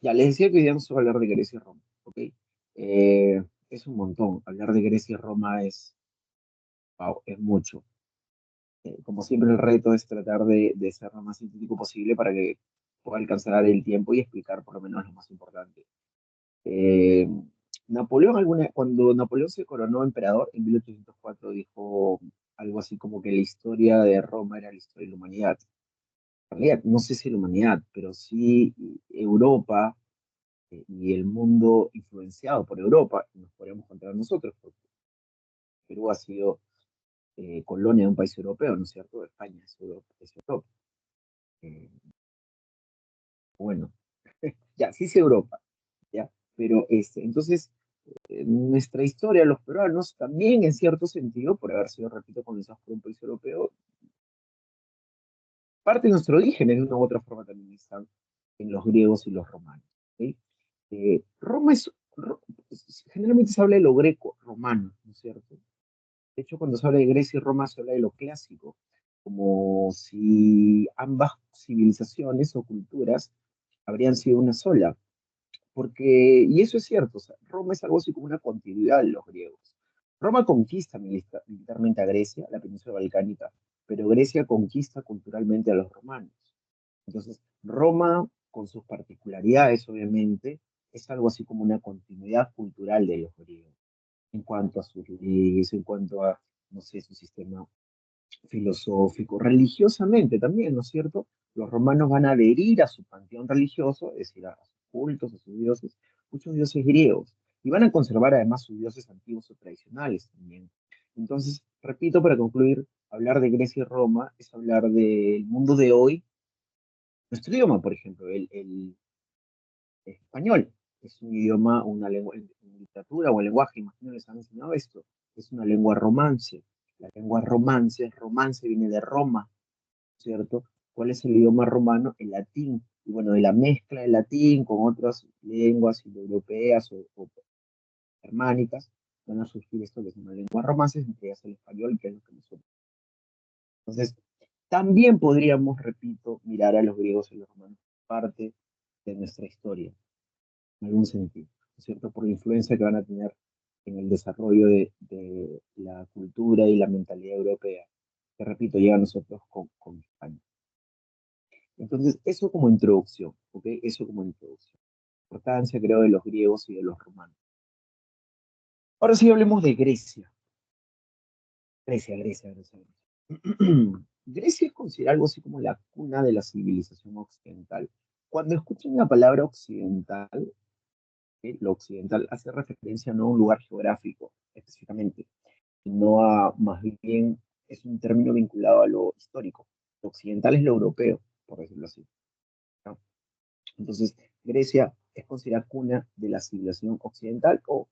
Ya, les decía que hoy día vamos a hablar de Grecia y Roma, ¿ok? Es un montón. Hablar de Grecia y Roma wow, es mucho. Como siempre, el reto es tratar de ser lo más sintético posible para que pueda alcanzar el tiempo y explicar por lo menos lo más importante. Eh, cuando Napoleón se coronó emperador en 1804, dijo algo así como que la historia de Roma era la historia de la humanidad. En realidad, no sé si la humanidad, pero sí Europa y el mundo influenciado por Europa, nos podríamos encontrar nosotros, porque Perú ha sido colonia de un país europeo, ¿no es cierto? España es Europa. Es Europa. Eh, bueno, ya, sí es Europa, ¿ya? Pero entonces, nuestra historia, los peruanos, también en cierto sentido, por haber sido, repito, colonizados por un país europeo, parte de nuestro origen de una u otra forma también están en los griegos y los romanos. ¿Ok? Roma generalmente se habla de lo greco-romano, ¿no es cierto? De hecho, cuando se habla de Grecia y Roma, se habla de lo clásico, como si ambas civilizaciones o culturas habrían sido una sola. Y eso es cierto, o sea, Roma es algo así como una continuidad de los griegos. Roma conquista militarmente a Grecia, la península balcánica, pero Grecia conquista culturalmente a los romanos. Entonces, Roma, con sus particularidades, obviamente, es algo así como una continuidad cultural de los griegos, en cuanto a sus leyes, en cuanto a, no sé, su sistema filosófico, religiosamente también, ¿no es cierto? Los romanos van a adherir a su panteón religioso, es decir, a sus cultos, a sus dioses, muchos dioses griegos, y van a conservar además sus dioses antiguos o tradicionales también. Entonces, repito, para concluir, hablar de Grecia y Roma es hablar del mundo de hoy, nuestro idioma, por ejemplo, el español. Es un idioma, una lengua, en literatura o en lenguaje, imagino les han enseñado esto. Es una lengua romance. La lengua romance, romance viene de Roma, ¿cierto? ¿Cuál es el idioma romano? El latín. Y bueno, de la mezcla del latín con otras lenguas indoeuropeas o germánicas, van a surgir esto que se llama lenguas romances, entre ellas el español, que es lo que nosotros. Entonces, también podríamos, repito, mirar a los griegos y los romanos parte de nuestra historia en algún sentido, ¿no es cierto? Por la influencia que van a tener en el desarrollo de la cultura y la mentalidad europea, que repito, llega a nosotros con España. Entonces, eso como introducción, ¿ok? Eso como introducción. Importancia, creo, de los griegos y de los romanos. Ahora sí hablemos de Grecia. Grecia, Grecia, Grecia. Grecia es considerada algo así como la cuna de la civilización occidental. Cuando escuchen la palabra occidental, lo occidental hace referencia no a un lugar geográfico específicamente, sino a más bien es un término vinculado a lo histórico. Lo occidental es lo europeo, por decirlo así, ¿no? Entonces, Grecia es considerada cuna de la civilización occidental o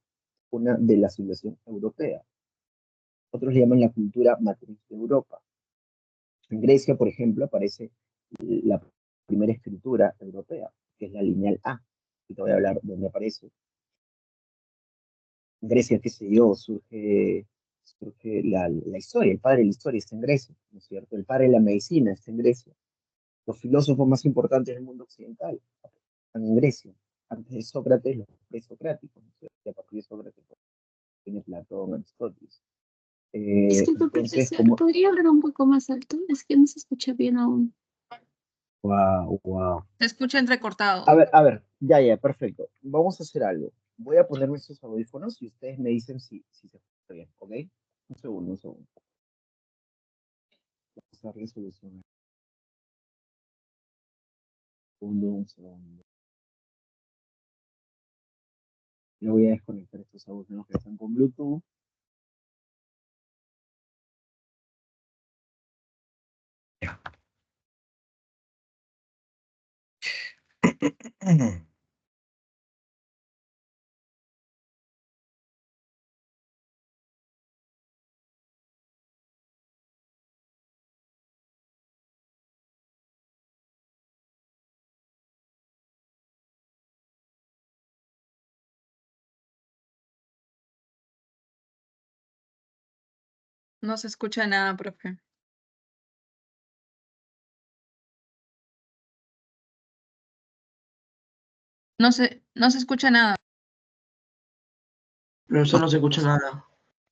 cuna de la civilización europea. Otros le llaman la cultura matriz de Europa. En Grecia, por ejemplo, aparece la primera escritura europea, que es la lineal A. Y te voy a hablar de dónde aparece. Grecia, qué sé yo, surge la historia, el padre de la historia está en Grecia, ¿no es cierto? El padre de la medicina está en Grecia. Los filósofos más importantes del mundo occidental están en Grecia. Antes de Sócrates, los presocráticos, ¿no es cierto? Y a partir de Sócrates pues, tiene Platón, Aristóteles. Disculpe, Entonces, profesor, como, ¿podría hablar un poco más alto? Es que no se escucha bien aún. wow, wow. Se escucha entrecortado. A ver, ya, ya, perfecto. Vamos a hacer algo. Voy a ponerme estos audífonos y ustedes me dicen si se escucha bien, ¿ok? Un segundo, un segundo. Vamos a darle solución. Un segundo. Yo voy a desconectar estos audífonos que están con Bluetooth. No se escucha nada, profe. No se escucha nada. Profesor, no se escucha nada.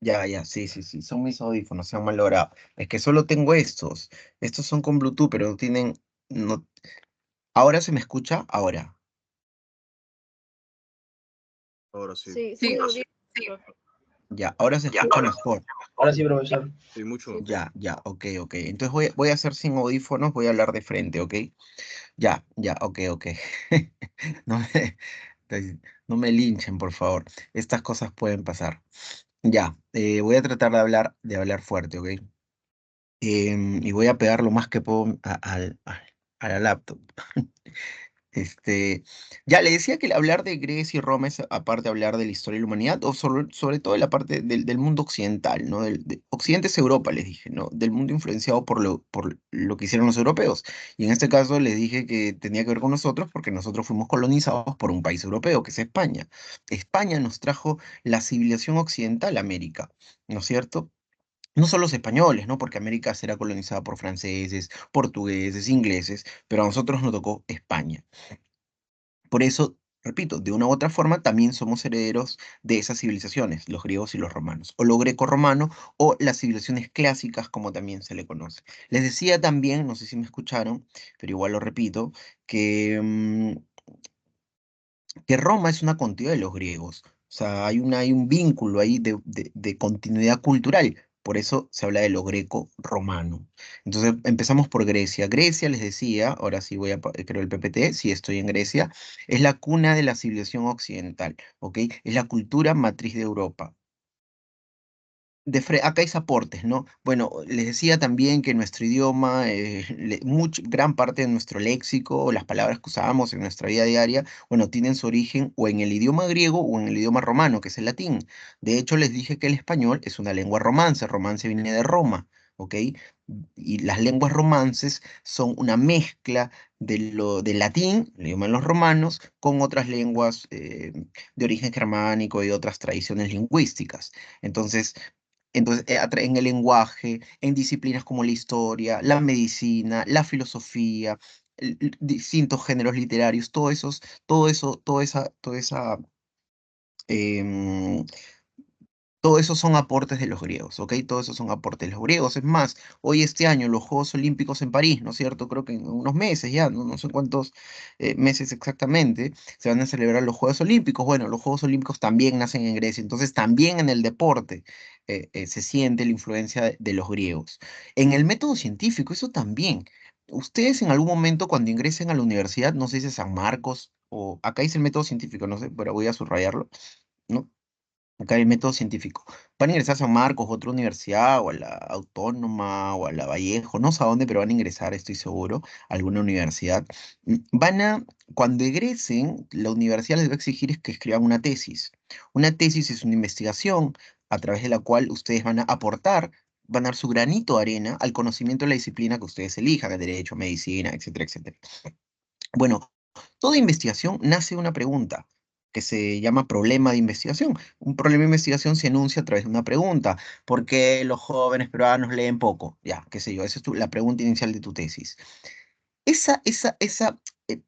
Ya, sí, son mis audífonos, se han malogrado. Es que solo tengo estos. Estos son con Bluetooth, pero no tienen... No... ¿Ahora se me escucha? Ahora. Ahora sí. Sí, Sí. sí, profe. Ya, ahora se escucha mejor. Ahora sí, profesor. Sí, mucho mejor. Ya, ok. Entonces voy a hacer sin audífonos, voy a hablar de frente, ¿ok? Ya, ok. No me, no me linchen, por favor. Estas cosas pueden pasar. Ya, voy a tratar de hablar fuerte, ¿ok? Y voy a pegar lo más que puedo a la laptop. Ya le decía que hablar de Grecia y Roma es aparte de hablar de la historia de la humanidad, o sobre todo de la parte del mundo occidental, ¿no? Occidente es Europa, les dije, ¿no? Del mundo influenciado por lo que hicieron los europeos. Y en este caso les dije que tenía que ver con nosotros porque nosotros fuimos colonizados por un país europeo, que es España. España nos trajo la civilización occidental a América, ¿no es cierto? No solo los españoles, ¿no? Porque América será colonizada por franceses, portugueses, ingleses, pero a nosotros nos tocó España. Por eso, repito, de una u otra forma también somos herederos de esas civilizaciones, los griegos y los romanos, o lo greco-romano, o las civilizaciones clásicas, como también se le conoce. Les decía también, no sé si me escucharon, pero igual lo repito, que Roma es una continuidad de los griegos. O sea, hay un vínculo ahí de continuidad cultural. Por eso se habla de lo greco-romano. Entonces empezamos por Grecia. Grecia, les decía, ahora sí voy a, creo el PPT, sí estoy en Grecia, es la cuna de la civilización occidental, ¿ok? Es la cultura matriz de Europa. Acá hay aportes, ¿no? Bueno, les decía también que nuestro idioma, gran parte de nuestro léxico, o las palabras que usábamos en nuestra vida diaria, bueno, tienen su origen o en el idioma griego o en el idioma romano, que es el latín. De hecho, les dije que el español es una lengua romance, romance viene de Roma, ¿ok? Y las lenguas romances son una mezcla del latín, el idioma de los romanos, con otras lenguas de origen germánico y otras tradiciones lingüísticas. Entonces, en el lenguaje, en disciplinas como la historia, la medicina, la filosofía, distintos géneros literarios, em, todo eso son aportes de los griegos, ¿ok? Todo eso son aportes de los griegos. Es más, hoy este año los Juegos Olímpicos en París, ¿no es cierto? Creo que en unos meses ya, no sé cuántos meses exactamente, se van a celebrar los Juegos Olímpicos. Bueno, los Juegos Olímpicos también nacen en Grecia, entonces también en el deporte se siente la influencia de los griegos. En el método científico, eso también. Ustedes en algún momento cuando ingresen a la universidad, no sé si es San Marcos o acá dice el método científico, no sé, pero voy a subrayarlo, ¿no? Acá hay método científico. Van a ingresar a San Marcos, otra universidad, o a la Autónoma, o a la Vallejo, no sé a dónde, pero van a ingresar, estoy seguro, a alguna universidad. Cuando egresen, la universidad les va a exigir es que escriban una tesis. Una tesis es una investigación a través de la cual ustedes van a aportar, van a dar su granito de arena al conocimiento de la disciplina que ustedes elijan, derecho, medicina, etcétera, etcétera. Bueno, toda investigación nace de una pregunta que se llama problema de investigación. Un problema de investigación se enuncia a través de una pregunta. ¿Por qué los jóvenes peruanos leen poco? Ya, qué sé yo, esa es la pregunta inicial de tu tesis.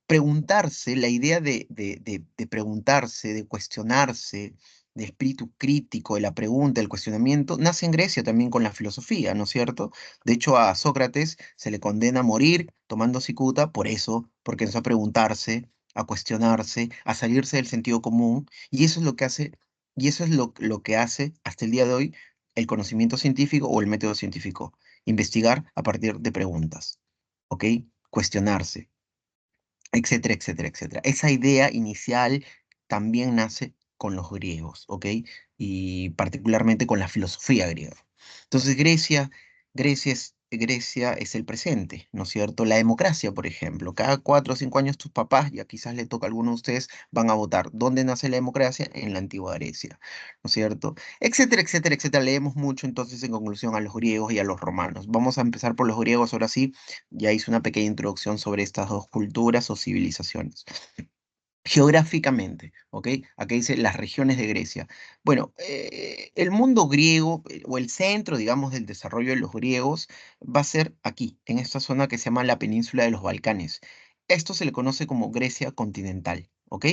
Preguntarse, la idea de preguntarse, de cuestionarse, de espíritu crítico, de la pregunta, del cuestionamiento, nace en Grecia también con la filosofía, ¿no es cierto? De hecho, a Sócrates se le condena a morir tomando cicuta por eso, porque empezó a preguntarse, a cuestionarse, a salirse del sentido común, y eso es lo que hace, y eso es lo que hace hasta el día de hoy el conocimiento científico o el método científico, investigar a partir de preguntas, ¿ok? Cuestionarse, etcétera, etcétera, etcétera. Esa idea inicial también nace con los griegos, ¿ok? Y particularmente con la filosofía griega. Entonces Grecia es el presente, ¿no es cierto? La democracia, por ejemplo. Cada 4 o 5 años tus papás, ya quizás le toca a alguno de ustedes, van a votar. ¿Dónde nace la democracia? En la antigua Grecia, ¿no es cierto? Etcétera, etcétera, etcétera. Leemos mucho entonces en conclusión a los griegos y a los romanos. Vamos a empezar por los griegos ahora sí. Ya hice una pequeña introducción sobre estas dos culturas o civilizaciones. Geográficamente, ¿ok? Aquí dice las regiones de Grecia. Bueno, el mundo griego o el centro, digamos, del desarrollo de los griegos va a ser aquí, en esta zona que se llama la península de los Balcanes. Esto se le conoce como Grecia continental, ¿ok?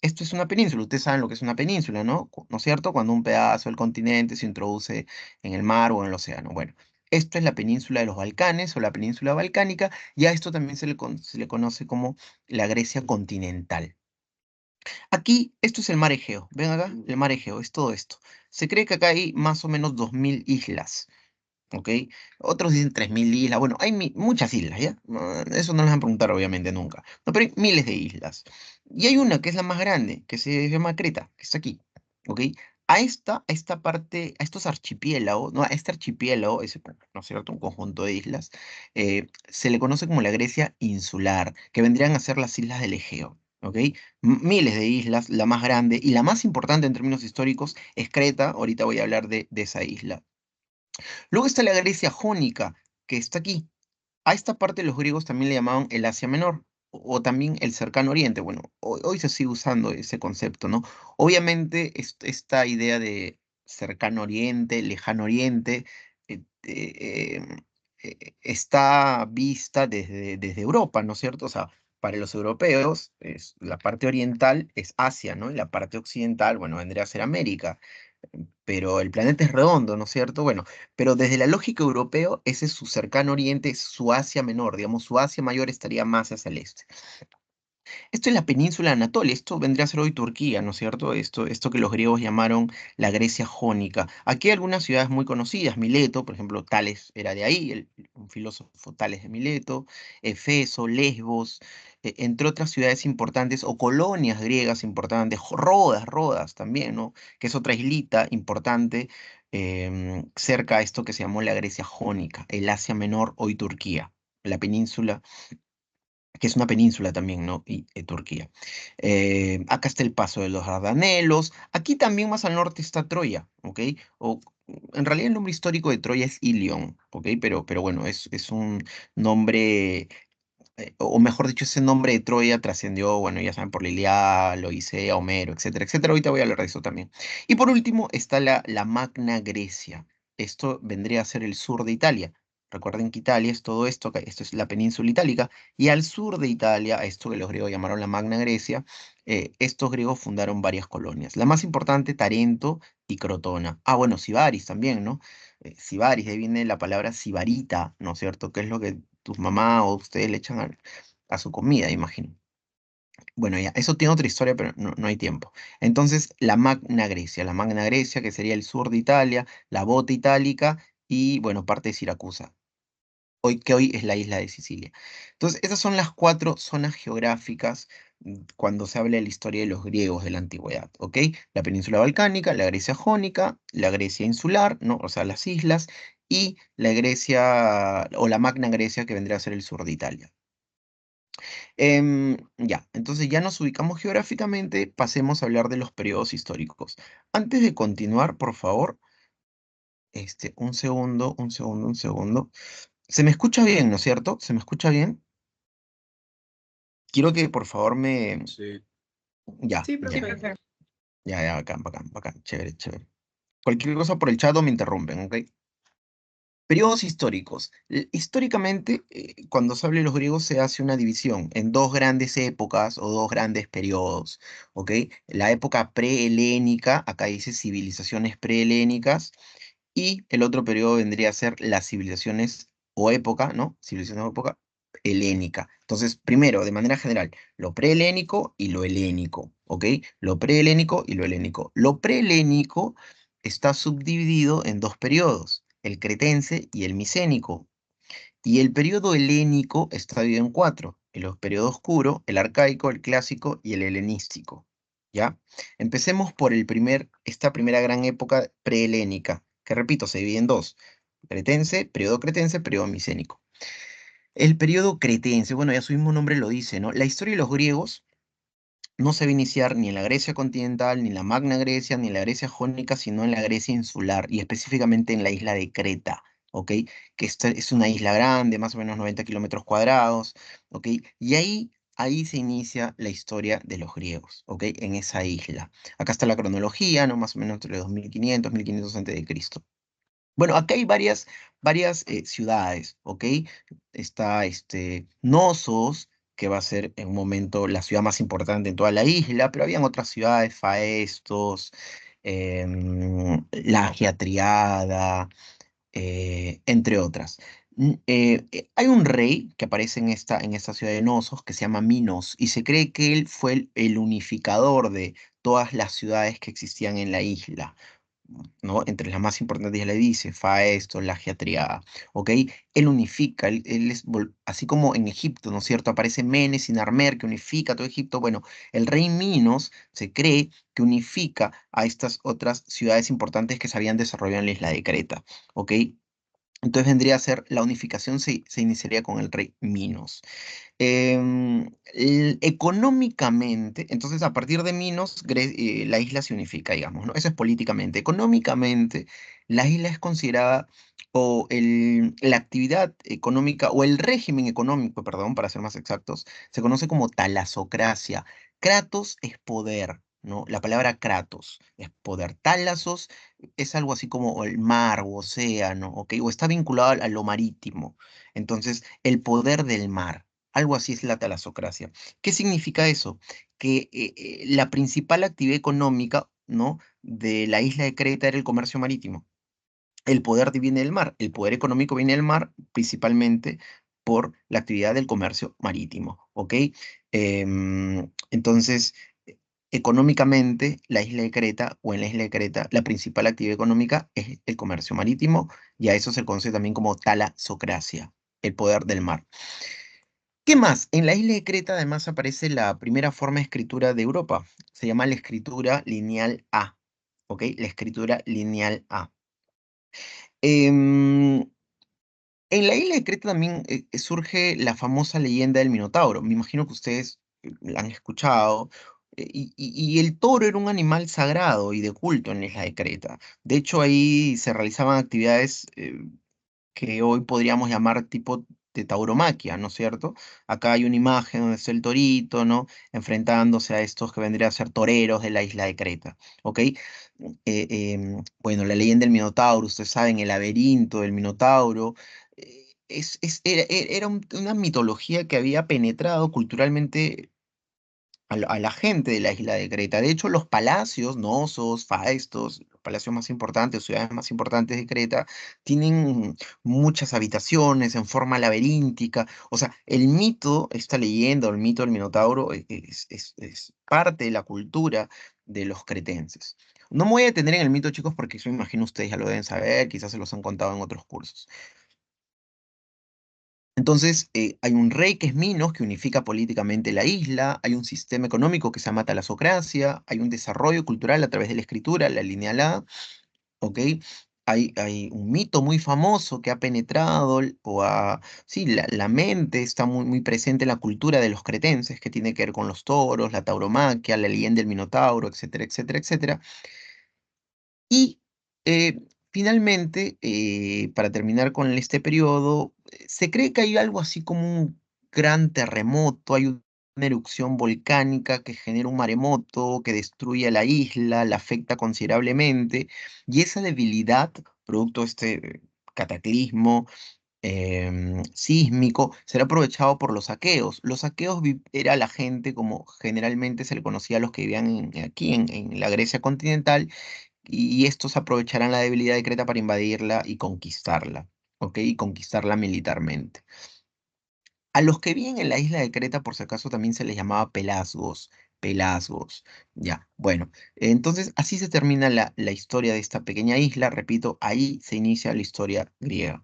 Esto es una península, ustedes saben lo que es una península, ¿no? ¿No es cierto? Cuando un pedazo del continente se introduce en el mar o en el océano. Bueno, esto es la península de los Balcanes o la península balcánica, y a esto también se le conoce como la Grecia continental. Aquí, esto es el mar Egeo. Ven acá, el mar Egeo, es todo esto. Se cree que acá hay más o menos 2000 islas. ¿Ok? Otros dicen 3000 islas. Bueno, hay muchas islas, ¿ya? Eso no les van a preguntar, obviamente, nunca. No, pero hay miles de islas. Y hay una que es la más grande, que se llama Creta, que está aquí. ¿Ok? A esta parte, a estos archipiélagos, no, a este archipiélago, ¿no es cierto? Un conjunto de islas, se le conoce como la Grecia insular, que vendrían a ser las islas del Egeo. ¿Ok? Miles de islas, la más grande y la más importante en términos históricos es Creta. Ahorita voy a hablar de esa isla. Luego está la Grecia jónica, que está aquí. A esta parte los griegos también le llamaban el Asia Menor o también el Cercano Oriente. Bueno, hoy se sigue usando ese concepto, ¿no? Obviamente esta idea de Cercano Oriente, Lejano Oriente, está vista desde Europa, ¿no es cierto? O sea, para los europeos, la parte oriental es Asia, ¿no? Y la parte occidental, bueno, vendría a ser América, pero el planeta es redondo, ¿no es cierto? Bueno, pero desde la lógica europeo, ese es su cercano oriente, es su Asia menor, digamos, su Asia mayor estaría más hacia el este. Esto es la península de Anatolia, esto vendría a ser hoy Turquía, ¿no es cierto? Esto que los griegos llamaron la Grecia jónica. Aquí hay algunas ciudades muy conocidas, Mileto, por ejemplo, Tales era de ahí, un filósofo Tales de Mileto, Efeso, Lesbos, entre otras ciudades importantes o colonias griegas importantes, Rodas también, ¿no? Que es otra islita importante cerca a esto que se llamó la Grecia jónica, el Asia Menor, hoy Turquía, la península que es una península también, ¿no? Y Turquía. Acá está el paso de los Dardanelos. Aquí también más al norte está Troya, ¿ok? O, en realidad el nombre histórico de Troya es Ilion, ¿ok? Pero bueno, es un nombre, o mejor dicho, ese nombre de Troya trascendió, bueno, ya saben, por la Ilíada, la Odisea, Homero, etcétera, etcétera. Ahorita voy a hablar de eso también. Y por último está la Magna Grecia. Esto vendría a ser el sur de Italia. Recuerden que Italia es todo esto, esto es la península itálica, y al sur de Italia, a esto que los griegos llamaron la Magna Grecia, estos griegos fundaron varias colonias. La más importante, Tarento y Crotona. Ah, bueno, Sibaris también, ¿no? Sibaris, de ahí viene la palabra sibarita, ¿no es cierto? Que es lo que tus mamás o ustedes le echan a su comida, imagino. Bueno, ya, eso tiene otra historia, pero no hay tiempo. Entonces, la Magna Grecia, que sería el sur de Italia, la Bota Itálica y, bueno, parte de Siracusa, que hoy es la isla de Sicilia. Entonces, esas son las cuatro zonas geográficas cuando se habla de la historia de los griegos de la antigüedad, ¿ok? La península balcánica, la Grecia jónica, la Grecia insular, ¿no? O sea, las islas, y la Grecia, o la Magna Grecia, que vendría a ser el sur de Italia. Ya, entonces ya nos ubicamos geográficamente, pasemos a hablar de los periodos históricos. Antes de continuar, por favor, un segundo, un segundo, un segundo. Se me escucha bien, ¿no es cierto? ¿Se me escucha bien? Quiero que por favor me... Sí. Ya, Sí, ya, profe. ya, bacán, bacán, bacán, chévere, chévere. Cualquier cosa por el chat o me interrumpen, ¿ok? Periodos históricos. Históricamente, cuando se habla de los griegos, se hace una división en dos grandes épocas o dos grandes periodos, ¿ok? La época prehelénica, acá dice civilizaciones prehelénicas, y el otro periodo vendría a ser las civilizaciones o época, ¿no? Civilización o época helénica. Entonces, primero, de manera general, lo prehelénico y lo helénico, ¿ok? Lo prehelénico y lo helénico. Lo prehelénico está subdividido en dos periodos, el cretense y el micénico. Y el periodo helénico está dividido en cuatro, el periodo oscuro, el arcaico, el clásico y el helenístico. ¿Ya? Empecemos por esta primera gran época prehelénica, que repito, se divide en dos, cretense, periodo micénico. El periodo cretense, bueno, ya su mismo nombre lo dice, ¿no? La historia de los griegos no se va a iniciar ni en la Grecia continental, ni en la Magna Grecia, ni en la Grecia jónica, sino en la Grecia insular y específicamente en la isla de Creta, ¿ok? Que esta es una isla grande, más o menos 90 kilómetros cuadrados, ¿ok? Y ahí se inicia la historia de los griegos, ¿ok? En esa isla. Acá está la cronología, ¿no? Más o menos entre 2500, 1500 antes de Cristo. Bueno, acá hay varias ciudades, ¿ok? Está Nosos, que va a ser en un momento la ciudad más importante en toda la isla, pero habían otras ciudades, Faestos, la Agiatriada, entre otras. Hay un rey que aparece en esta ciudad de Nosos que se llama Minos y se cree que él fue el unificador de todas las ciudades que existían en la isla, ¿no? Entre las más importantes ya le dice, Faesto, la Agiatriada, ¿ok? Él unifica, él es, así como en Egipto, ¿no es cierto? Aparece Menes y Narmer que unifica todo Egipto. Bueno, el rey Minos se cree que unifica a estas otras ciudades importantes que se habían desarrollado en la isla de Creta, ¿ok? Entonces vendría a ser, la unificación se iniciaría con el rey Minos. Económicamente, entonces a partir de Minos, la isla se unifica, digamos, ¿no? Eso es políticamente. Económicamente, la isla es considerada, o la actividad económica, o el régimen económico, perdón, para ser más exactos, se conoce como talasocracia. Kratos es poder, ¿no? La palabra Kratos es poder. Talasos es algo así como el mar o océano, ¿ok? O está vinculado a lo marítimo. Entonces, el poder del mar. Algo así es la talasocracia. ¿Qué significa eso? Que la principal actividad económica, ¿no? de la isla de Creta era el comercio marítimo. El poder viene del mar, el poder económico viene del mar principalmente por la actividad del comercio marítimo, ¿ok? Entonces, económicamente, la isla de Creta o en la isla de Creta, la principal actividad económica es el comercio marítimo y a eso se conoce también como talasocracia, el poder del mar. ¿Qué más? En la isla de Creta además aparece la primera forma de escritura de Europa. Se llama la escritura lineal A. ¿Ok? La escritura lineal A. Em, en la isla de Creta también surge la famosa leyenda del Minotauro. Me imagino que ustedes la han escuchado. Y el toro era un animal sagrado y de culto en la isla de Creta. De hecho, ahí se realizaban actividades que hoy podríamos llamar tipo de tauromaquia, ¿no es cierto? Acá hay una imagen donde está el torito, ¿no? Enfrentándose a estos que vendrían a ser toreros de la isla de Creta, ¿ok? Bueno, la leyenda del Minotauro, ustedes saben, el laberinto del Minotauro, era una mitología que había penetrado culturalmente a la gente de la isla de Creta. De hecho, los palacios, Nosos, Faestos, los palacios más importantes, ciudades más importantes de Creta, tienen muchas habitaciones en forma laberíntica. O sea, el mito, esta leyenda, o el mito del Minotauro, es parte de la cultura de los cretenses. No me voy a detener en el mito, chicos, porque yo me imagino ustedes ya lo deben saber, quizás se los han contado en otros cursos. Entonces, hay un rey que es Minos, que unifica políticamente la isla, hay un sistema económico que se llama talasocracia, hay un desarrollo cultural a través de la escritura, la lineal A, ¿ok? Hay un mito muy famoso que ha penetrado, sí, la mente está muy, muy presente en la cultura de los cretenses, que tiene que ver con los toros, la tauromaquia, la leyenda del Minotauro, etcétera, etcétera, etcétera. Y finalmente, para terminar con este periodo, se cree que hay algo así como un gran terremoto, hay una erupción volcánica que genera un maremoto que destruye a la isla, la afecta considerablemente, y esa debilidad, producto de este cataclismo sísmico, será aprovechado por los aqueos. Los aqueos era la gente, como generalmente se le conocía a los que vivían aquí en la Grecia continental, y estos aprovecharán la debilidad de Creta para invadirla y conquistarla, ¿ok? Y conquistarla militarmente. A los que viven en la isla de Creta, por si acaso, también se les llamaba pelasgos, pelasgos, ya, bueno, entonces así se termina la historia de esta pequeña isla, repito, ahí se inicia la historia griega.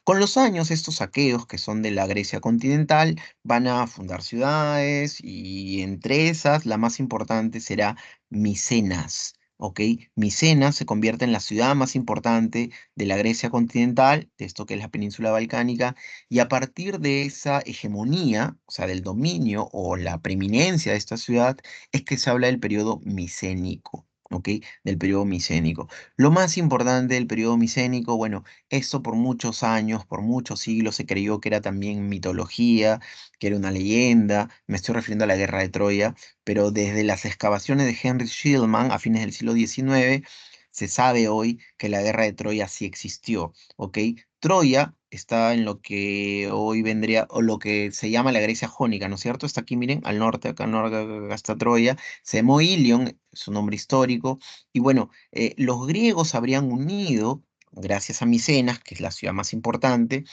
Con los años, estos saqueos, que son de la Grecia continental, van a fundar ciudades y entre esas, la más importante será Micenas. ¿Ok? Micenas se convierte en la ciudad más importante de la Grecia continental, de esto que es la península balcánica, y a partir de esa hegemonía, o sea, del dominio o la preeminencia de esta ciudad, es que se habla del periodo micénico, ¿ok? Del periodo micénico. Lo más importante del periodo micénico, bueno, esto por muchos años, por muchos siglos se creyó que era también mitología, que era una leyenda. Me estoy refiriendo a la Guerra de Troya, pero desde las excavaciones de Henry Schillman a fines del siglo XIX, se sabe hoy que la Guerra de Troya sí existió, ¿ok? Troya está en lo que hoy vendría, o lo que se llama la Grecia jónica, ¿no es cierto? Está aquí, miren, al norte, acá, acá está Troya, se llamó Ilion, su nombre histórico, y bueno, los griegos habrían unido, gracias a Micenas, que es la ciudad más importante,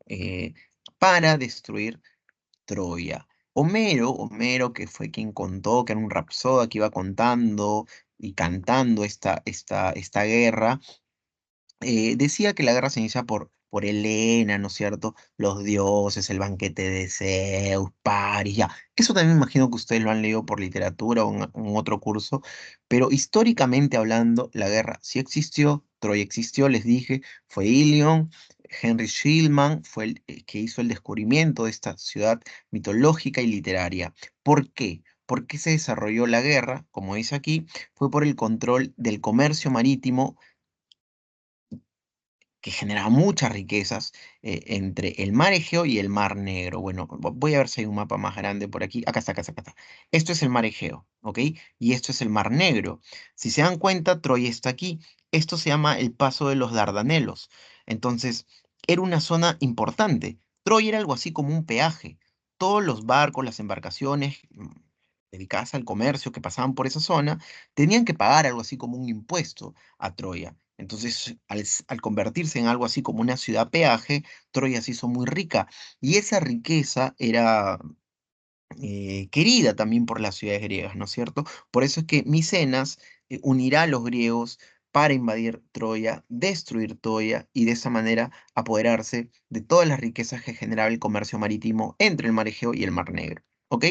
eh, para destruir Troya. Homero, que fue quien contó, que era un rapsoda que iba contando y cantando esta guerra, decía que la guerra se inicia por Helena, ¿no es cierto? Los dioses, el banquete de Zeus, Paris, ya. Eso también me imagino que ustedes lo han leído por literatura o en otro curso, pero históricamente hablando, la guerra sí existió, Troya existió, les dije, fue Ilion, Henry Schillman fue el que hizo el descubrimiento de esta ciudad mitológica y literaria. ¿Por qué? ¿Por qué se desarrolló la guerra? Como dice aquí, fue por el control del comercio marítimo que generaba muchas riquezas entre el mar Egeo y el mar Negro. Bueno, voy a ver si hay un mapa más grande por aquí. Acá está, acá está, acá está. Esto es el mar Egeo, ¿ok? Y esto es el mar Negro. Si se dan cuenta, Troya está aquí. Esto se llama el paso de los Dardanelos. Entonces, era una zona importante. Troya era algo así como un peaje. Todos los barcos, las embarcaciones dedicadas al comercio que pasaban por esa zona, tenían que pagar algo así como un impuesto a Troya. Entonces, al convertirse en algo así como una ciudad peaje, Troya se hizo muy rica y esa riqueza era querida también por las ciudades griegas, ¿no es cierto? Por eso es que Micenas unirá a los griegos para invadir Troya, destruir Troya y de esa manera apoderarse de todas las riquezas que generaba el comercio marítimo entre el mar Egeo y el mar Negro. ¿Ok?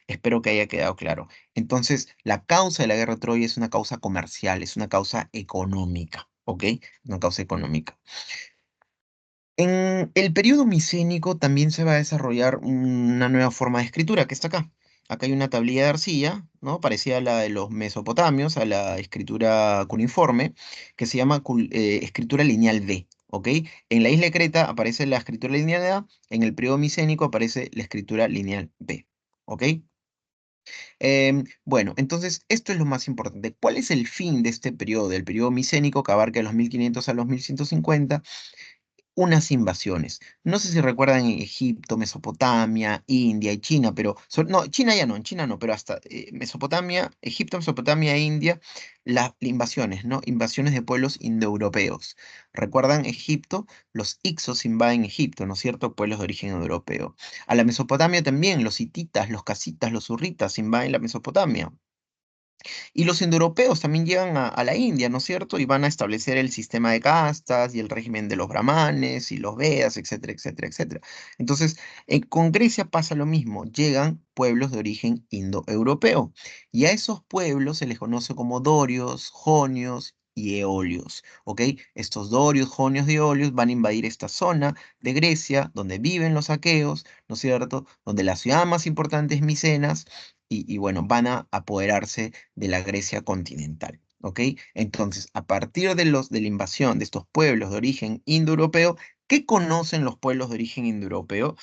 Espero que haya quedado claro. Entonces, la causa de la guerra de Troya es una causa comercial, es una causa económica. ¿Ok? Una causa económica. En el periodo micénico también se va a desarrollar una nueva forma de escritura, que está acá. Acá hay una tablilla de arcilla, ¿no? Parecida a la de los mesopotamios, a la escritura cuneiforme, que se llama escritura lineal D, ¿ok? En la isla de Creta aparece la escritura lineal A, en el periodo micénico aparece la escritura lineal B, ¿ok? Bueno, entonces esto es lo más importante. ¿Cuál es el fin de este periodo, del periodo micénico que abarca de los 1500 a los 1150? Unas invasiones. No sé si recuerdan en Egipto, Mesopotamia, India y China, pero no, China ya no, en China no, pero hasta Mesopotamia, Egipto, Mesopotamia e India, las invasiones, ¿no? Invasiones de pueblos indoeuropeos. ¿Recuerdan Egipto? Los Hicsos invaden Egipto, ¿no es cierto? Pueblos de origen europeo. A la Mesopotamia también, los hititas, los casitas, los hurritas invaden la Mesopotamia. Y los indoeuropeos también llegan a la India, ¿no es cierto? Y van a establecer el sistema de castas y el régimen de los brahmanes y los Vedas, etcétera, etcétera, etcétera. Entonces, con Grecia pasa lo mismo. Llegan pueblos de origen indoeuropeo. Y a esos pueblos se les conoce como dorios, jonios y eolios, ¿ok? Estos dorios, jonios y eolios van a invadir esta zona de Grecia, donde viven los aqueos, ¿no es cierto? Donde la ciudad más importante es Micenas, y bueno, van a apoderarse de la Grecia continental. ¿Ok? Entonces, a partir de la invasión de estos pueblos de origen indoeuropeo, ¿qué conocen los pueblos de origen indoeuropeo?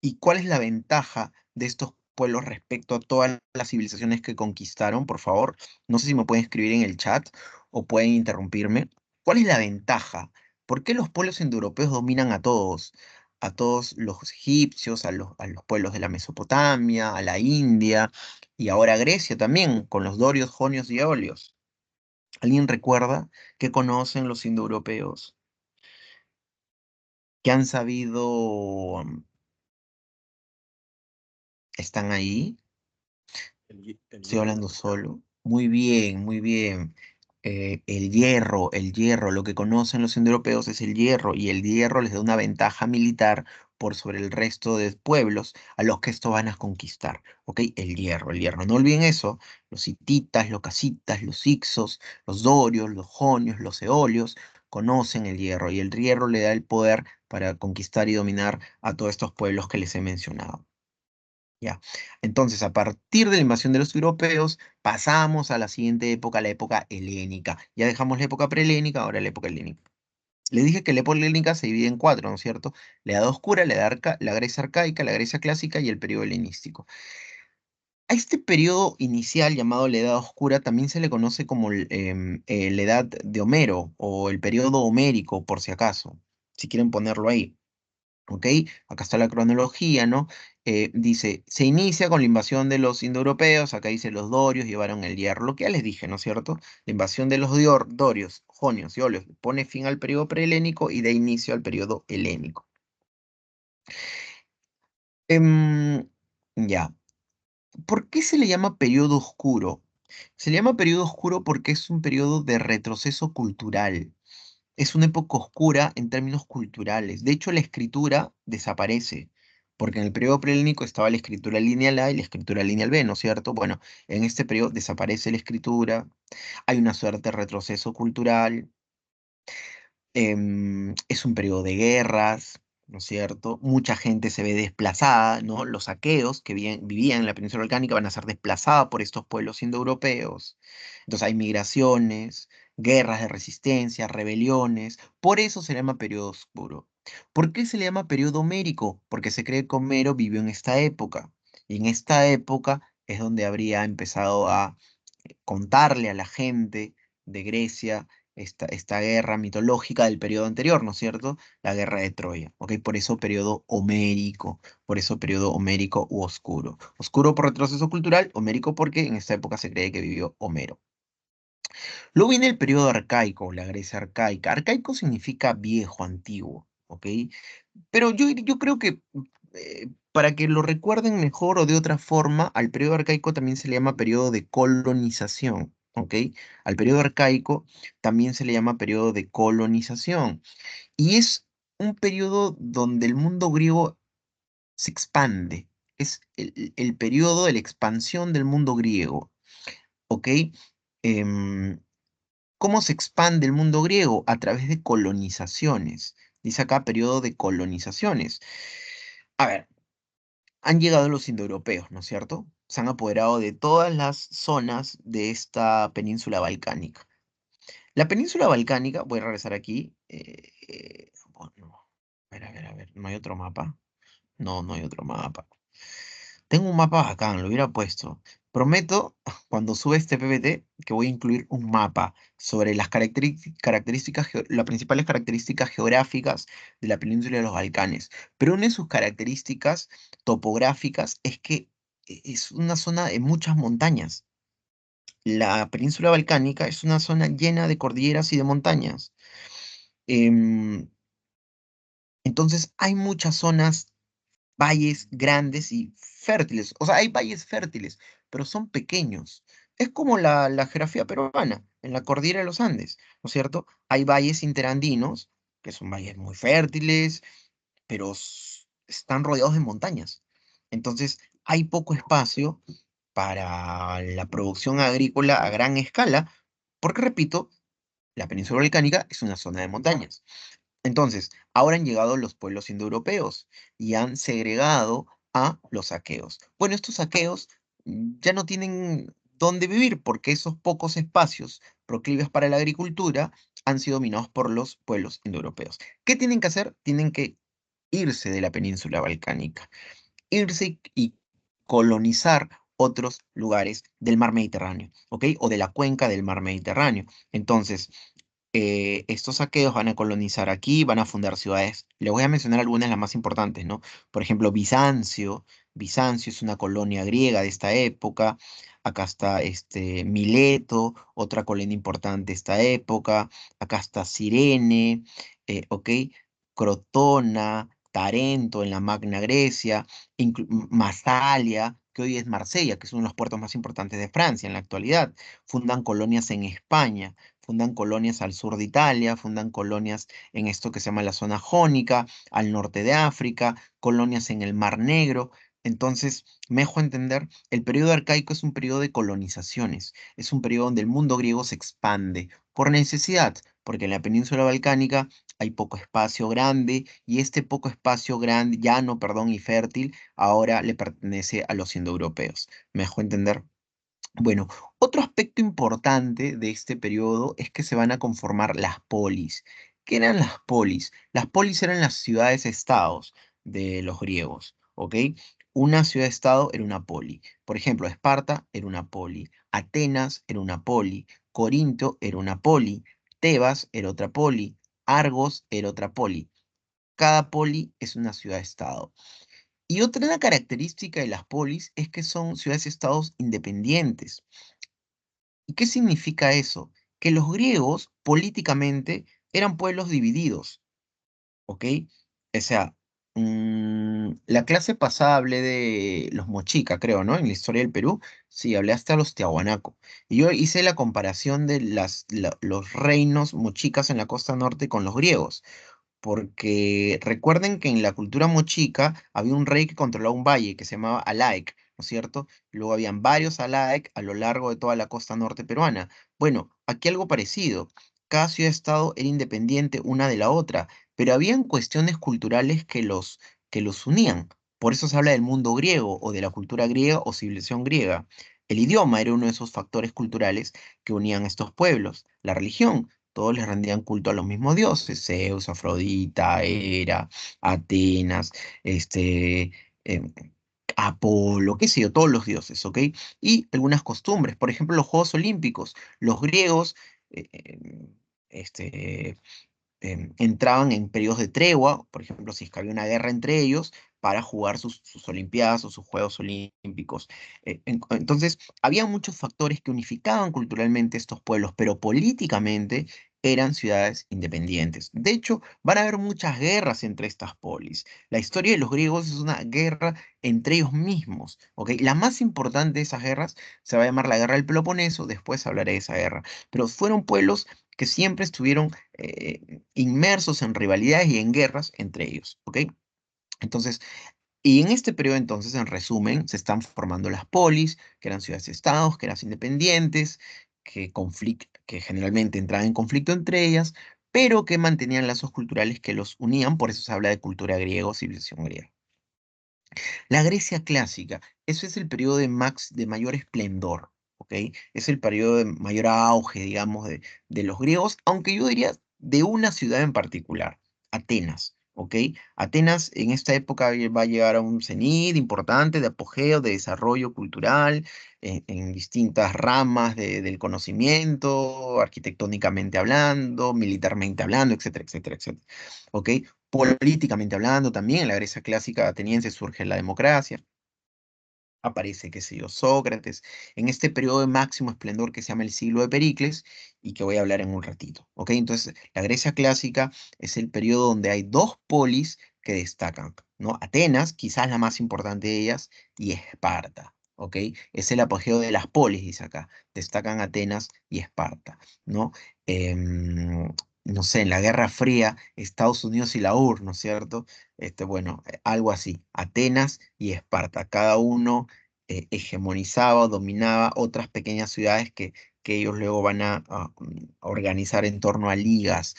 ¿Y cuál es la ventaja de estos pueblos respecto a todas las civilizaciones que conquistaron? Por favor, no sé si me pueden escribir en el chat o pueden interrumpirme. ¿Cuál es la ventaja? ¿Por qué los pueblos indoeuropeos dominan a todos? A todos los egipcios, a los pueblos de la Mesopotamia, a la India y ahora a Grecia también, con los dorios, jonios y eolios. ¿Alguien recuerda qué conocen los indoeuropeos? ¿Qué han sabido? ¿Están ahí? El Estoy hierro. hablando solo. Muy bien, muy bien. El hierro, lo que conocen los indoeuropeos es el hierro, y el hierro les da una ventaja militar por sobre el resto de pueblos a los que estos van a conquistar. ¿Ok? El hierro. No olviden eso. Los hititas, los casitas, los hicsos, los dorios, los jonios, los eolios conocen el hierro, y el hierro le da el poder para conquistar y dominar a todos estos pueblos que les he mencionado. Ya. Entonces, a partir de la invasión de los europeos, pasamos a la siguiente época, la época helénica. Ya dejamos la época prehelénica, ahora la época helénica. Les dije que la época helénica se divide en cuatro, ¿no es cierto? La Edad Oscura, la Grecia arcaica, la Grecia clásica y el periodo helenístico. A este periodo inicial llamado la Edad Oscura también se le conoce como la Edad de Homero o el periodo homérico, por si acaso. si quieren ponerlo ahí. ¿Ok? Acá está la cronología, ¿no? Dice, se inicia con la invasión de los indoeuropeos, acá dice los dorios llevaron el hierro, lo que ya les dije, ¿no es cierto? La invasión de los dorios, jonios y olios pone fin al periodo prehelénico y da inicio al periodo helénico. Ya, ¿por qué se le llama periodo oscuro? Se le llama periodo oscuro porque es un periodo de retroceso cultural. Es una época oscura en términos culturales. De hecho, la escritura desaparece, porque en el periodo prehelénico estaba la escritura lineal A y la escritura lineal B, ¿no es cierto? Bueno, en este periodo desaparece la escritura, hay una suerte de retroceso cultural, es un periodo de guerras, ¿no es cierto? Mucha gente se ve desplazada, ¿no? Los aqueos que vivían en la península balcánica van a ser desplazados por estos pueblos indoeuropeos. Entonces hay migraciones, guerras de resistencia, rebeliones. Por eso se le llama periodo oscuro. ¿Por qué se le llama periodo homérico? Porque se cree que Homero vivió en esta época. Y en esta época es donde habría empezado a contarle a la gente de Grecia esta guerra mitológica del periodo anterior, ¿no es cierto? La guerra de Troya, ¿ok? Por eso periodo homérico u oscuro. Oscuro por retroceso cultural, homérico porque en esta época se cree que vivió Homero. Luego viene el periodo arcaico, la Grecia arcaica. Arcaico significa viejo, antiguo, ¿ok? Pero yo creo que para que lo recuerden mejor o de otra forma, al periodo arcaico también se le llama periodo de colonización, ¿ok? Al periodo arcaico también se le llama periodo de colonización. Y es un periodo donde el mundo griego se expande. Es el periodo de la expansión del mundo griego, ¿ok? Em, ¿Cómo se expande el mundo griego? A través de colonizaciones. Dice acá periodo de colonizaciones. A ver, han llegado los indoeuropeos, ¿no es cierto? Se han apoderado de todas las zonas de esta península balcánica. La península balcánica, voy a regresar aquí. Bueno, a ver, ¿no hay otro mapa? No, no hay otro mapa. Tengo un mapa bacán, lo hubiera puesto. Prometo, cuando sube este PPT, que voy a incluir un mapa sobre las características, las principales características geográficas de la península de los Balcanes. Pero una de sus características topográficas es que es una zona de muchas montañas. La península balcánica es una zona llena de cordilleras y de montañas. Em, entonces hay muchas zonas, valles grandes y fértiles. O sea, hay valles fértiles, pero son pequeños. Es como la geografía peruana, en la cordillera de los Andes, ¿no es cierto? Hay valles interandinos, que son valles muy fértiles, pero están rodeados de montañas. Entonces, hay poco espacio para la producción agrícola a gran escala, porque, repito, la península volcánica es una zona de montañas. Entonces, ahora han llegado los pueblos indoeuropeos y han segregado a los aqueos. Bueno, estos aqueos ya no tienen dónde vivir porque esos pocos espacios proclives para la agricultura han sido dominados por los pueblos indoeuropeos. ¿Qué tienen que hacer? Tienen que irse de la península balcánica, irse y colonizar otros lugares del mar Mediterráneo, ¿ok? O de la cuenca del mar Mediterráneo. Entonces, estos saqueos van a colonizar aquí, van a fundar ciudades. Les voy a mencionar algunas de las más importantes, ¿no? Por ejemplo, Bizancio. Bizancio es una colonia griega de esta época. Acá está Mileto, otra colonia importante de esta época. Acá está Cirene, ¿ok? Crotona, Tarento en la Magna Grecia, Masalia, que hoy es Marsella, que es uno de los puertos más importantes de Francia en la actualidad. Fundan colonias en España, fundan colonias al sur de Italia, fundan colonias en esto que se llama la zona jónica, al norte de África, colonias en el Mar Negro. Entonces, me dejo entender, el periodo arcaico es un periodo de colonizaciones, es un periodo donde el mundo griego se expande por necesidad, porque en la península balcánica hay poco espacio grande y este poco espacio grande, llano, perdón, y fértil, ahora le pertenece a los indoeuropeos. ¿Me dejo entender? Bueno, otro aspecto importante de este periodo es que se van a conformar las polis. ¿Qué eran las polis? Las polis eran las ciudades-estados de los griegos, ¿ok? Una ciudad-estado era una poli. Por ejemplo, Esparta era una poli, Atenas era una poli, Corinto era una poli, Tebas era otra poli, Argos era otra poli. cada poli es una ciudad-estado. Y otra característica de las polis es que son ciudades-estados independientes. ¿Y qué significa eso? Que los griegos políticamente eran pueblos divididos, ¿ok? O sea, la clase pasada hablé de los mochica, creo, ¿no? En la historia del Perú, sí, hablé hasta los tiahuanaco. Y yo hice la comparación de los reinos mochicas en la costa norte con los griegos, porque recuerden que en la cultura mochica había un rey que controlaba un valle que se llamaba Alaec, ¿no es cierto? Luego habían varios Alaec a lo largo de toda la costa norte peruana. Bueno, aquí algo parecido. Cada ciudad-estado era independiente una de la otra, pero habían cuestiones culturales que los unían. Por eso se habla del mundo griego o de la cultura griega o civilización griega. El idioma era uno de esos factores culturales que unían a estos pueblos. La religión, todos les rendían culto a los mismos dioses: Zeus, Afrodita, Hera, Atenas, em, Apolo, qué sé yo, todos los dioses, ¿ok? Y algunas costumbres, por ejemplo, los Juegos Olímpicos. Los griegos eh, em, este, entraban en periodos de tregua, por ejemplo, si es que había una guerra entre ellos, para jugar sus Olimpiadas o sus Juegos Olímpicos. Entonces, había muchos factores que unificaban culturalmente estos pueblos, pero políticamente eran ciudades independientes. De hecho, van a haber muchas guerras entre estas polis. La historia de los griegos es una guerra entre ellos mismos, ¿ok? La más importante de esas guerras se va a llamar la Guerra del Peloponeso, después hablaré de esa guerra, pero fueron pueblos que siempre estuvieron inmersos en rivalidades y en guerras entre ellos, ¿ok? Entonces, y en este periodo entonces, en resumen, se están formando las polis, que eran ciudades-estados, que eran independientes, que generalmente entraban en conflicto entre ellas, pero que mantenían lazos culturales que los unían, por eso se habla de cultura griega o civilización griega. La Grecia clásica, eso es el periodo de mayor esplendor, ¿ok? Es el periodo de mayor auge, digamos, de los griegos, aunque yo diría de una ciudad en particular, Atenas, ¿ok? Atenas en esta época va a llegar a un cenit importante de apogeo, de desarrollo cultural, en distintas ramas del conocimiento, arquitectónicamente hablando, militarmente hablando, etcétera, etcétera, etcétera, ¿ok? Políticamente hablando, también en la Grecia clásica ateniense surge la democracia, aparece, qué sé yo, Sócrates, en este periodo de máximo esplendor que se llama el siglo de Pericles y que voy a hablar en un ratito, ¿ok? Entonces, la Grecia clásica es el periodo donde hay dos polis que destacan, ¿no? Atenas, quizás la más importante de ellas, y Esparta, ¿ok? Es el apogeo de las polis, dice acá, destacan Atenas y Esparta, ¿no? Em, no sé, en la Guerra Fría, Estados Unidos y la URSS, ¿no es cierto? Bueno, algo así, Atenas y Esparta, cada uno hegemonizaba o dominaba otras pequeñas ciudades que ellos luego van a organizar en torno a ligas.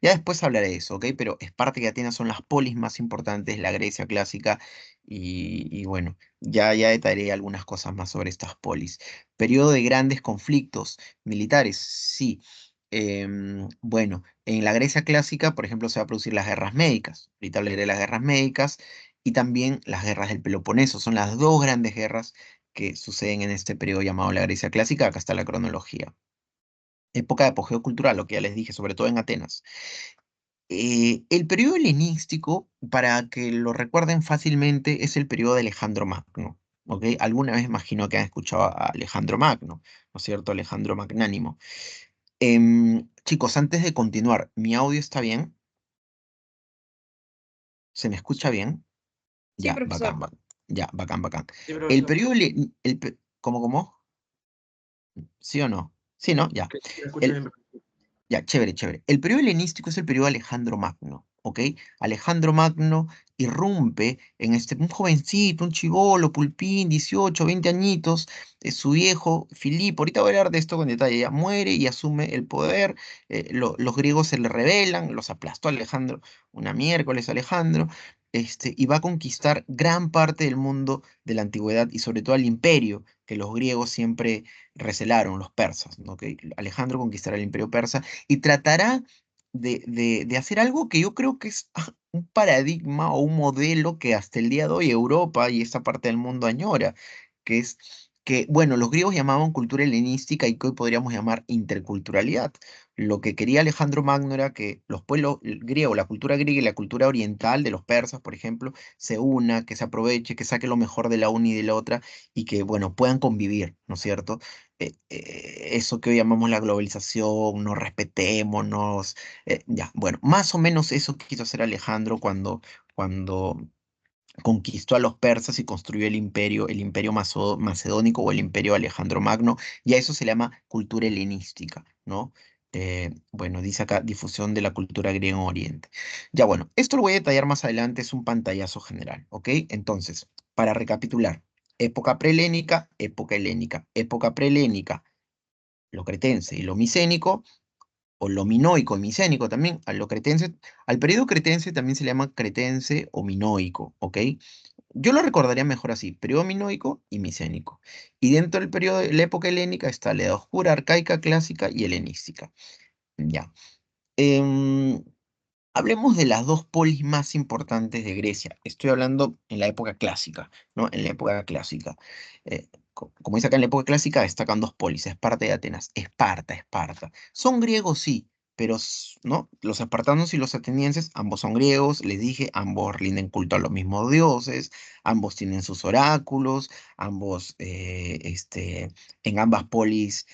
Ya después hablaré de eso, ¿ok? Pero Esparta y Atenas son las polis más importantes de la Grecia clásica y bueno, ya detallaré algunas cosas más sobre estas polis. Periodo de grandes conflictos militares, sí. Bueno, en la Grecia clásica, por ejemplo, se va a producir las guerras médicas. Ahorita hablaré de las guerras médicas y también las guerras del Peloponeso. Son las dos grandes guerras que suceden en este periodo llamado la Grecia clásica. Acá está la cronología. Época de apogeo cultural, lo que ya les dije, sobre todo en Atenas. El periodo helenístico, para que lo recuerden fácilmente, es el periodo de Alejandro Magno. ¿Ok? Alguna vez imagino que han escuchado a Alejandro Magno, ¿no es cierto? Alejandro Magnánimo. Chicos, antes de continuar, ¿mi audio está bien? ¿Se me escucha bien? Sí, Ya, profesor. bacán, ya, bacán, bacán. Sí, El profesor. periodo, ¿cómo? ¿Sí o no? Sí, ¿no? Ya. Que se escucha El, bien. Ya, chévere, chévere. El periodo helenístico es el periodo de Alejandro Magno, ¿ok? Alejandro Magno irrumpe en un jovencito, un chibolo, pulpín, 18, 20 añitos, su viejo Filipo, ahorita voy a hablar de esto con detalle, ya muere y asume el poder, los griegos se le rebelan, los aplastó Alejandro, una miércoles Alejandro, y va a conquistar gran parte del mundo de la antigüedad y sobre todo al imperio que los griegos siempre recelaron, los persas, ¿no? Que Alejandro conquistará el imperio persa y tratará de hacer algo que yo creo que es un paradigma o un modelo que hasta el día de hoy Europa y esta parte del mundo añora, que es que, bueno, los griegos llamaban cultura helenística y que hoy podríamos llamar interculturalidad. Lo que quería Alejandro Magno era que los pueblos griegos, la cultura griega y la cultura oriental de los persas, por ejemplo, se una, que se aproveche, que saque lo mejor de la una y de la otra y que, bueno, puedan convivir, ¿no es cierto? Eso que hoy llamamos la globalización, nos respetémonos, ya, bueno, más o menos eso quiso hacer Alejandro cuando conquistó a los persas y construyó el imperio macedónico o el imperio Alejandro Magno, y a eso se le llama cultura helenística, ¿no? Bueno, dice acá difusión de la cultura griega en Oriente. Ya bueno, esto lo voy a detallar más adelante, es un pantallazo general, ¿ok? Entonces, para recapitular, época prehelénica, época helénica, época prehelénica, lo cretense y lo micénico, o lo minoico y micénico también, a lo cretense, al periodo cretense también se le llama cretense o minoico, ¿ok? Yo lo recordaría mejor así, periodo minoico y micénico. Y dentro del periodo de la época helénica está la Edad Oscura, arcaica, clásica y helenística. Ya. Em, Hablemos de las dos polis más importantes de Grecia. Estoy hablando en la época clásica, ¿no? En la época clásica. Como dice acá, en la época clásica destacan dos polis, Esparta y Atenas. Esparta, Esparta. Son griegos, sí, pero ¿no? Los espartanos y los atenienses, ambos son griegos, les dije, ambos rinden culto a los mismos dioses, ambos tienen sus oráculos, ambos, en ambas polis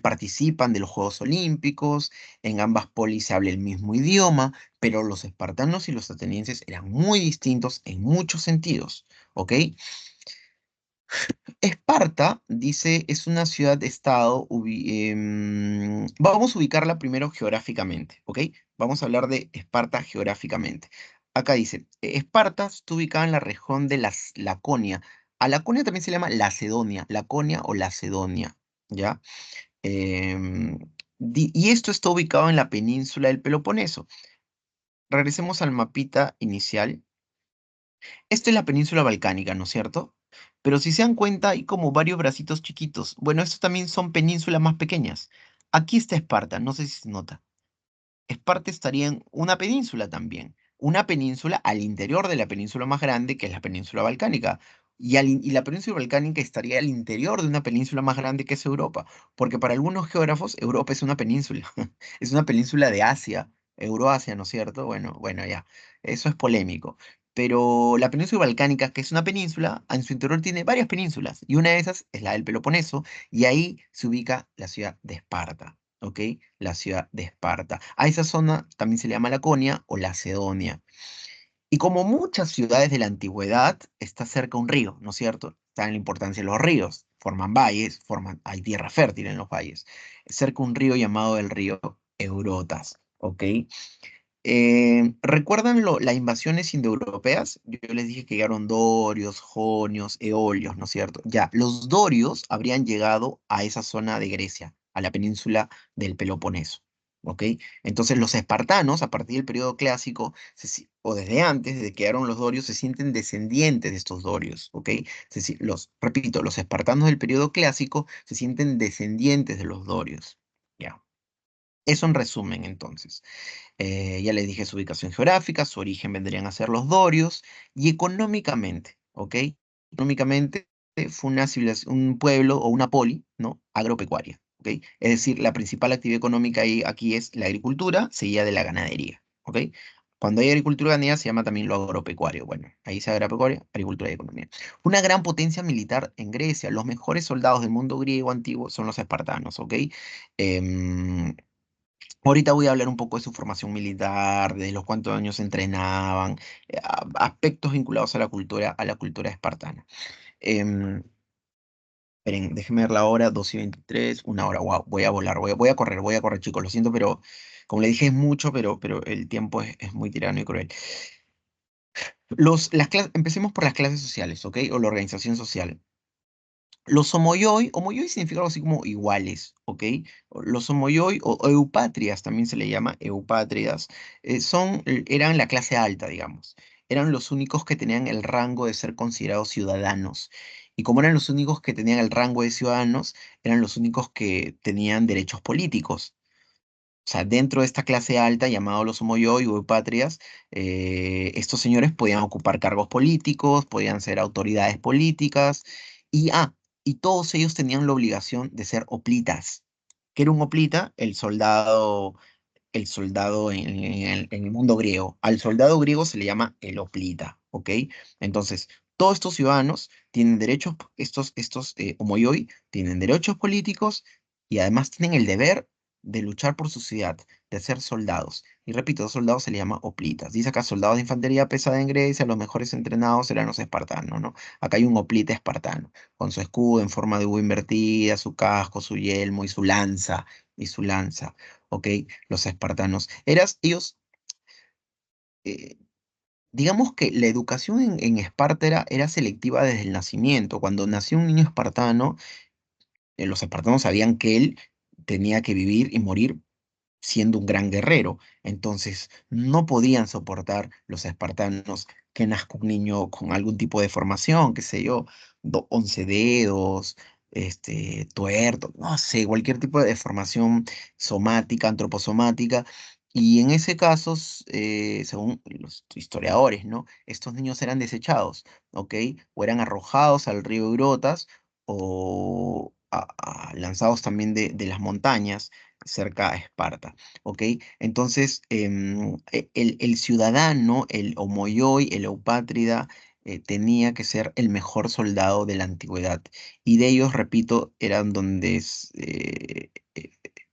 participan de los Juegos Olímpicos, en ambas polis se habla el mismo idioma, pero los espartanos y los atenienses eran muy distintos en muchos sentidos, ¿ok? Esparta, dice, es una ciudad-estado, vamos a ubicarla primero geográficamente, ¿ok? Vamos a hablar de Esparta geográficamente. Acá dice, Esparta está ubicada en la región de Laconia. A Laconia también se le llama Lacedonia, Laconia o Lacedonia, ¿ya? Em, y esto está ubicado en la península del Peloponeso. Regresemos al mapita inicial. Esta es la península balcánica, ¿no es cierto? Pero si se dan cuenta, hay como varios bracitos chiquitos. Bueno, estos también son penínsulas más pequeñas. Aquí está Esparta, no sé si se nota. Esparta estaría en una península también. Una península al interior de la península más grande, que es la península balcánica. Y la península balcánica estaría al interior de una península más grande que es Europa. Porque para algunos geógrafos, Europa es una península. Es una península de Asia, Euroasia, ¿no es cierto? Bueno, ya. Eso es polémico. Pero la península balcánica, que es una península, en su interior tiene varias penínsulas. Y una de esas es la del Peloponeso. Y ahí se ubica la ciudad de Esparta. ¿Ok? La ciudad de Esparta. A esa zona también se le llama Laconia o Lacedonia. Y como muchas ciudades de la antigüedad, está cerca un río, ¿no es cierto? Está en la importancia de los ríos. Forman valles, hay tierra fértil en los valles. Cerca un río llamado el río Eurotas, ¿ok? ¿Recuerdan las invasiones indoeuropeas? Yo les dije que llegaron dorios, jonios, eolios, ¿no es cierto? Ya, los dorios habrían llegado a esa zona de Grecia, a la península del Peloponeso, ¿ok? Entonces los espartanos, a partir del periodo clásico, o desde antes, desde que llegaron los dorios, se sienten descendientes de estos dorios, ¿ok? Repito, los espartanos del periodo clásico se sienten descendientes de los dorios, ¿ya? Eso en resumen, entonces. Ya les dije su ubicación geográfica, su origen vendrían a ser los dorios, y económicamente, ¿ok? Económicamente fue un pueblo o una poli, ¿no? Agropecuaria, ¿ok? Es decir, la principal actividad económica aquí es la agricultura, seguida de la ganadería, ¿ok? Cuando hay agricultura y ganadería se llama también lo agropecuario. Bueno, ahí se agropecuaria, agricultura y economía. Una gran potencia militar en Grecia. Los mejores soldados del mundo griego antiguo son los espartanos, ¿ok? Em, Ahorita voy a hablar un poco de su formación militar, de los cuántos años entrenaban, aspectos vinculados a la cultura espartana. Em, Esperen, déjenme ver la hora, 2:23, una hora, wow, voy a volar, voy a correr, chicos, lo siento, pero como le dije es mucho, pero el tiempo es muy tirano y cruel. Empecemos por las clases sociales, ¿ok? O la organización social. Los homoioi significa algo así como iguales, ¿ok? Los homoioi o eupatrias, también se le llama eupatrias, eran la clase alta, digamos. Eran los únicos que tenían el rango de ser considerados ciudadanos. Y como eran los únicos que tenían el rango de ciudadanos, eran los únicos que tenían derechos políticos. O sea, dentro de esta clase alta, llamado los homoioi o eupatrias, estos señores podían ocupar cargos políticos, podían ser autoridades políticas. Y y todos ellos tenían la obligación de ser hoplitas. ¿Qué era un hoplita? El soldado en el mundo griego. Al soldado griego se le llama el hoplita, ¿ok? Entonces, todos estos ciudadanos tienen derechos, estos homoioi tienen derechos políticos y además tienen el deber de luchar por su ciudad, de ser soldados. Y repito, los soldados se le llama hoplitas. Dice acá soldados de infantería pesada en Grecia, los mejores entrenados eran los espartanos, ¿no? Acá hay un hoplita espartano, con su escudo en forma de U invertida, su casco, su yelmo y su lanza, ¿ok? Los espartanos. Ellos, eh, digamos que la educación en Esparta era selectiva desde el nacimiento. Cuando nació un niño espartano, los espartanos sabían que él tenía que vivir y morir siendo un gran guerrero. Entonces, no podían soportar los espartanos que nazca un niño con algún tipo de formación, qué sé yo, 11 dedos, tuerto, no sé, cualquier tipo de deformación somática, antroposomática. Y en ese caso, según los historiadores, ¿no? Estos niños eran desechados, ¿ok? O eran arrojados al río Eurotas o lanzados también de las montañas cerca a Esparta, ¿ok? Entonces, el ciudadano, el homoioi, el eupátrida, tenía que ser el mejor soldado de la antigüedad. Y de ellos, repito, eran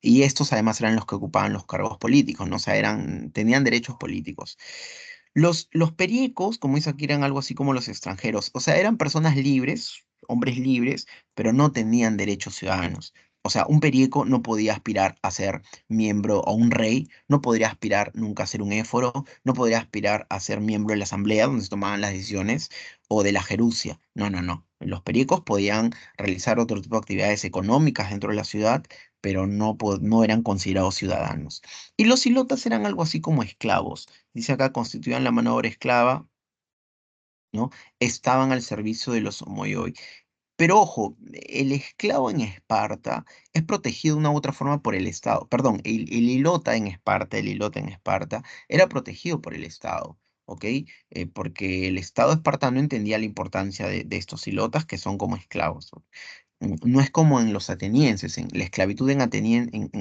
y estos además eran los que ocupaban los cargos políticos, ¿no? O sea, tenían derechos políticos. Los periecos, como dice aquí, eran algo así como los extranjeros, o sea, eran personas libres, hombres libres, pero no tenían derechos ciudadanos. O sea, un perieco no podía aspirar a ser miembro o un rey, no podría aspirar nunca a ser un éforo, no podría aspirar a ser miembro de la asamblea donde se tomaban las decisiones o de la gerucia. No, no, no. Los periecos podían realizar otro tipo de actividades económicas dentro de la ciudad, pero no eran considerados ciudadanos. Y los ilotas eran algo así como esclavos. Dice acá, constituían la mano de obra esclava, ¿no? Estaban al servicio de los homoioi. Pero ojo, el esclavo en Esparta es protegido de una u otra forma por el Estado. Perdón, el ilota en Esparta era protegido por el Estado, ¿ok? Porque el Estado espartano entendía la importancia de estos ilotas que son como esclavos. No es como en los atenienses, la esclavitud en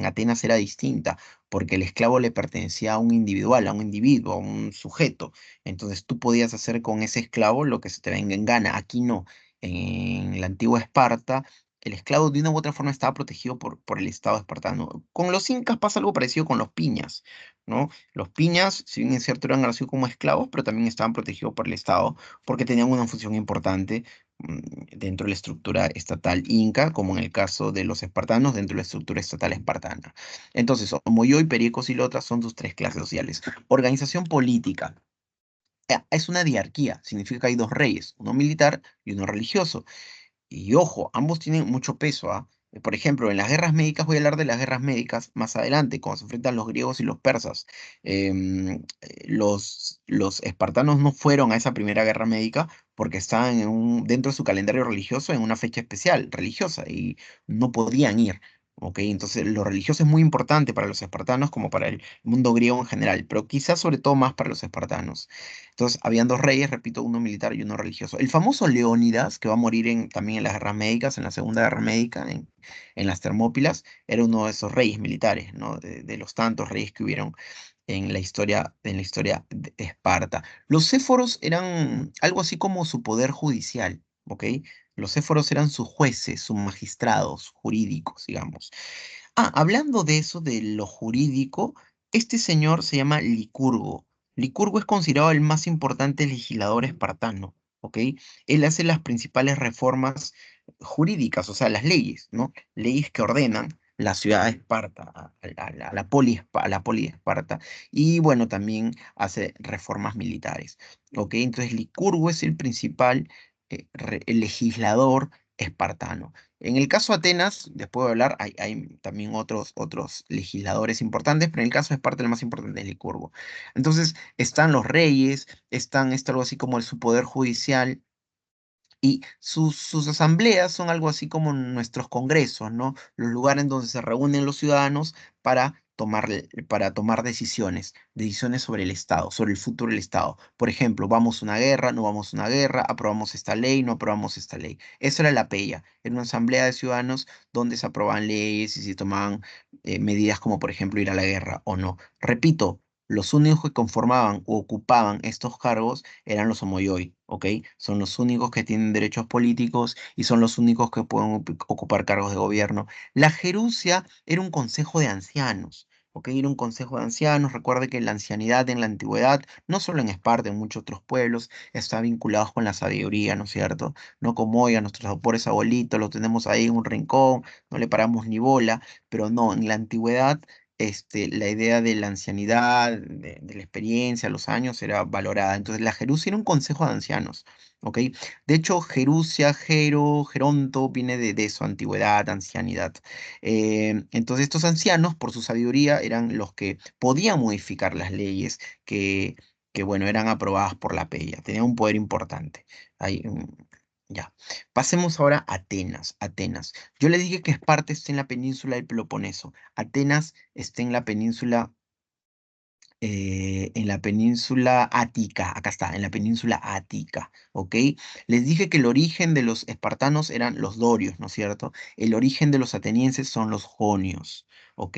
Atenas era distinta, porque el esclavo le pertenecía a un individual, a un individuo, a un sujeto. Entonces tú podías hacer con ese esclavo lo que se te venga en gana. Aquí no. En la antigua Esparta, el esclavo de una u otra forma estaba protegido por el Estado espartano. Con los incas pasa algo parecido con los piñas, ¿no? Los piñas, si bien es cierto, eran nacidos como esclavos, pero también estaban protegidos por el Estado porque tenían una función importante dentro de la estructura estatal inca, como en el caso de los espartanos dentro de la estructura estatal espartana. Entonces, Omoyoi, Periecos y Lotas son sus tres clases sociales. Organización política. Es una diarquía, significa que hay dos reyes, uno militar y uno religioso. Y ojo, ambos tienen mucho peso, ¿ah? Por ejemplo, en las guerras médicas, voy a hablar de las guerras médicas más adelante, cuando se enfrentan los griegos y los persas. Los espartanos no fueron a esa primera guerra médica porque estaban dentro de su calendario religioso en una fecha especial, religiosa, y no podían ir. ¿Ok? Entonces, lo religioso es muy importante para los espartanos como para el mundo griego en general, pero quizás sobre todo más para los espartanos. Entonces, habían dos reyes, repito, uno militar y uno religioso. El famoso Leónidas, que va a morir también en las guerras médicas, en la Segunda Guerra Médica, en las Termópilas, era uno de esos reyes militares, ¿no? De los tantos reyes que hubieron en la historia de Esparta. Los éforos eran algo así como su poder judicial, ¿ok? Los éforos eran sus jueces, sus magistrados jurídicos, digamos. Hablando de eso, de lo jurídico, este señor se llama Licurgo. Licurgo es considerado el más importante legislador espartano, ¿ok? Él hace las principales reformas jurídicas, o sea, las leyes, ¿no? Leyes que ordenan la ciudad de Esparta, a la poli de Esparta, y bueno, también hace reformas militares, ¿ok? Entonces, Licurgo es el principal el legislador espartano. En el caso de Atenas, después de hablar, hay también otros legisladores importantes, pero en el caso de Esparta el más importante es Licurgo. Entonces están los reyes, está algo así como su poder judicial, y sus asambleas son algo así como nuestros congresos, ¿no? Los lugares donde se reúnen los ciudadanos para para tomar decisiones sobre el Estado, sobre el futuro del Estado. Por ejemplo, vamos a una guerra, no vamos a una guerra, aprobamos esta ley, no aprobamos esta ley. Eso era la PEIA, era una asamblea de ciudadanos donde se aprobaban leyes y se tomaban medidas como por ejemplo ir a la guerra o no. Repito, los únicos que conformaban o ocupaban estos cargos eran los Omoyoi, ¿ok? Son los únicos que tienen derechos políticos y son los únicos que pueden ocupar cargos de gobierno. La Gerucia era un consejo de ancianos, ¿ok? Era un consejo de ancianos. Recuerde que la ancianidad en la antigüedad, no solo en Esparta, en muchos otros pueblos, está vinculada con la sabiduría, ¿no es cierto? No como hoy a nuestros pobres abuelitos, lo tenemos ahí en un rincón, no le paramos ni bola, pero no, en la antigüedad la idea de la ancianidad, de la experiencia, los años, era valorada. Entonces, la Gerucia era un consejo de ancianos, ¿ok? De hecho, Gerucia, Geronto, viene de eso, antigüedad, ancianidad. Entonces, estos ancianos, por su sabiduría, eran los que podían modificar las leyes que bueno, eran aprobadas por la PEIA. Tenían un poder importante. Ahí, ya. Pasemos ahora a Atenas. Atenas. Yo le dije que Esparta está en la península del Peloponeso. Atenas está en la península Ática, acá está, en la península Ática, ¿ok? Les dije que el origen de los espartanos eran los dorios, ¿no es cierto? El origen de los atenienses son los jonios, ¿ok?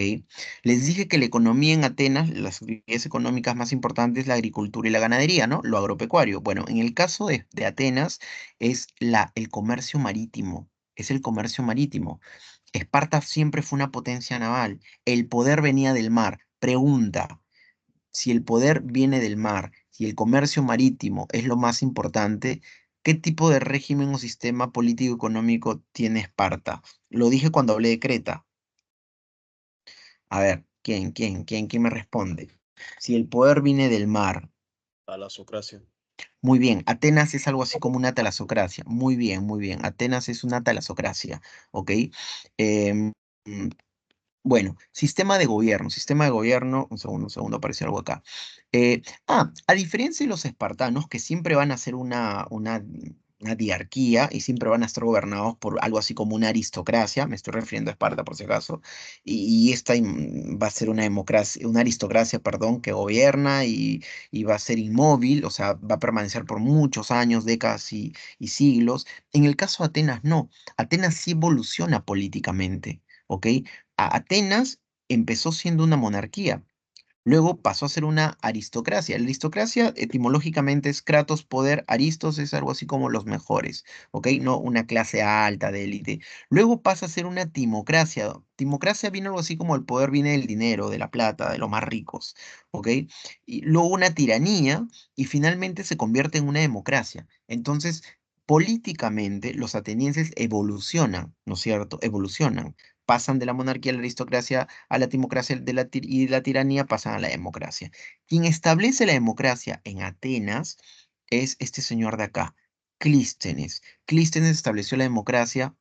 Les dije que la economía en Atenas, las actividades económicas más importantes, la agricultura y la ganadería, ¿no? Lo agropecuario. Bueno, en el caso de Atenas es el comercio marítimo, es el comercio marítimo. Esparta siempre fue una potencia naval, el poder venía del mar. Pregunta. Si el poder viene del mar, si el comercio marítimo es lo más importante, ¿qué tipo de régimen o sistema político-económico tiene Esparta? Lo dije cuando hablé de Creta. A ver, ¿quién me responde? Si el poder viene del mar, Talasocracia. muy bien, Atenas es algo así como una talasocracia. Muy bien, muy bien. Atenas es una talasocracia, ¿ok? Em, mm, Bueno, sistema de gobierno, un segundo, apareció algo acá. A diferencia de los espartanos, que siempre van a ser una diarquía y siempre van a estar gobernados por algo así como una aristocracia, me estoy refiriendo a Esparta por si acaso, y esta va a ser una democracia, una aristocracia, perdón, que gobierna y va a ser inmóvil, o sea, va a permanecer por muchos años, décadas y siglos. En el caso de Atenas, no. Atenas sí evoluciona políticamente, ¿ok? Atenas empezó siendo una monarquía, luego pasó a ser una aristocracia. La aristocracia etimológicamente es kratos, poder, aristos es algo así como los mejores, ¿ok? No una clase alta de élite. Luego pasa a ser una timocracia. Timocracia viene algo así como el poder viene del dinero, de la plata, de los más ricos, ¿ok? Y luego una tiranía y finalmente se convierte en una democracia. Entonces, políticamente los atenienses evolucionan, ¿no es cierto? Evolucionan. Pasan de la monarquía a la aristocracia a la timocracia y de la tiranía pasan a la democracia. Quien establece la democracia en Atenas es este señor de acá, Clístenes. Clístenes estableció la democracia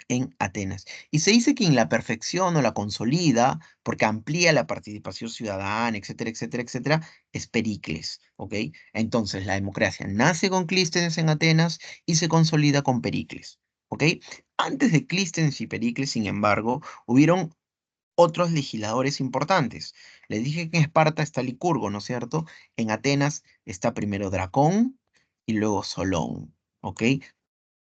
en Atenas. Y se dice que en la perfección o la consolida, porque amplía la participación ciudadana, etcétera, etcétera, etcétera, es Pericles, ¿ok? Entonces la democracia nace con Clístenes en Atenas y se consolida con Pericles, ¿ok? Antes de Clístenes y Pericles, sin embargo, hubieron otros legisladores importantes. Les dije que en Esparta está Licurgo, ¿no es cierto? En Atenas está primero Dracón y luego Solón, ¿ok?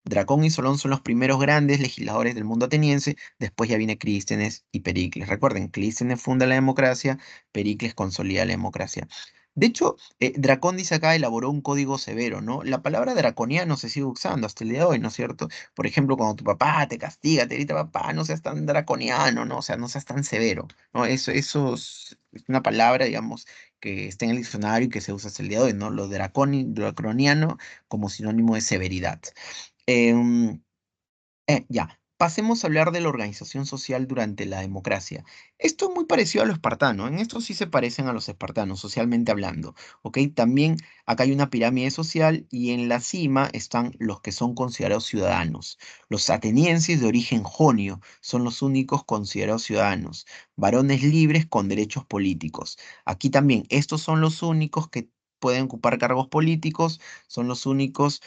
Dracón y Solón son los primeros grandes legisladores del mundo ateniense, después ya viene Clístenes y Pericles. Recuerden, Clístenes funda la democracia, Pericles consolida la democracia. De hecho, Dracón dice acá, elaboró un código severo, ¿no? La palabra draconiano se sigue usando hasta el día de hoy, ¿no es cierto? Por ejemplo, cuando tu papá te castiga, te grita, papá, no seas tan draconiano, ¿no? O sea, no seas tan severo, ¿no? Eso es una palabra, digamos, que está en el diccionario y que se usa hasta el día de hoy, ¿no? Lo draconiano como sinónimo de severidad. Em, ya, pasemos a hablar de la organización social durante la democracia. Esto es muy parecido a lo espartano, en esto sí se parecen a los espartanos, socialmente hablando, ¿ok? También acá hay una pirámide social y en la cima están los que son considerados ciudadanos. Los atenienses de origen jonio son los únicos considerados ciudadanos, varones libres con derechos políticos. Aquí también, estos son los únicos que pueden ocupar cargos políticos, son los únicos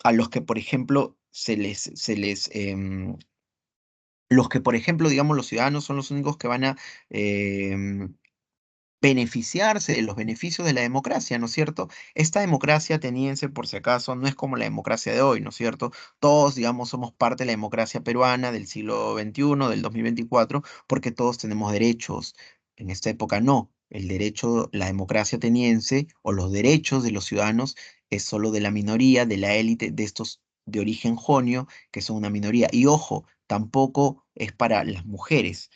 a los que, por ejemplo, los que, por ejemplo, digamos, los ciudadanos son los únicos que van a beneficiarse de los beneficios de la democracia, ¿no es cierto? Esta democracia ateniense, por si acaso, no es como la democracia de hoy, ¿no es cierto? Todos, digamos, somos parte de la democracia peruana del siglo XXI, del 2024, porque todos tenemos derechos. En esta época no. El derecho, la democracia ateniense o los derechos de los ciudadanos es solo de la minoría, de la élite, de estos de origen jonio, que son una minoría. Y ojo, tampoco es para las mujeres,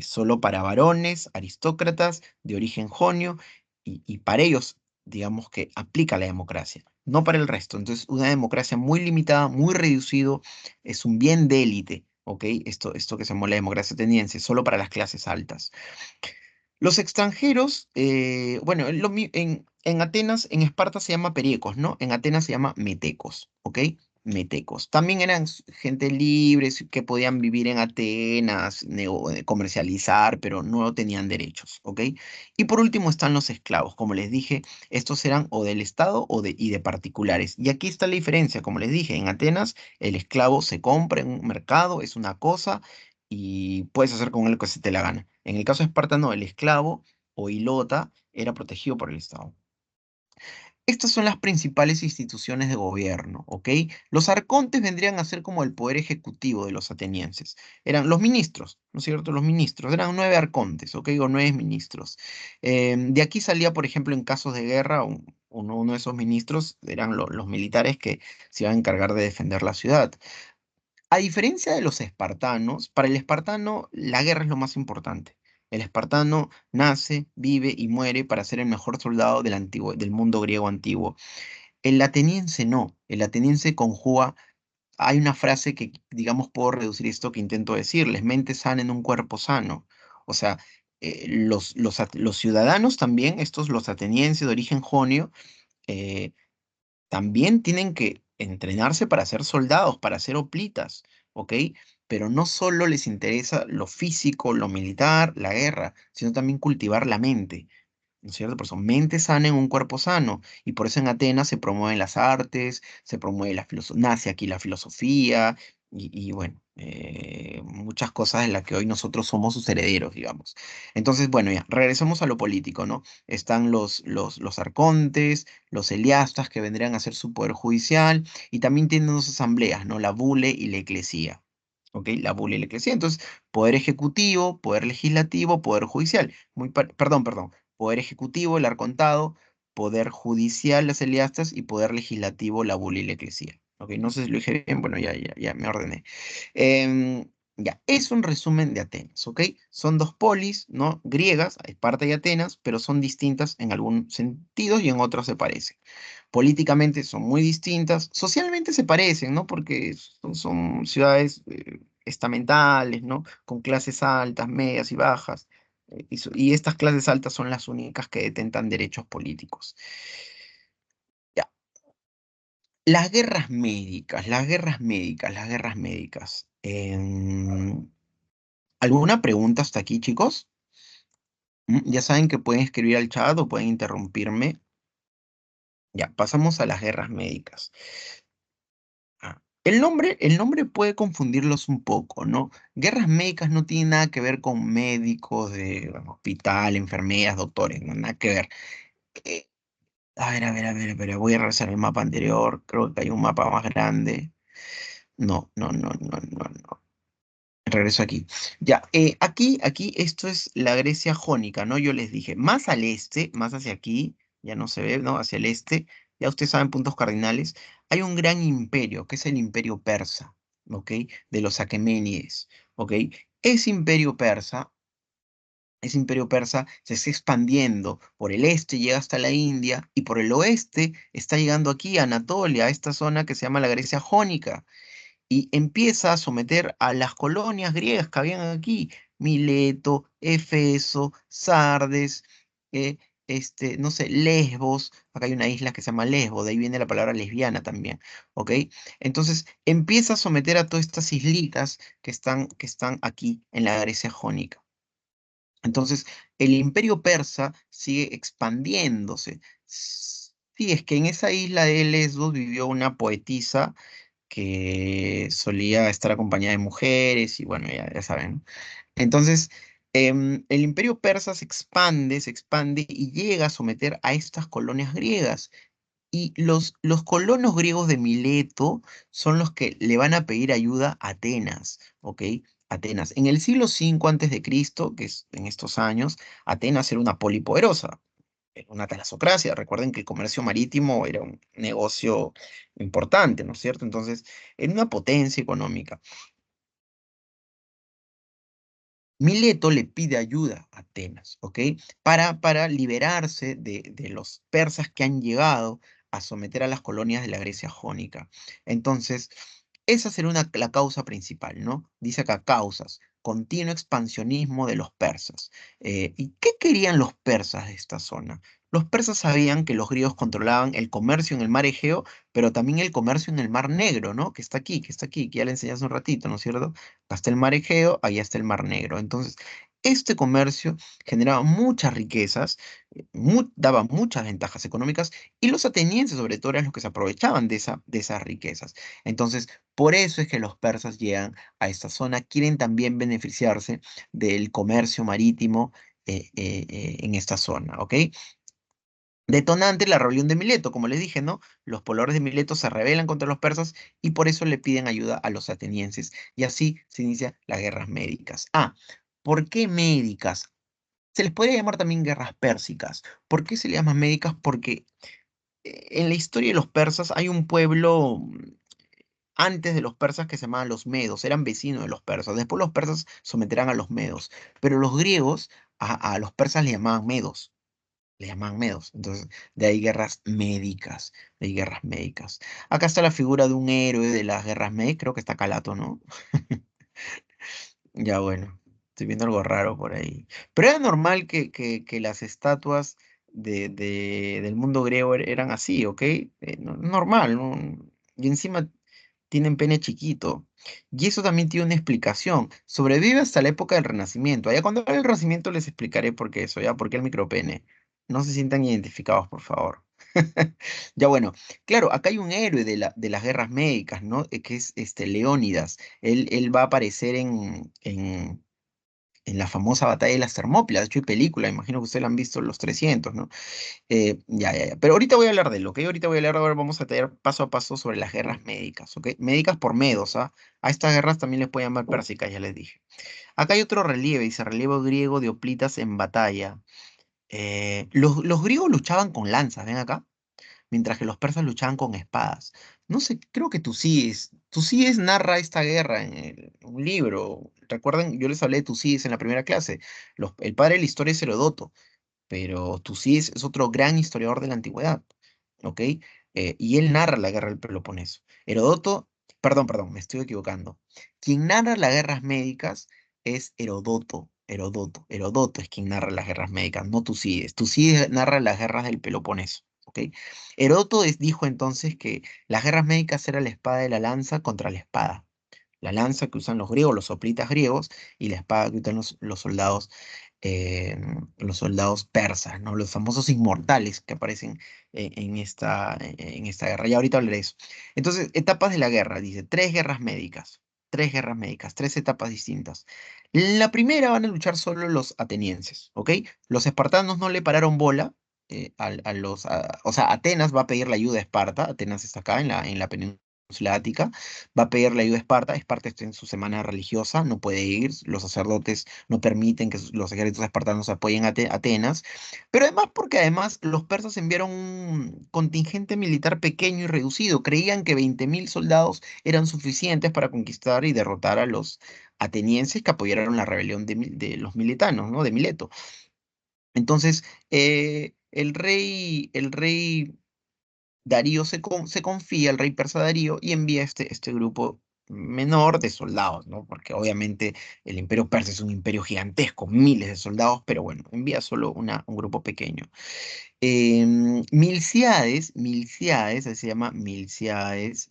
solo para varones, aristócratas de origen jonio, y para ellos, digamos que aplica la democracia, no para el resto. Entonces, una democracia muy limitada, muy reducido, es un bien de élite, ¿ok? Esto que se llama la democracia ateniense, solo para las clases altas. Los extranjeros, bueno, en Atenas, en Esparta se llama periecos, ¿no? En Atenas se llama metecos, ¿ok? Metecos. También eran gente libre que podían vivir en Atenas, comercializar, pero no tenían derechos, ¿ok? Y por último están los esclavos. Como les dije, estos eran o del Estado y de particulares. Y aquí está la diferencia. Como les dije, en Atenas el esclavo se compra en un mercado, es una cosa y puedes hacer con él lo que se te la gana. En el caso de Esparta, no, el esclavo o hilota era protegido por el Estado. Estas son las principales instituciones de gobierno, ¿ok? Los arcontes vendrían a ser como el poder ejecutivo de los atenienses. Eran los ministros, ¿no es cierto? Los ministros, eran 9 arcontes, ¿ok? O 9 ministros. De aquí salía, por ejemplo, en casos de guerra, uno de esos ministros eran los militares que se iban a encargar de defender la ciudad. A diferencia de los espartanos, para el espartano la guerra es lo más importante. El espartano nace, vive y muere para ser el mejor soldado del mundo griego antiguo. El ateniense no. El ateniense conjuga. Hay una frase que, digamos, puedo reducir esto que intento decirles: mente sana en un cuerpo sano. O sea, los ciudadanos también, los atenienses de origen jonio, eh, también tienen que entrenarse para ser soldados, para ser hoplitas, ¿ok? Pero no solo les interesa lo físico, lo militar, la guerra, sino también cultivar la mente, ¿no es cierto? Por eso, mente sana en un cuerpo sano. Y por eso en Atenas se promueven las artes, se promueve la filosofía, nace aquí la filosofía y bueno, muchas cosas en las que hoy nosotros somos sus herederos, digamos. Entonces, bueno, ya, regresemos a lo político, ¿no? Están los arcontes, los eliastas que vendrían a ser su poder judicial, y también tienen dos asambleas, ¿no? La bule y la eclesía. ¿Ok? La bule y la eclesía. Entonces, poder ejecutivo, poder legislativo, poder judicial. Perdón. Poder ejecutivo, el arcontado, poder judicial, las eliastas, y poder legislativo, la bula y la eclesía. ¿Ok? No sé si lo dije bien, bueno, ya me ordené. Em, ya, es un resumen de Atenas, ¿ok? Son dos polis, ¿no? Griegas, Esparta y Atenas, pero son distintas en algunos sentidos y en otros se parecen. Políticamente son muy distintas, socialmente se parecen, ¿no? Porque son ciudades estamentales, ¿no? Con clases altas, medias y bajas. Y estas clases altas son las únicas que detentan derechos políticos. Ya. Las guerras médicas, las guerras médicas, las guerras médicas. ¿Alguna pregunta hasta aquí, chicos? Ya saben que pueden escribir al chat o pueden interrumpirme. Ya, pasamos a las guerras médicas. El nombre puede confundirlos un poco, ¿no? Guerras médicas no tiene nada que ver con médicos de bueno, hospital, enfermeras, doctores, no, nada que ver. Eh, a ver, voy a regresar al mapa anterior, creo que hay un mapa más grande. No. Regreso aquí. Ya, aquí, esto es la Grecia jónica, ¿no? Yo les dije, más al este, más hacia aquí, ya no se ve, ¿no? Hacia el este, ya ustedes saben puntos cardinales, hay un gran imperio, que es el imperio persa, ¿ok? De los aqueménides, ¿ok? Ese imperio persa, ese imperio persa se está expandiendo por el este, llega hasta la India, y por el oeste está llegando aquí a Anatolia, a esta zona que se llama la Grecia jónica, y empieza a someter a las colonias griegas que habían aquí: Mileto, Efeso, Sardes, eh, no sé, Lesbos. Acá hay una isla que se llama Lesbos, de ahí viene la palabra lesbiana también, ¿ok? Entonces empieza a someter a todas estas islitas que están aquí en la Grecia jónica. Entonces, el imperio persa sigue expandiéndose. Sí, es que en esa isla de Lesbos vivió una poetisa que solía estar acompañada de mujeres y bueno, ya saben, ¿no? Entonces, el imperio persa se expande y llega a someter a estas colonias griegas. Y los colonos griegos de Mileto son los que le van a pedir ayuda a Atenas, ¿ok? Atenas. En el siglo V antes de Cristo, que es en estos años, Atenas era una polipoderosa, era una talasocracia. Recuerden que el comercio marítimo era un negocio importante, ¿no es cierto? Entonces, era una potencia económica. Mileto le pide ayuda a Atenas, ¿ok? Para liberarse de los persas que han llegado a someter a las colonias de la Grecia jónica. Entonces, esa será la causa principal, ¿no? Dice acá causas, continuo expansionismo de los persas. ¿Y qué querían los persas de esta zona? Los persas sabían que los griegos controlaban el comercio en el mar Egeo, pero también el comercio en el mar Negro, ¿no? Que está aquí, que ya le enseñé hace un ratito, ¿no es cierto? Acá está el mar Egeo, allá está el mar Negro. Entonces, este comercio generaba muchas riquezas, daba muchas ventajas económicas y los atenienses sobre todo eran los que se aprovechaban de esas riquezas. Entonces, por eso es que los persas llegan a esta zona, quieren también beneficiarse del comercio marítimo en esta zona, ¿ok? Detonante la rebelión de Mileto, como les dije, ¿no? Los pobladores de Mileto se rebelan contra los persas y por eso le piden ayuda a los atenienses. Y así se inicia las guerras médicas. Ah, ¿por qué médicas? Se les podría llamar también guerras pérsicas. ¿Por qué se le llama médicas? Porque en la historia de los persas hay un pueblo antes de los persas que se llamaban los medos, eran vecinos de los persas. Después los persas someterán a los medos, pero los griegos a los persas le llamaban medos. Le llaman medos. Entonces, de ahí guerras médicas. De ahí guerras médicas. Acá está la figura de un héroe de las guerras médicas. Creo que está Calato, ¿no? Ya bueno, estoy viendo algo raro por ahí. Pero era normal que las estatuas del mundo griego eran así, ¿ok? Normal, ¿no? Y encima tienen pene chiquito. Y eso también tiene una explicación. Sobrevive hasta la época del Renacimiento. Allá cuando hable el Renacimiento les explicaré por qué eso, ¿ya? ¿Por qué el micropene? No se sientan identificados, por favor. Ya bueno, claro, acá hay un héroe de las guerras médicas, ¿no? Que es Leónidas. Él va a aparecer en la famosa batalla de las Termópilas. De hecho, hay película, imagino que ustedes la han visto, los 300, ¿no? Ya. Pero ahorita voy a hablar de él, ¿ok? Ahorita voy a hablar, ahora vamos a tener paso a paso sobre las guerras médicas, ¿ok? Médicas por medos, ¿ah? A estas guerras también les pueden llamar pérsicas, ya les dije. Acá hay otro relieve, dice relieve griego de hoplitas en batalla. Los griegos luchaban con lanzas, ¿ven acá? Mientras que los persas luchaban con espadas. No sé, creo que Tucídides narra esta guerra en un libro. Recuerden, yo les hablé de Tucídides en la primera clase. El padre de la historia es Heródoto, pero Tucídides es otro gran historiador de la antigüedad, ¿ok? Y él narra la guerra del Peloponeso. Perdón, me estoy equivocando. Quien narra las guerras médicas es Heródoto. Heródoto es quien narra las guerras médicas, no Tucídides. Tucídides narra las guerras del Peloponeso, ¿ok? Heródoto dijo entonces que las guerras médicas era la espada de la lanza contra la espada. La lanza que usan los griegos, los hoplitas griegos, y la espada que usan eh, los soldados persas, ¿no? Los famosos inmortales que aparecen en esta guerra. Y ahorita hablaré de eso. Entonces, etapas de la guerra, dice, tres guerras médicas, tres etapas distintas. La primera van a luchar solo los atenienses, ¿ok? Los espartanos no le pararon bola. O sea, Atenas va a pedir la ayuda a Esparta. Atenas está acá en la península ática, va a pedir la ayuda a Esparta. Esparta está en su semana religiosa, no puede ir, los sacerdotes no permiten que los ejércitos espartanos apoyen a Atenas, pero además porque además los persas enviaron un contingente militar pequeño y reducido, creían que 20.000 soldados eran suficientes para conquistar y derrotar a los atenienses que apoyaron la rebelión de los militanos, ¿no? De Mileto. Entonces, el rey Darío se confía, el rey persa Darío, y envía este grupo menor de soldados, ¿no? Porque obviamente el imperio persa es un imperio gigantesco, miles de soldados, pero bueno, envía solo un grupo pequeño. Milciades, así se llama Milciades,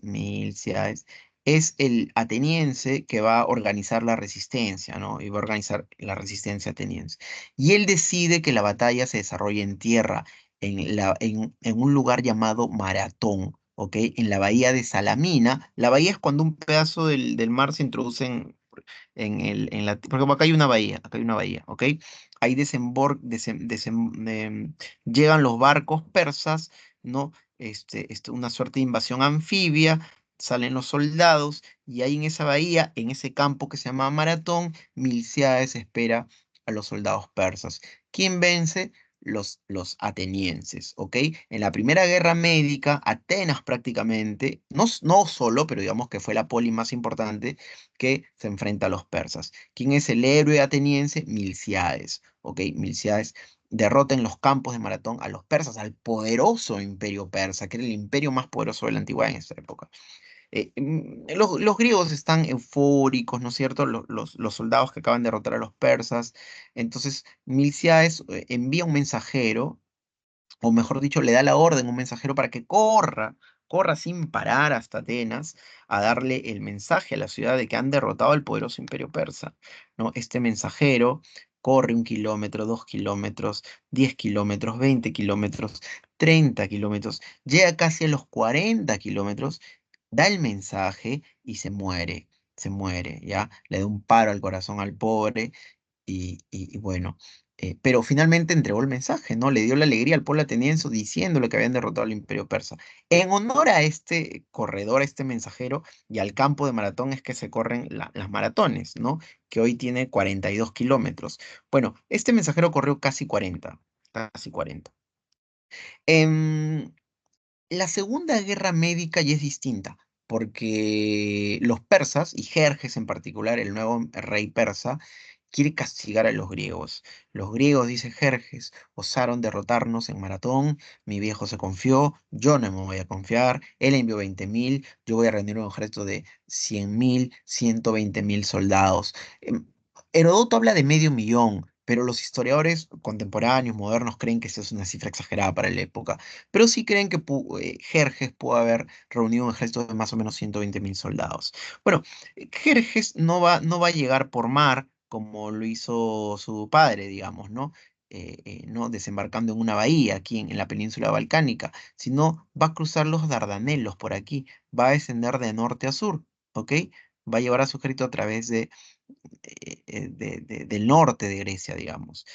es el ateniense que va a organizar la resistencia, ¿no? Y va a organizar la resistencia ateniense. Y él decide que la batalla se desarrolle en tierra, en un lugar llamado Maratón, ¿ok? En la bahía de Salamina. La bahía es cuando un pedazo del mar se introduce en la... Porque acá hay una bahía, ¿ok? Ahí llegan los barcos persas, ¿no? Una suerte de invasión anfibia, salen los soldados, y ahí en esa bahía, en ese campo que se llama Maratón, Milcíades espera a los soldados persas. ¿Quién vence? Los atenienses, ¿ok? En la Primera Guerra Médica, Atenas prácticamente, no solo, pero digamos que fue la poli más importante, que se enfrenta a los persas. ¿Quién es el héroe ateniense? Milcíades, ¿ok? Milcíades derrota en los campos de Maratón a los persas, al poderoso imperio persa, que era el imperio más poderoso de la antigüedad en esa época. Los griegos están eufóricos, ¿no es cierto? Los soldados que acaban de derrotar a los persas. Entonces, Milcíades envía un mensajero, o mejor dicho, le da la orden a un mensajero para que corra sin parar hasta Atenas a darle el mensaje a la ciudad de que han derrotado al poderoso imperio persa, ¿no? Este mensajero corre 1 kilómetro, 2 kilómetros, 10 kilómetros, 20 kilómetros, 30 kilómetros, llega casi a los 40 kilómetros, da el mensaje y se muere, ¿ya? Le da un paro al corazón al pobre y bueno, pero finalmente entregó el mensaje, ¿no? Le dio la alegría al pueblo ateniense diciéndole que habían derrotado al imperio persa. En honor a este corredor, a este mensajero y al campo de maratón es que se corren las maratones, ¿no? Que hoy tiene 42 kilómetros. Bueno, este mensajero corrió casi 40, casi 40. Em, la Segunda Guerra Médica ya es distinta, porque los persas, y Jerjes en particular, el nuevo rey persa, quiere castigar a los griegos. Los griegos, dice Jerjes, osaron derrotarnos en Maratón, mi viejo se confió, yo no me voy a confiar, él envió 20.000, yo voy a rendir un ejército de 100.000, 120.000 soldados. Herodoto habla de medio millón, pero los historiadores contemporáneos, modernos, creen que esa es una cifra exagerada para la época, pero sí creen que Jerjes pudo haber reunido un ejército de más o menos 120.000 soldados. Bueno, Jerjes no va a llegar por mar como lo hizo su padre, digamos, ¿no? ¿No? Desembarcando en una bahía aquí en la península balcánica, sino va a cruzar los Dardanelos por aquí, va a descender de norte a sur, ¿ok? Va a llevar a su ejército a través del norte de Grecia, digamos.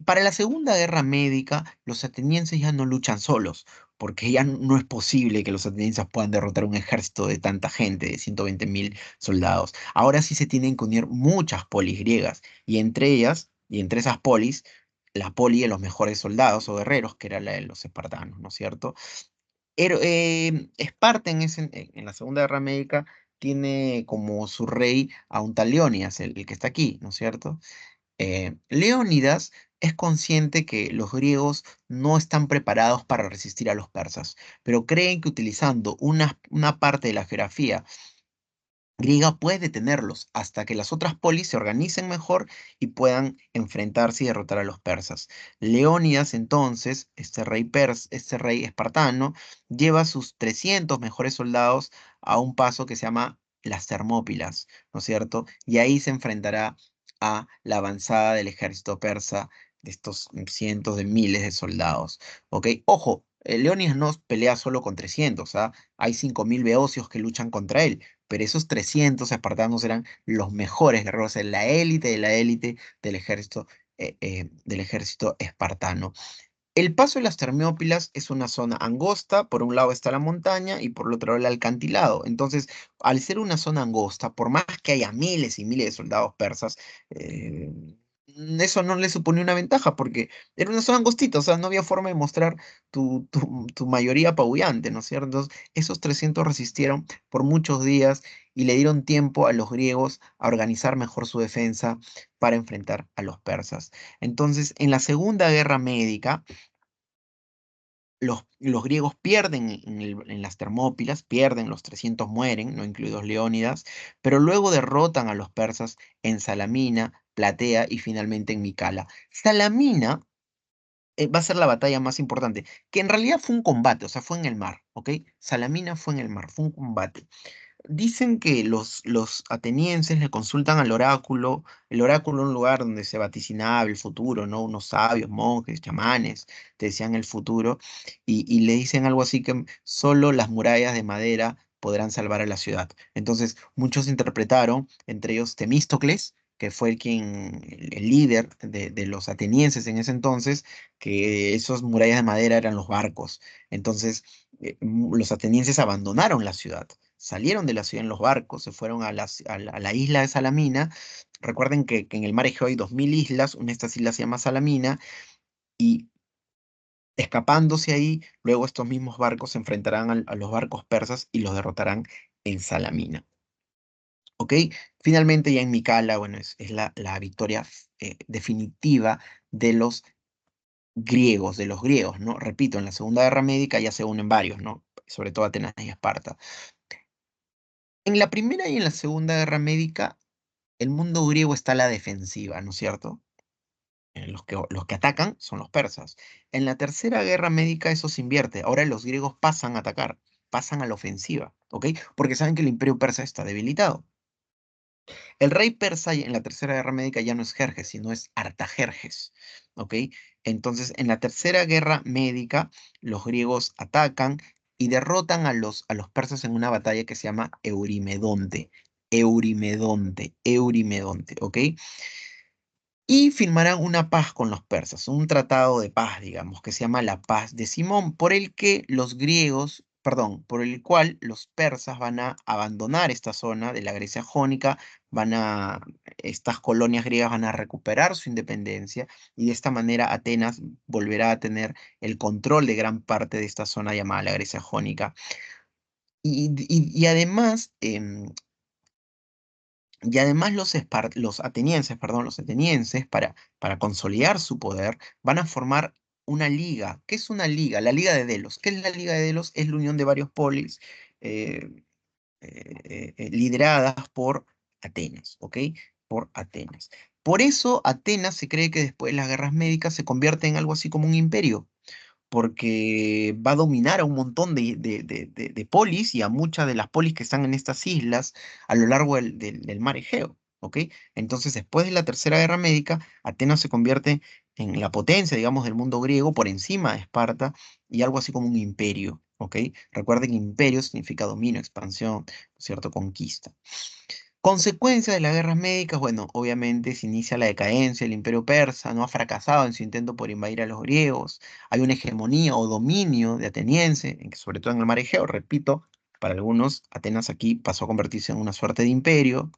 Para la Segunda Guerra Médica, los atenienses ya no luchan solos, porque ya no es posible que los atenienses puedan derrotar un ejército de tanta gente, de 120.000 soldados. Ahora sí se tienen que unir muchas polis griegas, y entre ellas, y entre esas polis, la poli de los mejores soldados o guerreros, que era la de los espartanos, ¿no es cierto? Esparta en la Segunda Guerra Médica tiene como su rey a un tal Leónidas, el que está aquí, ¿no es cierto? Leónidas es consciente que los griegos no están preparados para resistir a los persas, pero creen que utilizando una parte de la geografía griega puede detenerlos hasta que las otras polis se organicen mejor y puedan enfrentarse y derrotar a los persas. Leónidas entonces, este rey espartano, lleva sus 300 mejores soldados a un paso que se llama las Termópilas, ¿no es cierto? Y ahí se enfrentará a la avanzada del ejército persa de estos cientos de miles de soldados, ¿ok? Ojo, Leónidas no pelea solo con 300, ¿ah? Hay 5.000 beocios que luchan contra él, pero esos 300 espartanos eran los mejores guerreros, la élite de la élite del ejército espartano. El paso de las Termópilas es una zona angosta, por un lado está la montaña y por el otro lado el acantilado. Entonces, al ser una zona angosta, por más que haya miles y miles de soldados persas, eso no le suponía una ventaja porque era una zona angostita, o sea, no había forma de mostrar tu mayoría apabullante, ¿no es cierto? Entonces, esos 300 resistieron por muchos días y le dieron tiempo a los griegos a organizar mejor su defensa para enfrentar a los persas. Entonces, en la Segunda Guerra Médica, los griegos pierden en las Termópilas, pierden, los 300 mueren, no incluidos Leónidas, pero luego derrotan a los persas en Salamina, Platea y finalmente en Micala. Salamina va a ser la batalla más importante, que en realidad fue un combate, o sea, fue en el mar, ¿ok? Salamina fue en el mar, fue un combate. dicen que los atenienses le consultan al oráculo, el oráculo es un lugar donde se vaticinaba el futuro, ¿no? Unos sabios, monjes, chamanes, te decían el futuro, y le dicen algo así que solo las murallas de madera podrán salvar a la ciudad. Entonces, muchos interpretaron, entre ellos Temístocles, que fue el líder de los atenienses en ese entonces, que esos murallas de madera eran los barcos. Entonces, los atenienses abandonaron la ciudad, salieron de la ciudad en los barcos, se fueron a la isla de Salamina. Recuerden que en el mar Egeo hay 2000 islas, una de estas islas se llama Salamina, y escapándose ahí, luego estos mismos barcos se enfrentarán a los barcos persas y los derrotarán en Salamina. ¿Ok? Finalmente ya en Micala, bueno, es la victoria definitiva de los griegos, ¿no? Repito, en la Segunda Guerra Médica ya se unen varios, ¿no? Sobre todo Atenas y Esparta. En la Primera y en la Segunda Guerra Médica, el mundo griego está a la defensiva, ¿no es cierto? Los que atacan son los persas. En la Tercera Guerra Médica eso se invierte. Ahora los griegos pasan a atacar, pasan a la ofensiva, ¿ok? Porque saben que el imperio persa está debilitado. El rey persa en la Tercera Guerra Médica ya no es Jerjes, sino es Artajerjes, ¿ok? Entonces, en la Tercera Guerra Médica, los griegos atacan y derrotan a los persas en una batalla que se llama Eurimedonte. Eurimedonte, ¿ok? Y firmarán una paz con los persas, un tratado de paz, digamos, que se llama la Paz de Simón, por el que los griegos, perdón, por el cual los persas van a abandonar esta zona de la Grecia jónica, estas colonias griegas van a recuperar su independencia y de esta manera Atenas volverá a tener el control de gran parte de esta zona llamada la Grecia jónica. Y además, los atenienses, para consolidar su poder, van a formar una liga. ¿Qué es una liga? La Liga de Delos. ¿Qué es la Liga de Delos? Es la unión de varios polis eh, lideradas por Atenas, ¿ok? Por Atenas. Por eso Atenas se cree que después de las guerras médicas se convierte en algo así como un imperio porque va a dominar a un montón de polis y a muchas de las polis que están en estas islas a lo largo del mar Egeo, ¿ok? Entonces, después de la Tercera Guerra Médica, Atenas se convierte en la potencia, digamos, del mundo griego por encima de Esparta y algo así como un imperio, ¿ok? Recuerden, imperio significa dominio, expansión, ¿cierto? Conquista. Consecuencia de las guerras médicas, bueno, obviamente se inicia la decadencia, el imperio persa no ha fracasado en su intento por invadir a los griegos, hay una hegemonía o dominio de ateniense, sobre todo en el mar Egeo, repito, para algunos Atenas aquí pasó a convertirse en una suerte de imperio,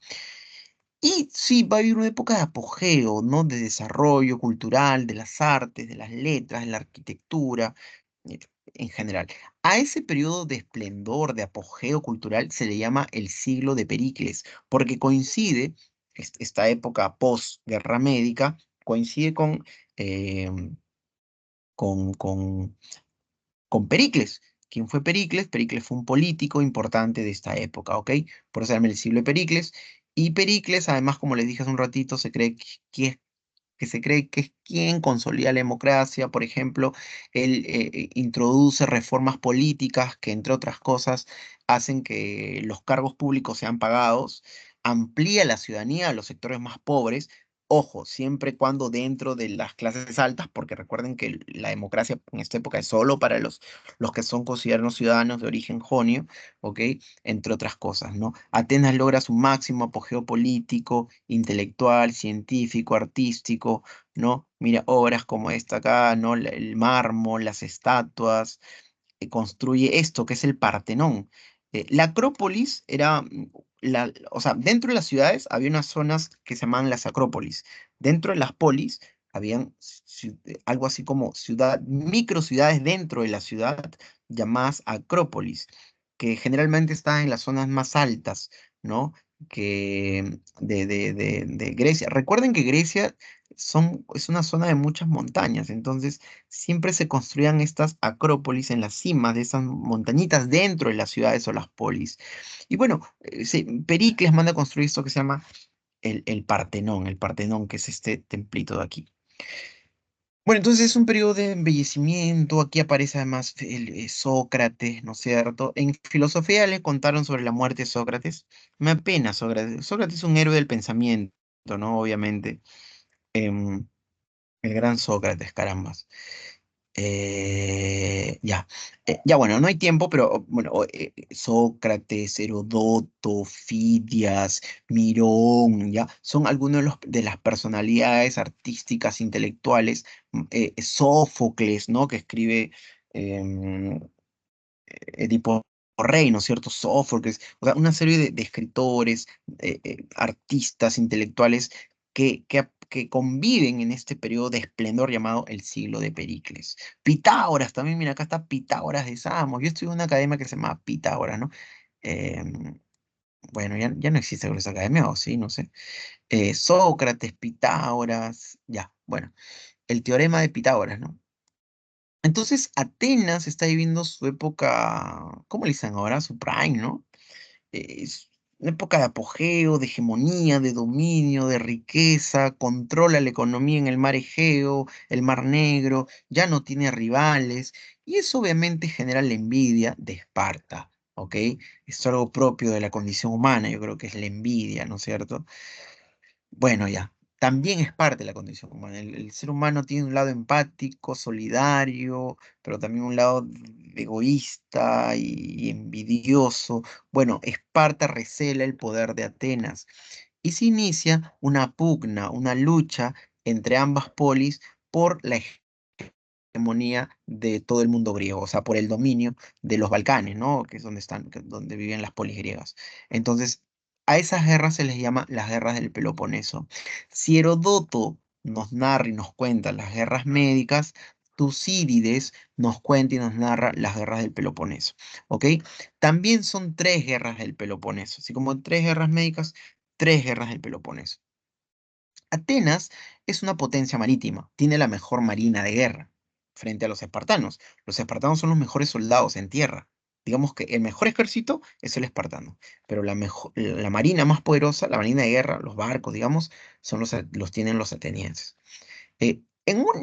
y sí, va a haber una época de apogeo, ¿no? De desarrollo cultural, de las artes, de las letras, de la arquitectura, eh, en general. A ese periodo de esplendor, de apogeo cultural, se le llama el siglo de Pericles, porque coincide, esta época post-guerra médica, coincide em, con, con, con Pericles. ¿Quién fue Pericles? Pericles fue un político importante de esta época, ¿ok? Por eso se llama el siglo de Pericles. Y Pericles, además, como les dije hace un ratito, se cree que es quien consolida la democracia. Por ejemplo, él introduce reformas políticas que, entre otras cosas, hacen que los cargos públicos sean pagados, amplía la ciudadanía a los sectores más pobres. Ojo, siempre y cuando dentro de las clases altas, porque recuerden que la democracia en esta época es solo para los que son considerados ciudadanos de origen jonio, ¿ok? Entre otras cosas, ¿no? Atenas logra su máximo apogeo político, intelectual, científico, artístico, ¿no? Mira, obras como esta acá, ¿no? El mármol, las estatuas, construye esto que es el Partenón. La Acrópolis era, o sea, dentro de las ciudades había unas zonas que se llamaban las Acrópolis. Dentro de las polis habían algo así como micro ciudades dentro de la ciudad llamadas Acrópolis, que generalmente estaban en las zonas más altas, ¿no? Que de Grecia. Recuerden que Grecia es una zona de muchas montañas, entonces siempre se construían estas acrópolis en las cimas de esas montañitas dentro de las ciudades o las polis. Y bueno, Pericles manda a construir esto que se llama el Partenón, que es este templito de aquí. Bueno, entonces es un periodo de embellecimiento. Aquí aparece además Sócrates, ¿no es cierto? En filosofía le contaron sobre la muerte de Sócrates. Me apena Sócrates. Sócrates es un héroe del pensamiento, ¿no? Obviamente. Em, el gran Sócrates, carambas. Ya, ya bueno, no hay tiempo, pero bueno, Sócrates, Herodoto, Fidias, Mirón, ya, son algunos de las personalidades artísticas, intelectuales, Sófocles, ¿no? Que escribe em, Edipo Rey, ¿no es cierto? Sófocles, o sea, una serie de escritores, artistas, intelectuales que conviven en este periodo de esplendor llamado el siglo de Pericles. Pitágoras, también, mira, acá está Pitágoras de Samos. Yo estuve en una academia que se llama Pitágoras, ¿no? Em, bueno, ya no existe esa academia, o sí, no sé. Sócrates, Pitágoras, ya, bueno, el teorema de Pitágoras, ¿no? Entonces, Atenas está viviendo su época, ¿cómo le dicen ahora? Su prime, ¿no? Es una época de apogeo, de hegemonía, de dominio, de riqueza, controla la economía en el mar Egeo, el mar Negro, ya no tiene rivales, y eso obviamente genera la envidia de Esparta, ¿ok? Es algo propio de la condición humana, yo creo que es la envidia, ¿no es cierto? Bueno, ya. También es parte de la condición humana. El ser humano tiene un lado empático, solidario, pero también un lado egoísta y envidioso. Bueno, Esparta recela el poder de Atenas y se inicia una pugna, una lucha entre ambas polis por la hegemonía de todo el mundo griego, o sea, por el dominio de los Balcanes, ¿no? Que es donde están, donde vivían las polis griegas. Entonces, a esas guerras se les llama las guerras del Peloponeso. Si Herodoto nos narra y nos cuenta las guerras médicas, Tucídides nos cuenta y nos narra las guerras del Peloponeso, ¿ok? También son tres guerras del Peloponeso, así como tres guerras médicas, tres guerras del Peloponeso. Atenas es una potencia marítima, tiene la mejor marina de guerra frente a los espartanos. Los espartanos son los mejores soldados en tierra. Digamos que el mejor ejército es el espartano, pero la marina más poderosa, la marina de guerra, los barcos, digamos, son los tienen los atenienses.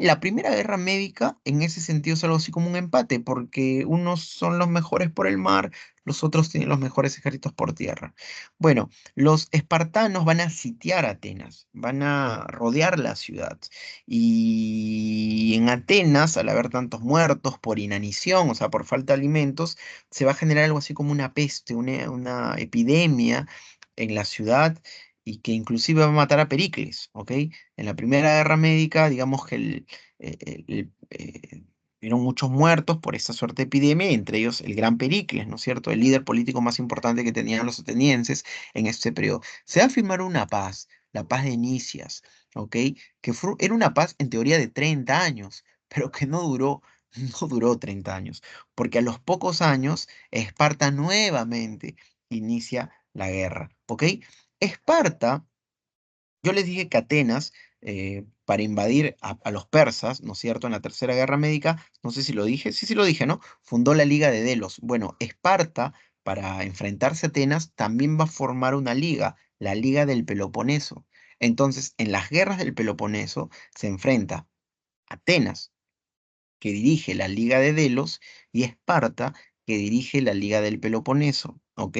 La Primera Guerra Médica, en ese sentido, es algo así como un empate, porque unos son los mejores por el mar, los otros tienen los mejores ejércitos por tierra. Bueno, los espartanos van a sitiar Atenas, van a rodear la ciudad. Y en Atenas, al haber tantos muertos por inanición, o sea, por falta de alimentos, se va a generar algo así como una peste, una epidemia en la ciudad y que inclusive va a matar a Pericles, ¿ok? En la Primera Guerra Médica, digamos que hubieron muchos muertos por esta suerte de epidemia, entre ellos el gran Pericles, ¿no es cierto? El líder político más importante que tenían los atenienses en este periodo. Se va a firmar una paz, la paz de Nicias, ¿ok? Era una paz en teoría de 30 años, pero que no duró. No duró 30 años, porque a los pocos años Esparta nuevamente inicia la guerra, ¿ok? Esparta, yo les dije que Atenas, para invadir a los persas, ¿no es cierto?, en la Tercera Guerra Médica, no sé si lo dije, sí, sí lo dije, ¿no? Fundó la Liga de Delos. Bueno, Esparta, para enfrentarse a Atenas, también va a formar una liga, la Liga del Peloponeso. Entonces, en las guerras del Peloponeso se enfrenta Atenas, que dirige la Liga de Delos, y Esparta, que dirige la Liga del Peloponeso, ¿ok?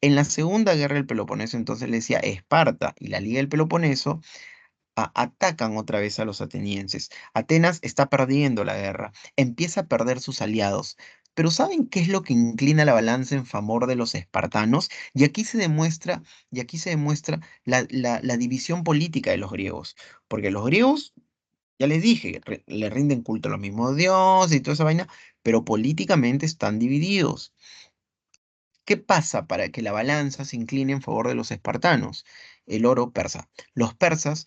En la Segunda Guerra del Peloponeso, entonces le decía Esparta y la Liga del Peloponeso atacan otra vez a los atenienses. Atenas está perdiendo la guerra, empieza a perder sus aliados. Pero ¿saben qué es lo que inclina la balanza en favor de los espartanos? Y aquí se demuestra la división política de los griegos. Porque los griegos, ya les dije, le rinden culto a los mismos dioses y toda esa vaina, pero políticamente están divididos. ¿Qué pasa para que la balanza se incline en favor de los espartanos? El oro persa. Los persas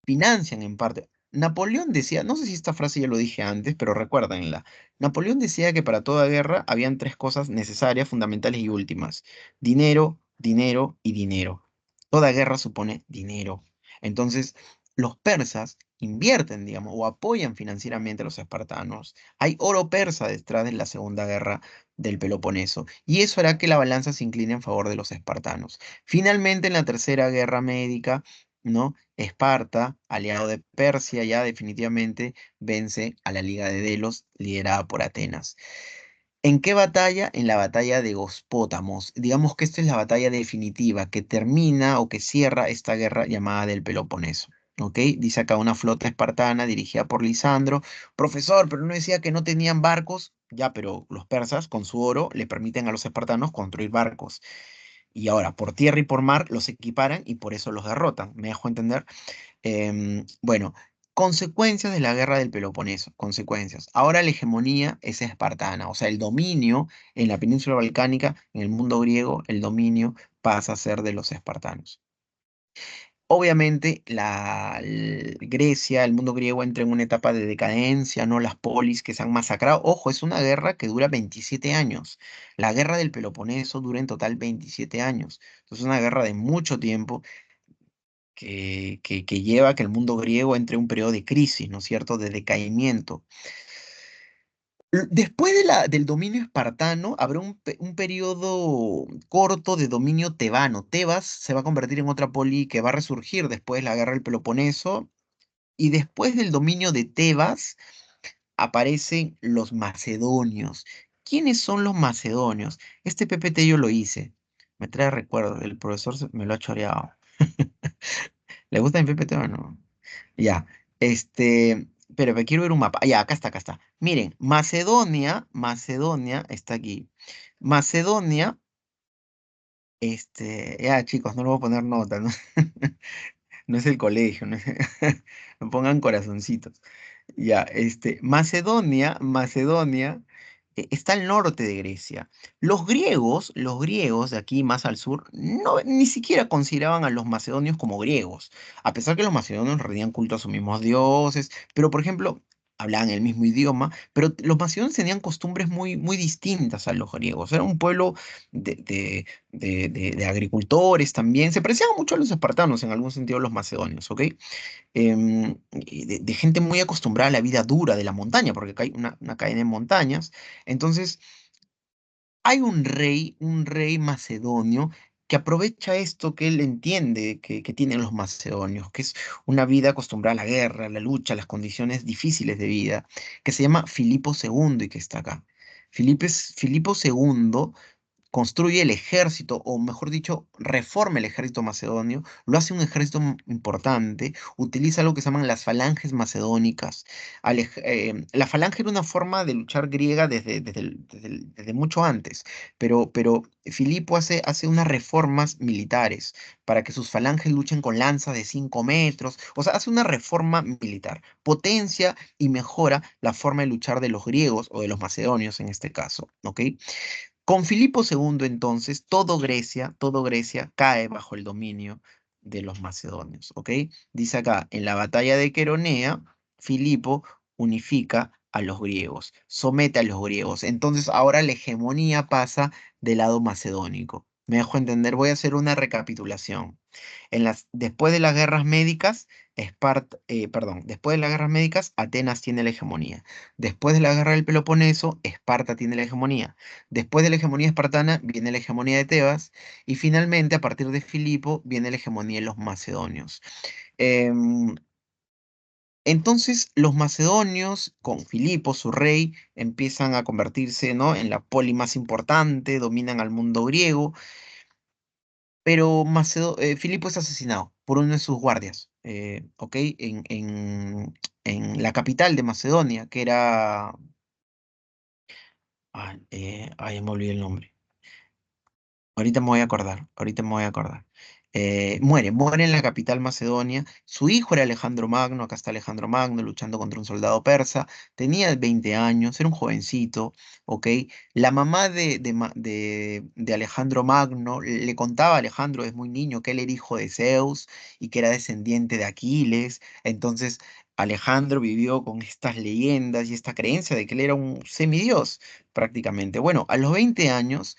financian en parte. Napoleón decía, no sé si esta frase ya lo dije antes, pero recuérdenla. Napoleón decía que para toda guerra habían tres cosas necesarias, fundamentales y últimas. Dinero, dinero y dinero. Toda guerra supone dinero. Entonces, los persas invierten, digamos, o apoyan financieramente a los espartanos. Hay oro persa detrás de la Segunda Guerra del Peloponeso, y eso hará que la balanza se incline en favor de los espartanos. Finalmente, en la Tercera Guerra Médica, ¿no? Esparta, aliado de Persia, ya definitivamente vence a la Liga de Delos, liderada por Atenas. ¿En qué batalla? En la batalla de Gospótamos. Digamos que esta es la batalla definitiva que termina o que cierra esta guerra llamada del Peloponeso. ¿Ok? Dice acá una flota espartana dirigida por Lisandro. Profesor, pero no decía que no tenían barcos. Ya, pero los persas con su oro le permiten a los espartanos construir barcos. Y ahora, por tierra y por mar los equiparan y por eso los derrotan. ¿Me dejo entender? Bueno, consecuencias de la guerra del Peloponeso, consecuencias. Ahora la hegemonía es espartana, o sea, el dominio en la península balcánica, en el mundo griego, el dominio pasa a ser de los espartanos. Obviamente, Grecia, el mundo griego entra en una etapa de decadencia, ¿no? Las polis que se han masacrado. Ojo, es una guerra que dura 27 años. La guerra del Peloponeso dura en total 27 años. Entonces, es una guerra de mucho tiempo que lleva a que el mundo griego entre en un periodo de crisis, ¿no es cierto?, de decaimiento. Después del dominio espartano, habrá un periodo corto de dominio tebano. Tebas se va a convertir en otra poli que va a resurgir después de la guerra del Peloponeso. Y después del dominio de Tebas aparecen los macedonios. ¿Quiénes son los macedonios? Este PPT yo lo hice. Me trae recuerdo, el profesor me lo ha choreado. ¿Le gusta mi PPT o no? Ya, pero me quiero ver un mapa. Ah, ya, acá está, acá está. Miren, Macedonia está aquí. Macedonia, ya chicos, no le voy a poner nota, ¿no? No es el colegio, no es- me pongan corazoncitos. Ya, Macedonia está al norte de Grecia. Los griegos de aquí más al sur, no, ni siquiera consideraban a los macedonios como griegos, a pesar que los macedonios rendían culto a sus mismos dioses, pero por ejemplo, hablaban el mismo idioma, pero los macedonios tenían costumbres muy, muy distintas a los griegos. Era un pueblo de, de- de agricultores también. Se parecían mucho a los espartanos, en algún sentido, los macedonios, ¿ok? Y de gente muy acostumbrada a la vida dura de la montaña, porque acá hay una cadena de montañas. Entonces, hay un rey macedonio que aprovecha esto que él entiende que tienen los macedonios, que es una vida acostumbrada a la guerra, a la lucha, a las condiciones difíciles de vida, que se llama Filipo II y que está acá. Filipo II construye el ejército, o mejor dicho, reforma el ejército macedonio, lo hace un ejército importante, utiliza lo que se llaman las falanges macedónicas. La falange era una forma de luchar griega desde mucho antes, pero Filipo hace unas reformas militares para que sus falanges luchen con lanzas de 5 metros, o sea, hace una reforma militar, potencia y mejora la forma de luchar de los griegos o de los macedonios en este caso, ¿ok? Con Filipo II, entonces, todo Grecia cae bajo el dominio de los macedonios, ¿ok? Dice acá, en la batalla de Queronea, Filipo unifica a los griegos, somete a los griegos. Entonces, ahora la hegemonía pasa del lado macedónico. Me dejo entender, voy a hacer una recapitulación. Después de las guerras médicas, después de las guerras médicas, Atenas tiene la hegemonía. Después de la guerra del Peloponeso, Esparta tiene la hegemonía. Después de la hegemonía espartana viene la hegemonía de Tebas y finalmente a partir de Filipo viene la hegemonía de los macedonios. Em, entonces los macedonios, con Filipo, su rey, empiezan a convertirse, ¿no?, en la poli más importante, dominan al mundo griego, pero Filipo es asesinado por uno de sus guardias, ¿ok? En la capital de Macedonia, que era... Ay, me olvidé el nombre. Ahorita me voy a acordar, ahorita me voy a acordar. Muere en la capital macedonia. Su hijo era Alejandro Magno, acá está Alejandro Magno luchando contra un soldado persa. Tenía 20 años, era un jovencito, ¿ok? La mamá de Alejandro Magno le contaba a Alejandro desde muy niño que él era hijo de Zeus y que era descendiente de Aquiles. Entonces, Alejandro vivió con estas leyendas y esta creencia de que él era un semidios, prácticamente. Bueno, a los 20 años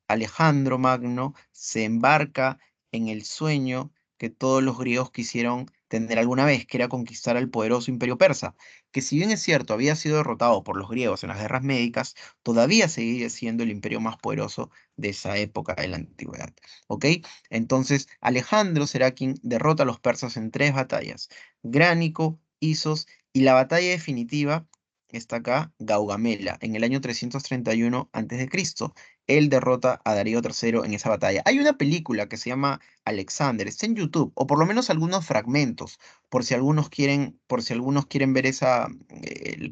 Alejandro Magno se embarca en el sueño que todos los griegos quisieron tener alguna vez, que era conquistar al poderoso imperio persa, que si bien es cierto, había sido derrotado por los griegos en las guerras médicas, todavía seguía siendo el imperio más poderoso de esa época de la antigüedad. ¿Ok? Entonces, Alejandro será quien derrota a los persas en 3 batallas: Gránico, Isos y la batalla definitiva está acá, Gaugamela, en el año 331 a.C. Él derrota a Darío III en esa batalla. Hay una película que se llama Alexander, está en YouTube, o por lo menos algunos fragmentos, por si algunos quieren ver esa,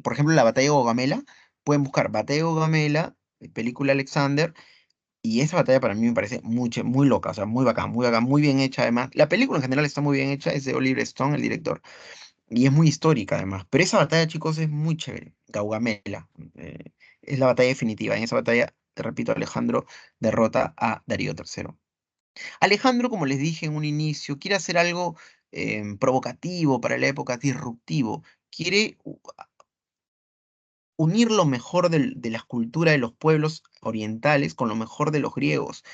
por ejemplo, la batalla de Gaugamela, pueden buscar batalla de Gaugamela, película Alexander, y esa batalla para mí me parece muy loca, o sea, muy bacán, muy bien hecha además. La película en general está muy bien hecha, es de Oliver Stone, el director, y es muy histórica además. Pero esa batalla, chicos, es muy chévere. Gaugamela, es la batalla definitiva. En esa batalla, te repito, Alejandro derrota a Darío III. Alejandro, como les dije en un inicio, quiere hacer algo provocativo para la época, disruptivo. Quiere unir lo mejor de la cultura de los pueblos orientales con lo mejor de los griegos.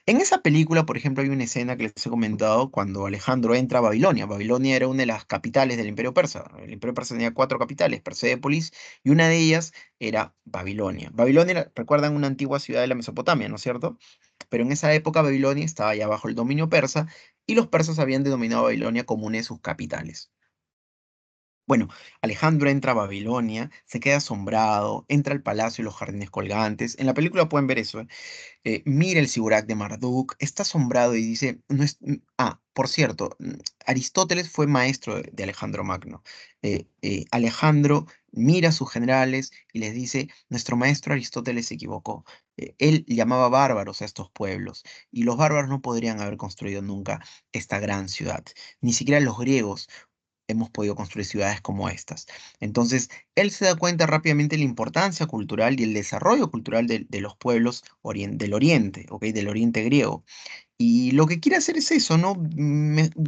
En esa película, por ejemplo, hay una escena que les he comentado cuando Alejandro entra a Babilonia. Babilonia era una de las capitales del Imperio Persa. El Imperio Persa tenía 4 capitales, Persépolis, y una de ellas era Babilonia. Babilonia recuerdan, una antigua ciudad de la Mesopotamia, ¿no es cierto? Pero en esa época Babilonia estaba ya bajo el dominio persa y los persas habían denominado a Babilonia como una de sus capitales. Bueno, Alejandro entra a Babilonia, se queda asombrado, entra al palacio y los jardines colgantes. En la película pueden ver eso, ¿eh? Mira el Sigurak de Marduk, está asombrado y dice, no es, por cierto, Aristóteles fue maestro de Alejandro Magno. Alejandro mira a sus generales y les dice, nuestro maestro Aristóteles se equivocó. Él llamaba bárbaros a estos pueblos y los bárbaros no podrían haber construido nunca esta gran ciudad. Ni siquiera los griegos hemos podido construir ciudades como estas. Entonces, él se da cuenta rápidamente de la importancia cultural y el desarrollo cultural de los pueblos del Oriente, ¿ok? Del Oriente griego. Y lo que quiere hacer es eso, ¿no?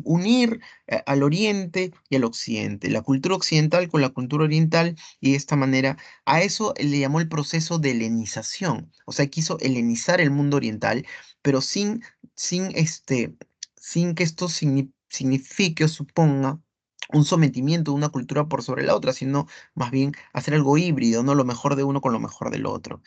Unir al Oriente y al Occidente, la cultura occidental con la cultura oriental, y de esta manera, a eso él le llamó el proceso de helenización. O sea, quiso helenizar el mundo oriental, pero sin que esto signifique o suponga un sometimiento de una cultura por sobre la otra, sino más bien hacer algo híbrido, ¿no? Lo mejor de uno con lo mejor del otro.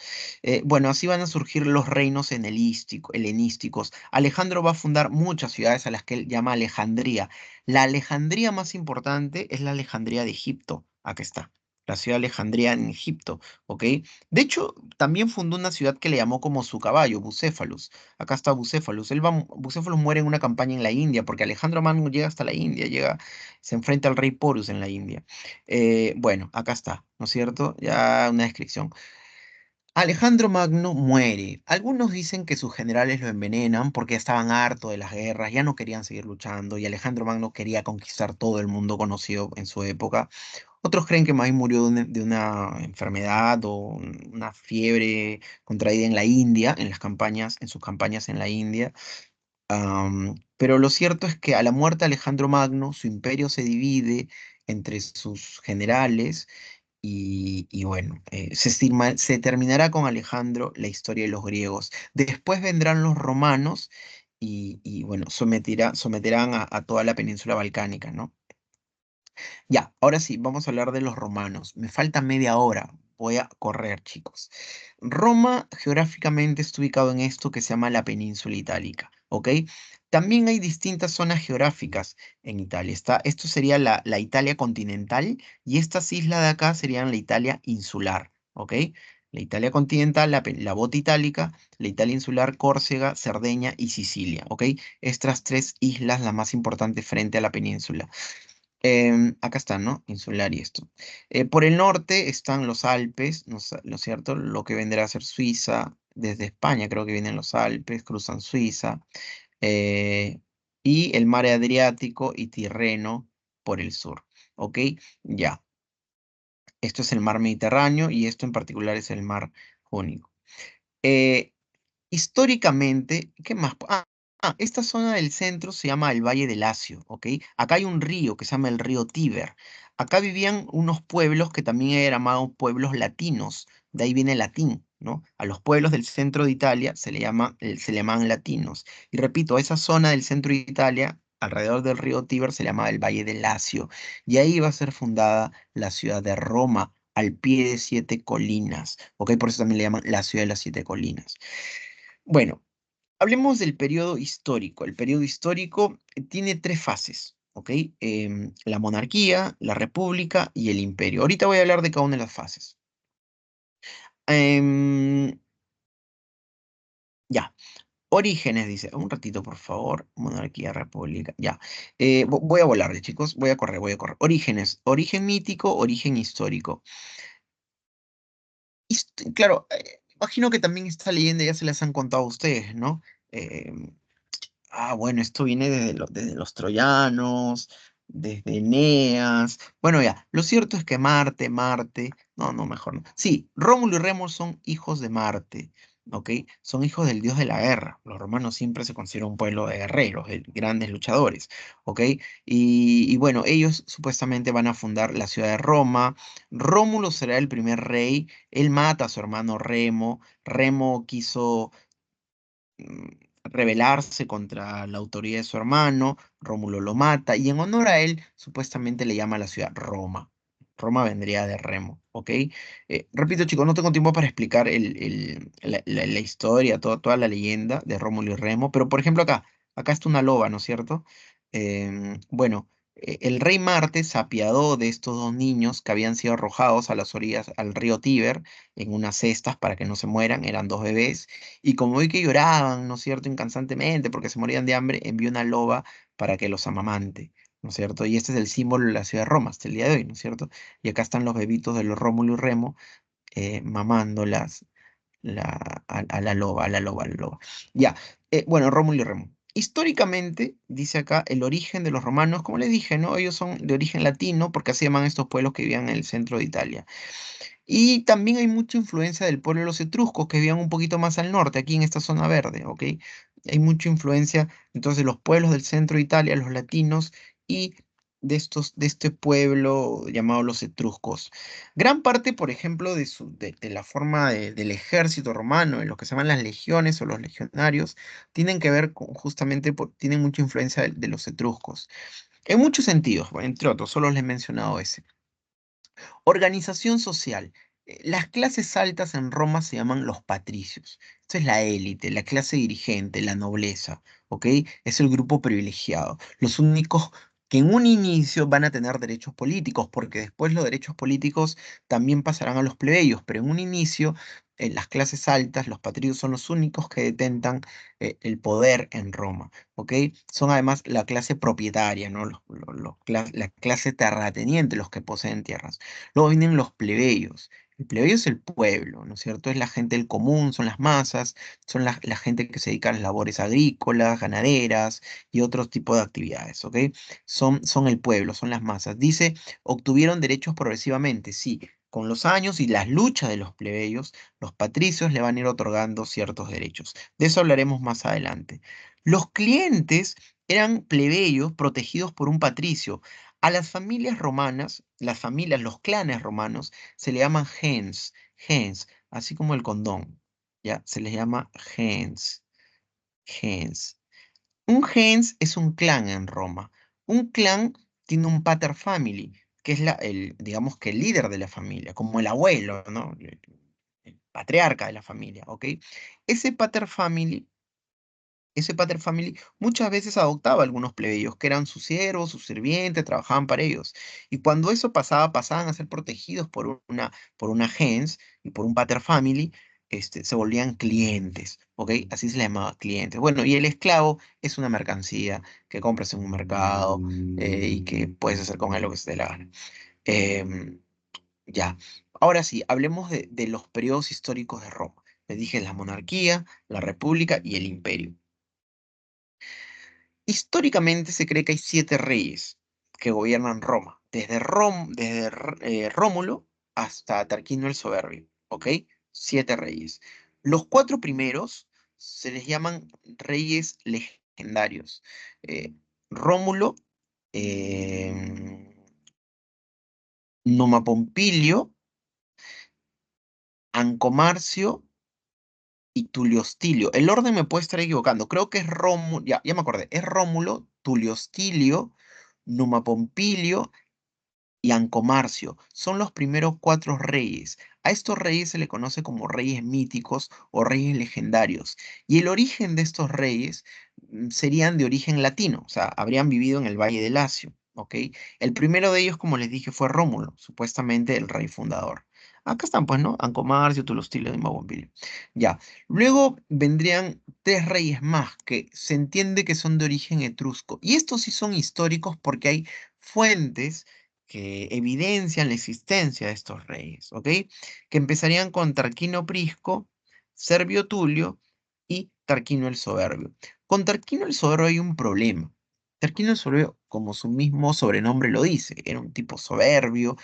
Bueno, así van a surgir los reinos helenísticos. Alejandro va a fundar muchas ciudades a las que él llama Alejandría. La Alejandría más importante es la Alejandría de Egipto. Acá está. La ciudad de Alejandría en Egipto, ¿ok? De hecho, también fundó una ciudad que le llamó como su caballo, Bucéfalus. Acá está Bucéfalus. Bucéfalus muere en una campaña en la India, porque Alejandro Magno llega hasta la India, se enfrenta al rey Porus en la India. Bueno, acá está, ¿no es cierto? Ya una descripción. Alejandro Magno muere. Algunos dicen que sus generales lo envenenan porque estaban hartos de las guerras, ya no querían seguir luchando y Alejandro Magno quería conquistar todo el mundo conocido en su época. Otros creen que más bien murió de una enfermedad o una fiebre contraída en la India, en sus campañas en la India. Pero lo cierto es que a la muerte de Alejandro Magno, su imperio se divide entre sus generales y bueno, se terminará con Alejandro la historia de los griegos. Después vendrán los romanos y bueno, someterán a toda la península balcánica, ¿no? Ya, ahora sí, vamos a hablar de los romanos. Me falta media hora. Voy a correr, chicos. Roma geográficamente está ubicado en esto que se llama la península itálica, ¿ok? También hay distintas zonas geográficas en Italia. Esto sería la Italia continental y estas islas de acá serían la Italia insular, ¿ok? La Italia continental, la bota itálica, la Italia insular, Córcega, Cerdeña y Sicilia, ¿ok? Estas 3 islas, las más importantes frente a la península. Acá están, ¿no? Insular y esto. Por el norte están los Alpes, ¿no es cierto? Lo que vendrá a ser Suiza. Desde España creo que vienen los Alpes, cruzan Suiza. eh, y el mar Adriático y Tirreno por el sur. ¿Ok? Ya. Esto es el mar Mediterráneo y esto en particular es el mar Jónico. Eh, Históricamente, ¿qué más? Esta zona del centro se llama el Valle del Lacio, ¿ok? Acá hay un río que se llama el río Tíber. Acá vivían unos pueblos que también eran llamados pueblos latinos, de ahí viene el latín, ¿no? A los pueblos del centro de Italia se le llaman latinos. Y repito, esa zona del centro de Italia, alrededor del río Tíber se llamaba el Valle del Lacio, y ahí iba a ser fundada la ciudad de Roma, al pie de 7 colinas, ¿ok? Por eso también le llaman la ciudad de las 7 colinas. Bueno, hablemos del periodo histórico. El periodo histórico tiene 3 fases, ¿ok? La monarquía, la república y el imperio. Ahorita voy a hablar de cada una de las fases. Em, ya. Orígenes, dice. Un ratito, por favor. Monarquía, república. Ya. Voy a volarle, chicos. Voy a correr, voy a correr. Orígenes. Origen mítico, origen histórico. Claro, imagino que también esta leyenda ya se las han contado a ustedes, ¿no? Em, bueno, esto viene desde los troyanos, desde Eneas. Bueno, ya, lo cierto es que Marte, no, no, mejor no. Sí, Rómulo y Remo son hijos de Marte, ¿ok? Son hijos del dios de la guerra. Los romanos siempre se consideran un pueblo de guerreros, de grandes luchadores, ¿ok? Y bueno, ellos supuestamente van a fundar la ciudad de Roma. Rómulo será el primer rey. Él mata a su hermano Remo. Remo quiso mm, rebelarse contra la autoridad de su hermano, Rómulo lo mata, y en honor a él, supuestamente le llama a la ciudad Roma. Roma vendría de Remo, ¿ok? Repito, chicos, no tengo tiempo para explicar la historia, toda la leyenda de Rómulo y Remo, pero por ejemplo acá está una loba, ¿no es cierto? Bueno, el rey Marte se apiadó de estos 2 niños que habían sido arrojados a las orillas al río Tíber en unas cestas para que no se mueran, eran 2 bebés, y como vi que lloraban, ¿no es cierto?, incansantemente porque se morían de hambre, envió una loba para que los amamante, ¿no es cierto? Y este es el símbolo de la ciudad de Roma hasta el día de hoy, ¿no es cierto? Y acá están los bebitos de los Rómulo y Remo mamando a la loba, a la loba, a la loba. Ya, bueno, Rómulo y Remo. Históricamente, dice acá, el origen de los romanos, como les dije, ¿no? Ellos son de origen latino porque así llaman estos pueblos que vivían en el centro de Italia. Y también hay mucha influencia del pueblo de los etruscos que vivían un poquito más al norte, aquí en esta zona verde, ¿ok? Hay mucha influencia entonces de los pueblos del centro de Italia, los latinos, y de este pueblo llamado los etruscos. Gran parte, por ejemplo, de la forma del ejército romano, en lo que se llaman las legiones o los legionarios, tienen que ver con justamente, tienen mucha influencia de los etruscos. En muchos sentidos, bueno, entre otros, solo les he mencionado ese. Organización social. Las clases altas en Roma se llaman los patricios. Esto es la élite, la clase dirigente, la nobleza, ¿ok? Es el grupo privilegiado. Los únicos que en un inicio van a tener derechos políticos, porque después los derechos políticos también pasarán a los plebeyos, pero en un inicio las clases altas, los patricios son los únicos que detentan el poder en Roma, ¿ok? Son además la clase propietaria, ¿no? La clase terrateniente, los que poseen tierras. Luego vienen los plebeyos. El plebeyo es el pueblo, ¿no es cierto? Es la gente del común, son las masas, son la gente que se dedica a las labores agrícolas, ganaderas y otros tipos de actividades, ¿ok? Son el pueblo, son las masas. Dice, obtuvieron derechos progresivamente, sí. Con los años y las luchas de los plebeyos, los patricios le van a ir otorgando ciertos derechos. De eso hablaremos más adelante. Los clientes eran plebeyos protegidos por un patricio. A las familias romanas, las familias, los clanes romanos, se le llaman gens, así como el condón, ¿ya? Se les llama gens. Un gens es un clan en Roma. Un clan tiene un pater family, que es digamos que el líder de la familia, como el abuelo, ¿no? El patriarca de la familia, ¿ok? Ese pater family ese pater family muchas veces adoptaba a algunos plebeyos que eran sus siervos, sus sirvientes, trabajaban para ellos. Y cuando eso pasaba, pasaban a ser protegidos por una gens y por un pater family, se volvían clientes, ¿ok? Así se les llamaba clientes. Bueno, y el esclavo es una mercancía que compras en un mercado y que puedes hacer con él lo que se te dé la gana. Em, ya. Ahora sí, hablemos de los periodos históricos de Roma. Les dije la monarquía, la república y el imperio. Históricamente se cree que hay 7 reyes que gobiernan Roma, desde Rómulo hasta Tarquinio el Soberbio, ¿ok? 7 reyes. Los 4 primeros se les llaman reyes legendarios. Rómulo, em, Numa Pompilio, Ancomarcio y Tulio Hostilio. El orden me puede estar equivocando. Creo que es Rómulo, ya me acordé, es Rómulo, Tulio Hostilio, Numa Pompilio y Ancomarcio. Son los primeros 4 reyes. A estos reyes se le conoce como reyes míticos o reyes legendarios. Y el origen de estos reyes serían de origen latino, o sea, habrían vivido en el Valle del Lacio, ¿ok? El primero de ellos, como les dije, fue Rómulo, supuestamente el rey fundador. Acá están, pues, ¿no? Ancomarcio, Tulio Hostilio y Numa Pompilio. Ya. Luego vendrían 3 reyes más que se entiende que son de origen etrusco. Y estos sí son históricos porque hay fuentes que evidencian la existencia de estos reyes, ¿ok? Que empezarían con Tarquino Prisco, Servio Tulio y Tarquino el Soberbio. Con Tarquino el Soberbio hay un problema. Tarquino el Soberbio, como su mismo sobrenombre lo dice, era un tipo soberbio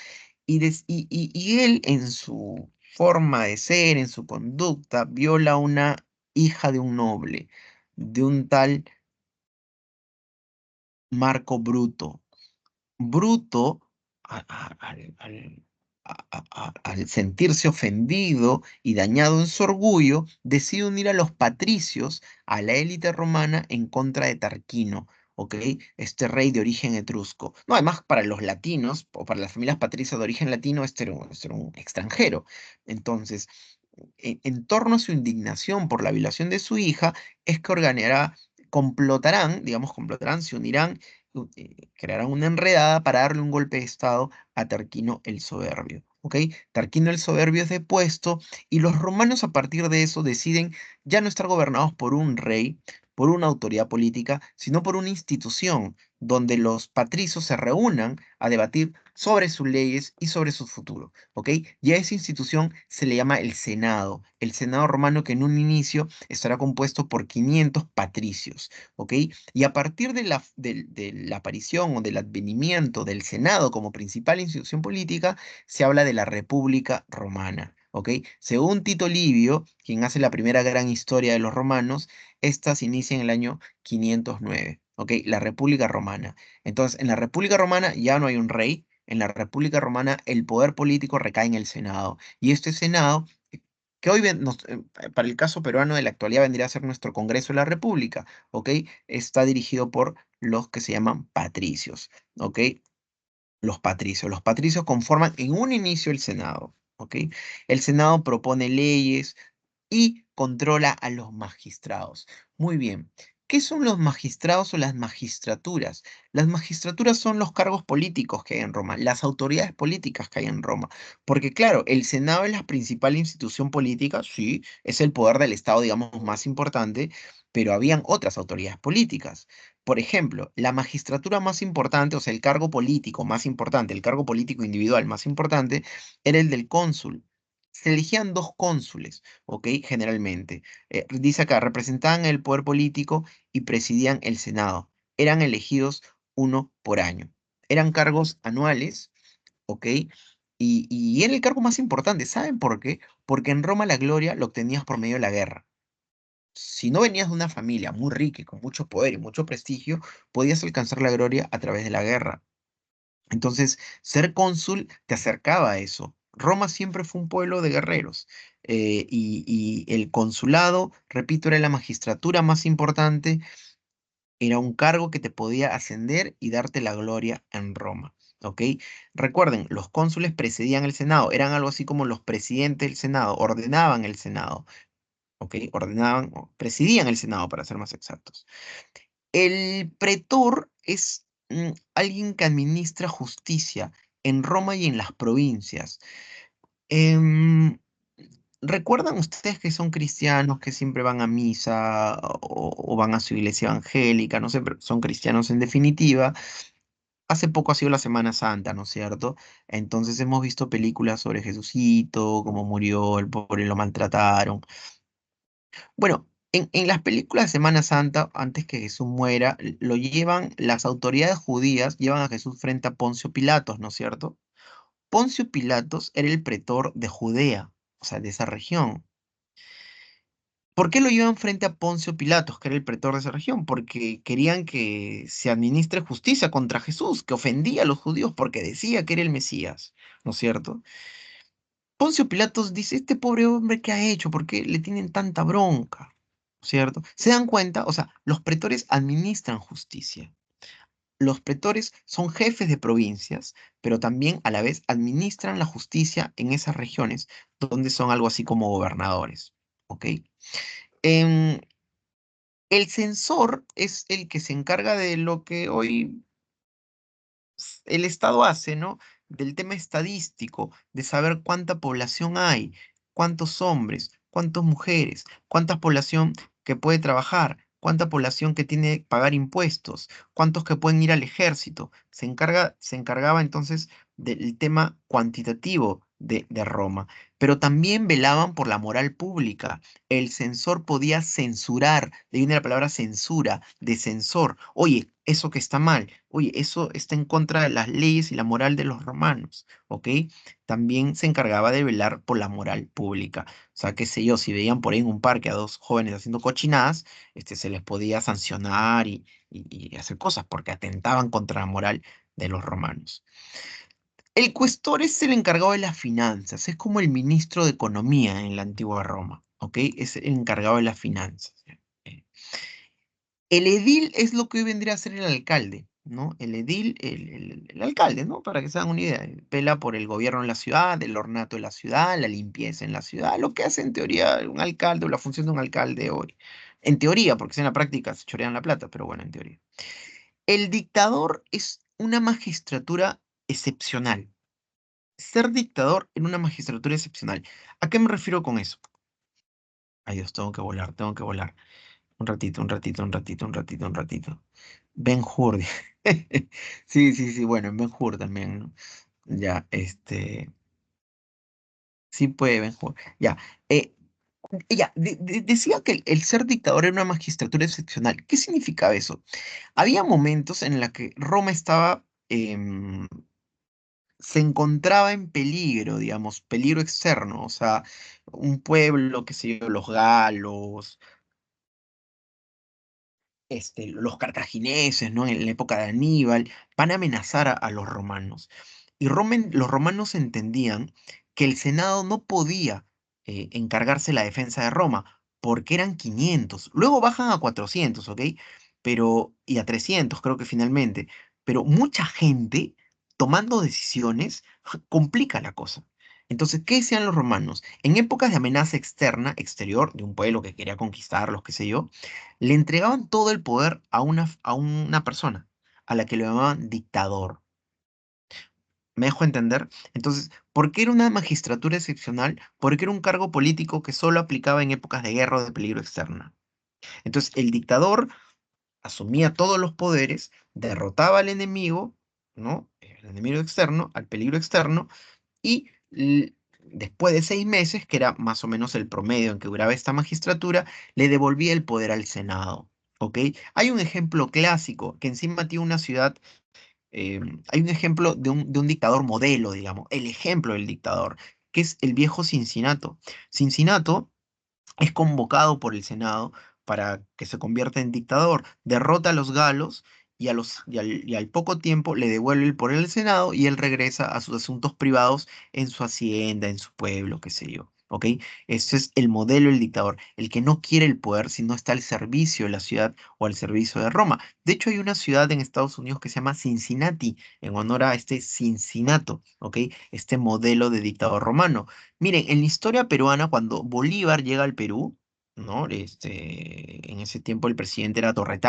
y él en su forma de ser, en su conducta, viola a una hija de un noble, de un tal Marco Bruto. Bruto, al sentirse ofendido y dañado en su orgullo, decide unir a los patricios, a la élite romana, en contra de Tarquino, ¿ok? Este rey de origen etrusco. No, además, para los latinos, o para las familias patricias de origen latino, este era un extranjero. Entonces, en torno a su indignación por la violación de su hija, es que complotarán, se unirán, crearán una enredada para darle un golpe de estado a Tarquino el Soberbio. ¿Ok? Tarquino el Soberbio es depuesto y los romanos a partir de eso deciden ya no estar gobernados por un rey, por una autoridad política, sino por una institución donde los patricios se reúnan a debatir sobre sus leyes y sobre su futuro. ¿Ok? Y a esa institución se le llama el Senado romano que en un inicio estará compuesto por 500 patricios. ¿Ok? Y a partir de la aparición o del advenimiento del Senado como principal institución política, se habla de la República Romana. ¿Ok? Según Tito Livio, quien hace la primera gran historia de los romanos, esta se inicia en el año 509. ¿Ok? La República Romana. Entonces, en la República Romana ya no hay un rey. En la República Romana el poder político recae en el Senado. Y este Senado, que hoy para el caso peruano de la actualidad vendría a ser nuestro Congreso de la República, ¿ok? Está dirigido por los que se llaman patricios, ¿ok? Los patricios. Los patricios conforman en un inicio el Senado, ¿ok? El Senado propone leyes y controla a los magistrados. Muy bien. ¿Qué son los magistrados o las magistraturas? Las magistraturas son los cargos políticos que hay en Roma, las autoridades políticas que hay en Roma. Porque claro, el Senado es la principal institución política, sí, es el poder del Estado, digamos, más importante, pero habían otras autoridades políticas. Por ejemplo, la magistratura más importante, o sea, el cargo político más importante, el cargo político individual más importante, era el del cónsul. Se elegían 2 cónsules, ¿ok? Generalmente. Dice acá, representaban el poder político y presidían el Senado. Eran elegidos uno por año. Eran cargos anuales, ¿ok? Y era el cargo más importante. ¿Saben por qué? Porque en Roma la gloria lo obtenías por medio de la guerra. Si no venías de una familia muy rica y con mucho poder y mucho prestigio, podías alcanzar la gloria a través de la guerra. Entonces, ser cónsul te acercaba a eso. Roma siempre fue un pueblo de guerreros y el consulado, repito, era la magistratura más importante, era un cargo que te podía ascender y darte la gloria en Roma. ¿Ok? Recuerden, los cónsules precedían el Senado, eran algo así como los presidentes del Senado, ordenaban el Senado. ¿Ok? Ordenaban, presidían el Senado, para ser más exactos. El pretor es alguien que administra justicia en Roma y en las provincias. Em, ¿Recuerdan ustedes que son cristianos, que siempre van a misa o van a su iglesia evangélica? No sé, pero son cristianos en definitiva. Hace poco ha sido la Semana Santa, ¿no es cierto? Entonces hemos visto películas sobre Jesucito, cómo murió, el pobre lo maltrataron. Bueno, en las películas de Semana Santa, antes que Jesús muera, lo llevan, las autoridades judías llevan a Jesús frente a Poncio Pilatos, ¿no es cierto? Poncio Pilatos era el pretor de Judea, o sea, de esa región. ¿Por qué lo llevan frente a Poncio Pilatos, que era el pretor de esa región? Porque querían que se administre justicia contra Jesús, que ofendía a los judíos porque decía que era el Mesías, ¿no es cierto? Poncio Pilatos dice, este pobre hombre, ¿qué ha hecho? ¿Por qué le tienen tanta bronca? ¿Cierto? Se dan cuenta, o sea, los pretores administran justicia. Los pretores son jefes de provincias, pero también a la vez administran la justicia en esas regiones, donde son algo así como gobernadores. ¿Ok? Em, el censor es el que se encarga de lo que hoy el Estado hace, ¿no? Del tema estadístico, de saber cuánta población hay, cuántos hombres, cuántas mujeres, cuánta población que puede trabajar, cuánta población que tiene que pagar impuestos, cuántos que pueden ir al ejército. Se encargaba entonces del tema cuantitativo de Roma, pero también velaban por la moral pública. El censor podía censurar, de ahí viene la palabra censura, de censor. Oye, eso que está mal, oye, eso está en contra de las leyes y la moral de los romanos, ¿ok? También se encargaba de velar por la moral pública. O sea, qué sé yo, si veían por ahí en un parque a dos jóvenes haciendo cochinadas, se les podía sancionar y hacer cosas porque atentaban contra la moral de los romanos. El cuestor es el encargado de las finanzas, es como el ministro de Economía en la antigua Roma, ¿ok? Es el encargado de las finanzas. ¿Ya? El edil es lo que hoy vendría a ser el alcalde, ¿no? El edil, el alcalde, ¿no? Para que se hagan una idea. Vela por el gobierno en la ciudad, el ornato de la ciudad, la limpieza en la ciudad, lo que hace en teoría un alcalde o la función de un alcalde hoy. En teoría, porque si en la práctica se chorean la plata, pero bueno, en teoría. El dictador es una magistratura excepcional. Ser dictador en una magistratura excepcional. ¿A qué me refiero con eso? Ay Dios, tengo que volar, tengo que volar. Un ratito, un ratito, un ratito, un ratito, un ratito. Ben-Hur. Sí, sí, sí, bueno, en Ben-Hur también, ¿no? Ya, sí puede Ben-Hur. Ya, eh, ya, decía que el ser dictador era una magistratura excepcional. ¿Qué significaba eso? Había momentos en los que Roma estaba, se encontraba en peligro, digamos, peligro externo, o sea, un pueblo, qué sé yo, los galos, los cartagineses, ¿no? En la época de Aníbal, van a amenazar a los romanos. Y los romanos entendían que el Senado no podía encargarse la defensa de Roma, porque eran 500. Luego bajan a 400, ¿ok? Y a 300 creo que finalmente. Pero mucha gente tomando decisiones complica la cosa. Entonces, ¿qué decían los romanos? En épocas de amenaza externa, exterior, de un pueblo que quería conquistarlos, qué sé yo, le entregaban todo el poder a una persona, a la que lo llamaban dictador. ¿Me dejo entender? Entonces, ¿por qué era una magistratura excepcional? Porque era un cargo político que solo aplicaba en épocas de guerra o de peligro externa. Entonces, el dictador asumía todos los poderes, derrotaba al enemigo, ¿no? El enemigo externo, al peligro externo, y después de 6 meses, que era más o menos el promedio en que duraba esta magistratura, le devolvía el poder al Senado. ¿Ok? Hay un ejemplo clásico que encima tiene una ciudad, hay un ejemplo de un dictador modelo, digamos, el ejemplo del dictador, que es el viejo Cincinato. Cincinato es convocado por el Senado para que se convierta en dictador, derrota a los galos y al poco tiempo le devuelve el poder al Senado y él regresa a sus asuntos privados en su hacienda, en su pueblo, qué sé yo. ¿Ok? Ese es el modelo del dictador, el que no quiere el poder, sino está al servicio de la ciudad o al servicio de Roma. De hecho, hay una ciudad en Estados Unidos que se llama Cincinnati, en honor a este Cincinnato, ¿ok? Este modelo de dictador romano. Miren, en la historia peruana, cuando Bolívar llega al Perú, ¿no? En ese tiempo el presidente era Torre,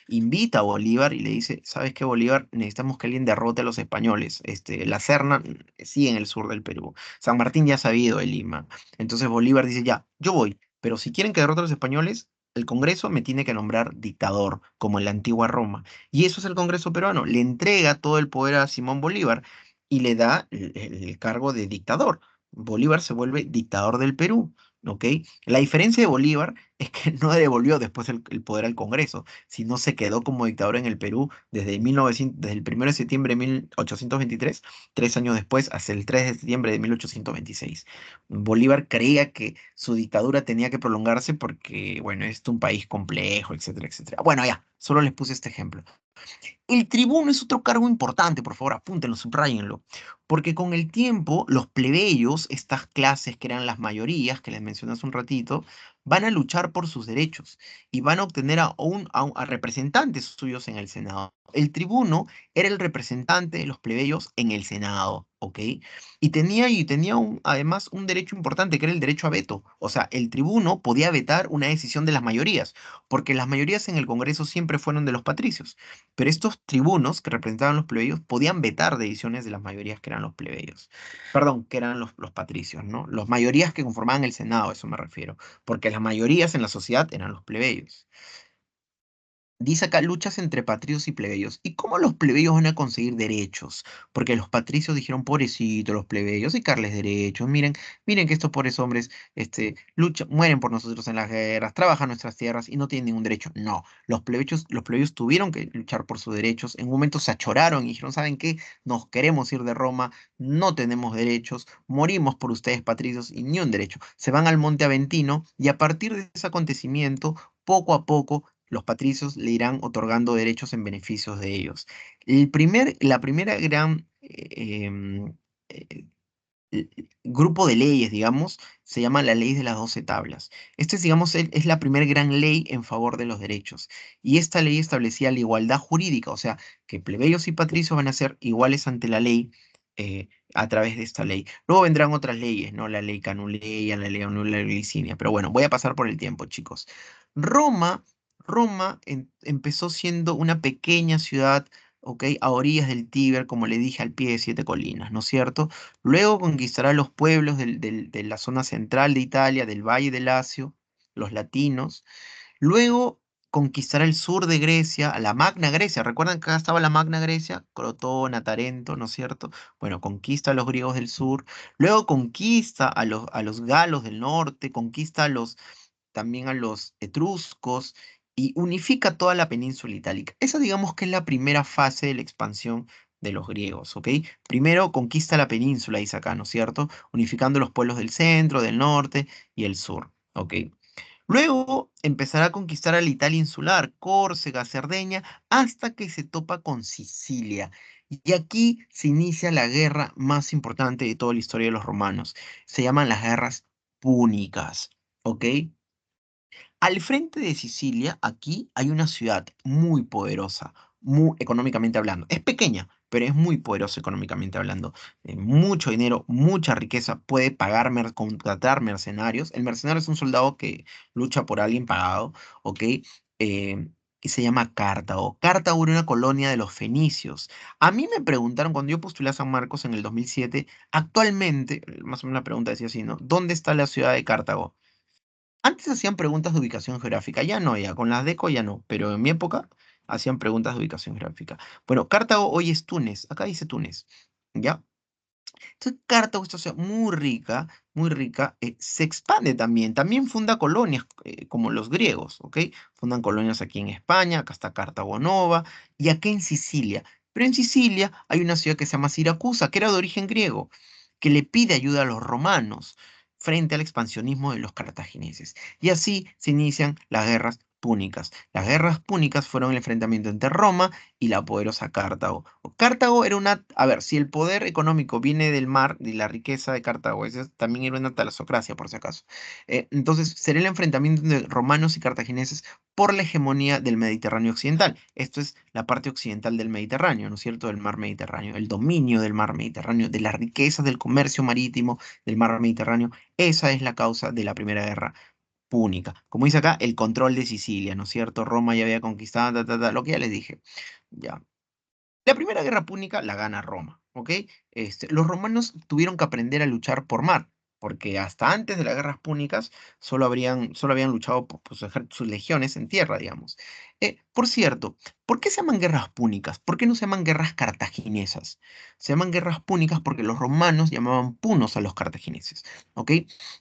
invita a Bolívar y le dice, ¿sabes qué, Bolívar? Necesitamos que alguien derrote a los españoles. La Serna sigue en el sur del Perú. San Martín ya ha sabido de Lima. Entonces Bolívar dice, ya, yo voy, pero si quieren que derrote a los españoles, el Congreso me tiene que nombrar dictador, como en la antigua Roma. Y eso es el Congreso peruano. Le entrega todo el poder a Simón Bolívar y le da el cargo de dictador. Bolívar se vuelve dictador del Perú, ¿ok? La diferencia de Bolívar es que no devolvió después el poder al Congreso, sino se quedó como dictador en el Perú desde el 1 de septiembre de 1823, 3 años después, hasta el 3 de septiembre de 1826. Bolívar creía que su dictadura tenía que prolongarse porque, bueno, es un país complejo, etcétera, etcétera. Bueno, ya, solo les puse este ejemplo. El tribuno es otro cargo importante, por favor, apúntenlo, subrayenlo, porque con el tiempo los plebeyos, estas clases que eran las mayorías, que les mencioné hace un ratito, van a luchar por sus derechos y van a obtener a representantes suyos en el Senado. El tribuno era el representante de los plebeyos en el Senado, ¿ok? Y tenía además un derecho importante, que era el derecho a veto. O sea, el tribuno podía vetar una decisión de las mayorías, porque las mayorías en el Congreso siempre fueron de los patricios. Pero estos tribunos que representaban los plebeyos podían vetar decisiones de las mayorías que eran los plebeyos. Perdón, que eran los patricios, ¿no? Las mayorías que conformaban el Senado, a eso me refiero. Porque las mayorías en la sociedad eran los plebeyos. Dice acá, luchas entre patricios y plebeyos. ¿Y cómo los plebeyos van a conseguir derechos? Porque los patricios dijeron, pobrecito, los plebeyos, hay que darles derechos. Miren que estos pobres hombres mueren por nosotros en las guerras, trabajan nuestras tierras y no tienen ningún derecho. No, los plebeyos tuvieron que luchar por sus derechos. En un momento se achoraron y dijeron, ¿saben qué? Nos queremos ir de Roma, no tenemos derechos, morimos por ustedes, patricios, y ni un derecho. Se van al Monte Aventino y a partir de ese acontecimiento, poco a poco, los patricios le irán otorgando derechos en beneficios de ellos. La primera gran eh, grupo de leyes, digamos, se llama la ley de las 12 tablas. Esta es, digamos, es la primera gran ley en favor de los derechos. Y esta ley establecía la igualdad jurídica, o sea, que plebeyos y patricios van a ser iguales ante la ley a través de esta ley. Luego vendrán otras leyes, ¿no? La ley Canuleia, la ley Anula Licinia. Pero bueno, voy a pasar por el tiempo, chicos. Roma empezó siendo una pequeña ciudad, ¿ok? A orillas del Tíber, como le dije, al pie de 7 colinas, ¿no es cierto? Luego conquistará los pueblos de la zona central de Italia, del Valle del Lacio, los latinos. Luego conquistará el sur de Grecia, a la Magna Grecia. ¿Recuerdan que acá estaba la Magna Grecia? Crotona, Tarento, ¿no es cierto? Bueno, conquista a los griegos del sur. Luego conquista a los galos del norte, conquista también a los etruscos y unifica toda la península itálica. Esa digamos que es la primera fase de la expansión de los griegos, ¿ok? Primero conquista la península, dice acá, ¿no es cierto? Unificando los pueblos del centro, del norte y el sur, ¿ok? Luego empezará a conquistar a la Italia insular, Córcega, Cerdeña, hasta que se topa con Sicilia. Y aquí se inicia la guerra más importante de toda la historia de los romanos. Se llaman las guerras púnicas, ¿ok? Al frente de Sicilia, aquí hay una ciudad muy poderosa, muy económicamente hablando. Es pequeña, pero es muy poderosa económicamente hablando. Mucho dinero, mucha riqueza, puede pagar, contratar mercenarios. El mercenario es un soldado que lucha por alguien pagado, ¿ok? Y se llama Cartago. Cartago era una colonia de los fenicios. A mí me preguntaron, cuando yo postulé a San Marcos en el 2007, actualmente, más o menos la pregunta decía así, ¿no? ¿Dónde está la ciudad de Cartago? Antes hacían preguntas de ubicación geográfica, ya no, ya con las DECO ya no, pero en mi época hacían preguntas de ubicación geográfica. Bueno, Cartago hoy es Túnez, acá dice Túnez, ¿ya? Entonces Cartago, esta ciudad muy rica, se expande también funda colonias como los griegos, ¿ok? Fundan colonias aquí en España, acá está Cartago Nova, y aquí en Sicilia. Pero en Sicilia hay una ciudad que se llama Siracusa, que era de origen griego, que le pide ayuda a los romanos frente al expansionismo de los cartagineses. Y así se inician las guerras púnicas. Las guerras púnicas fueron el enfrentamiento entre Roma y la poderosa Cartago. Cartago era a ver, si el poder económico viene del mar, de la riqueza de Cartago, también era una talasocracia, por si acaso. Entonces, será el enfrentamiento entre romanos y cartagineses por la hegemonía del Mediterráneo occidental. Esto es la parte occidental del Mediterráneo, ¿no es cierto? Del mar Mediterráneo, el dominio del mar Mediterráneo, de las riquezas del comercio marítimo del mar Mediterráneo. Esa es la causa de la Primera Guerra Púnica. Como dice acá, el control de Sicilia, ¿no es cierto? Roma ya había conquistado, lo que ya les dije. Ya. La Primera Guerra Púnica la gana Roma, ¿ok? Los romanos tuvieron que aprender a luchar por mar, porque hasta antes de las guerras púnicas solo habían luchado por sus legiones en tierra, digamos. Por cierto, ¿por qué se llaman guerras púnicas? ¿Por qué no se llaman guerras cartaginesas? Se llaman guerras púnicas porque los romanos llamaban punos a los cartagineses, ¿ok?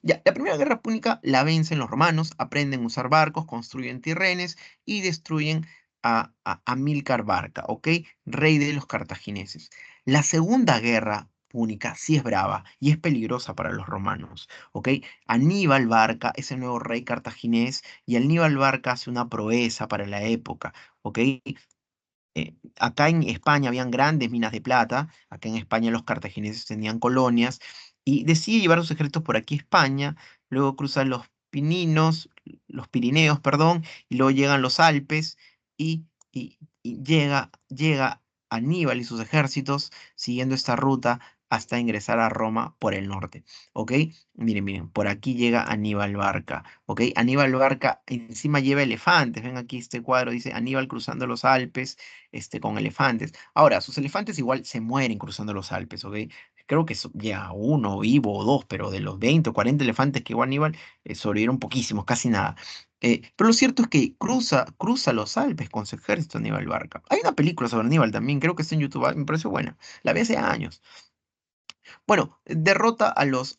Ya, la Primera Guerra Púnica la vencen los romanos, aprenden a usar barcos, construyen tirrenes y destruyen a Amílcar Barca, ¿ok? Rey de los cartagineses. La Segunda Guerra Púnica sí es brava y es peligrosa para los romanos, ¿ok? Aníbal Barca es el nuevo rey cartaginés y Aníbal Barca hace una proeza para la época, ¿ok? Acá en España habían grandes minas de plata, acá en España los cartagineses tenían colonias y decide llevar sus ejércitos por aquí a España, luego cruzan los Pininos, los Pirineos, perdón, y luego llegan los Alpes y llega Aníbal y sus ejércitos siguiendo esta ruta hasta ingresar a Roma por el norte, ¿ok? Miren, por aquí llega Aníbal Barca, ¿ok? Aníbal Barca encima lleva elefantes, ven aquí este cuadro, dice Aníbal cruzando los Alpes, con elefantes. Ahora, sus elefantes igual se mueren cruzando los Alpes, ¿ok? Creo que ya uno vivo o dos, pero de los 20 o 40 elefantes que llevó Aníbal, sobrevivieron poquísimos, casi nada. Pero lo cierto es que cruza los Alpes con su ejército Aníbal Barca. Hay una película sobre Aníbal también, creo que está en YouTube, me pareció buena. La vi hace años. Bueno, derrota a los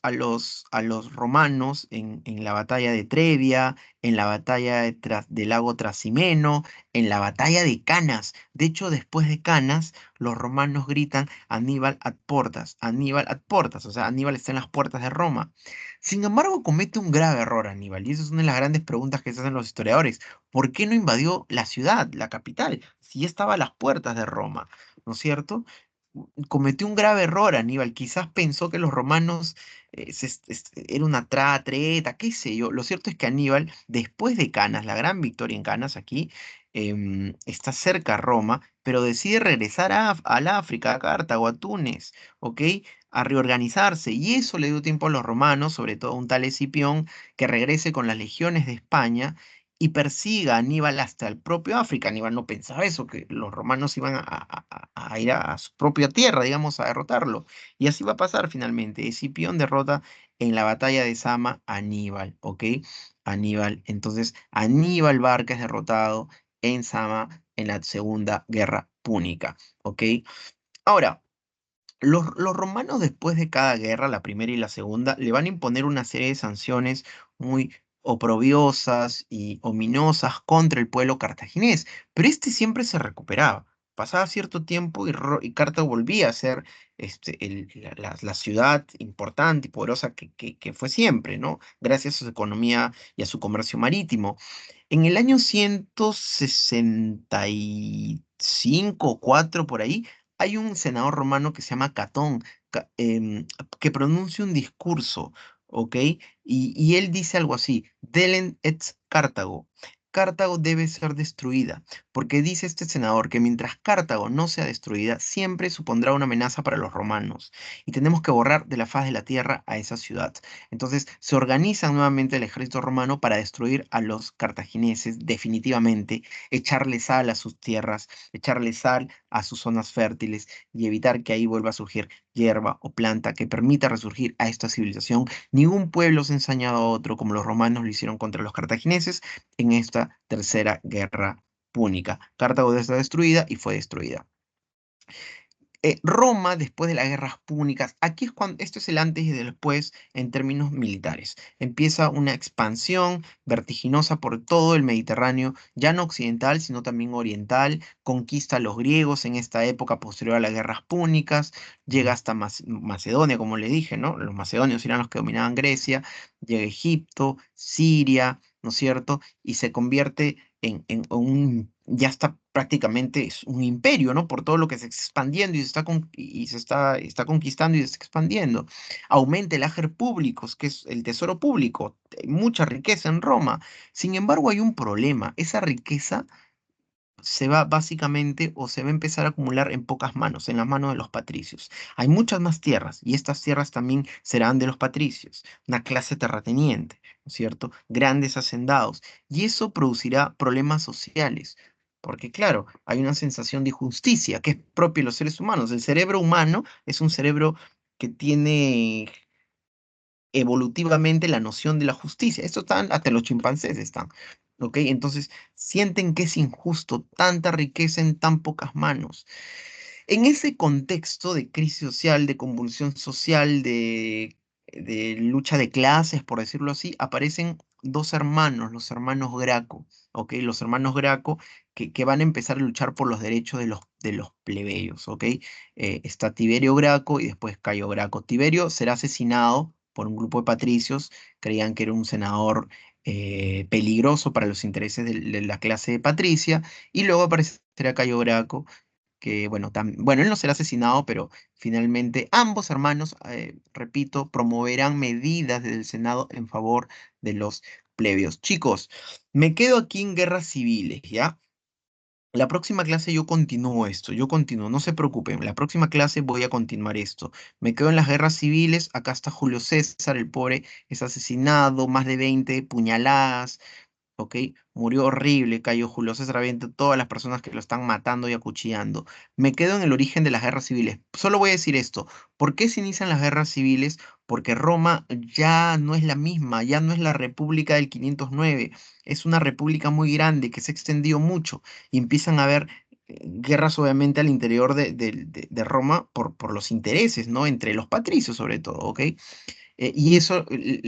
romanos en la batalla de Trevia, en la batalla del lago Trasimeno, en la batalla de Canas. De hecho, después de Canas, los romanos gritan Aníbal ad portas, o sea, Aníbal está en las puertas de Roma. Sin embargo, comete un grave error Aníbal, y esa es una de las grandes preguntas que se hacen los historiadores. ¿Por qué no invadió la ciudad, la capital, si ya estaba a las puertas de Roma? ¿No es cierto? Cometió un grave error Aníbal, quizás pensó que los romanos era una treta, qué sé yo. Lo cierto es que Aníbal, después de Canas, la gran victoria en Canas aquí, está cerca a Roma, pero decide regresar al África, a Cartago, a Túnez, ¿ok? A reorganizarse, y eso le dio tiempo a los romanos, sobre todo a un tal Escipión, que regrese con las legiones de España y persiga a Aníbal hasta el propio África. Aníbal no pensaba eso, que los romanos iban a ir a su propia tierra, digamos, a derrotarlo. Y así va a pasar finalmente. Escipión derrota en la batalla de Sama a Aníbal, ¿ok? Aníbal. Entonces, Aníbal Barca es derrotado en Sama en la Segunda Guerra Púnica, ¿ok? Ahora, los romanos después de cada guerra, la primera y la segunda, le van a imponer una serie de sanciones muy oprobiosas y ominosas contra el pueblo cartaginés, pero este siempre se recuperaba. Pasaba cierto tiempo y Cartago volvía a ser la ciudad importante y poderosa que fue siempre, ¿no? Gracias a su economía y a su comercio marítimo. En el año 165 o 4 por ahí, hay un senador romano que se llama Catón, que pronuncia un discurso, ¿ok? Y él dice algo así, Delend et Cartago. Cartago debe ser destruida, porque dice este senador que mientras Cartago no sea destruida, siempre supondrá una amenaza para los romanos, y tenemos que borrar de la faz de la tierra a esa ciudad. Entonces se organiza nuevamente el ejército romano para destruir a los cartagineses definitivamente, echarle sal a sus tierras, echarle sal a sus zonas fértiles y evitar que ahí vuelva a surgir hierba o planta que permita resurgir a esta civilización. Ningún pueblo se ha ensañado a otro como los romanos lo hicieron contra los cartagineses en esta tercera guerra púnica. Cartago está destruida y fue destruida. Roma, después de las guerras púnicas, aquí es cuando, esto es el antes y el después en términos militares. Empieza una expansión vertiginosa por todo el Mediterráneo, ya no occidental, sino también oriental, conquista a los griegos en esta época posterior a las guerras púnicas, llega hasta Macedonia, como le dije, ¿no? Los macedonios eran los que dominaban Grecia, llega a Egipto, Siria, ¿no es cierto? Y se convierte ya está prácticamente es un imperio, ¿no? Por todo lo que se está expandiendo y está conquistando y se está expandiendo. Aumenta el ager públicos, que es el tesoro público, hay mucha riqueza en Roma. Sin embargo, hay un problema, esa riqueza se va básicamente o se va a empezar a acumular en pocas manos, en las manos de los patricios. Hay muchas más tierras y estas tierras también serán de los patricios, una clase terrateniente, ¿no es cierto? Grandes hacendados. Y eso producirá problemas sociales. Porque claro, hay una sensación de injusticia que es propia de los seres humanos. El cerebro humano es un cerebro que tiene evolutivamente la noción de la justicia. Esto están, hasta los chimpancés están, ¿ok? Entonces sienten que es injusto tanta riqueza en tan pocas manos. En ese contexto de crisis social, de convulsión social, de lucha de clases, por decirlo así, aparecen dos hermanos, los hermanos Graco, ¿ok? Los hermanos Graco que van a empezar a luchar por los derechos de los plebeyos, ¿ok? Está Tiberio Graco y después Cayo Graco. Tiberio será asesinado por un grupo de patricios, creían que era un senador peligroso para los intereses de la clase patricia, y luego aparecerá Cayo Graco que bueno, él no será asesinado, pero finalmente ambos hermanos, repito, promoverán medidas desde el Senado en favor de los plebes. Chicos, me quedo aquí en guerras civiles, ¿ya? La próxima clase yo continúo esto, yo continúo, no se preocupen, la próxima clase voy a continuar esto. Me quedo en las guerras civiles, acá está Julio César, el pobre es asesinado, más de 20 puñaladas, ¿ok? Murió horrible, cayó Julio César Viento, todas las personas que lo están matando y acuchillando. Me quedo en el origen de las guerras civiles. Solo voy a decir esto, ¿por qué se inician las guerras civiles? Porque Roma ya no es la misma, ya no es la República del 509, es una república muy grande que se ha extendido mucho y empiezan a haber guerras obviamente al interior de Roma por los intereses, ¿no? Entre los patricios sobre todo, ¿ok? Y eso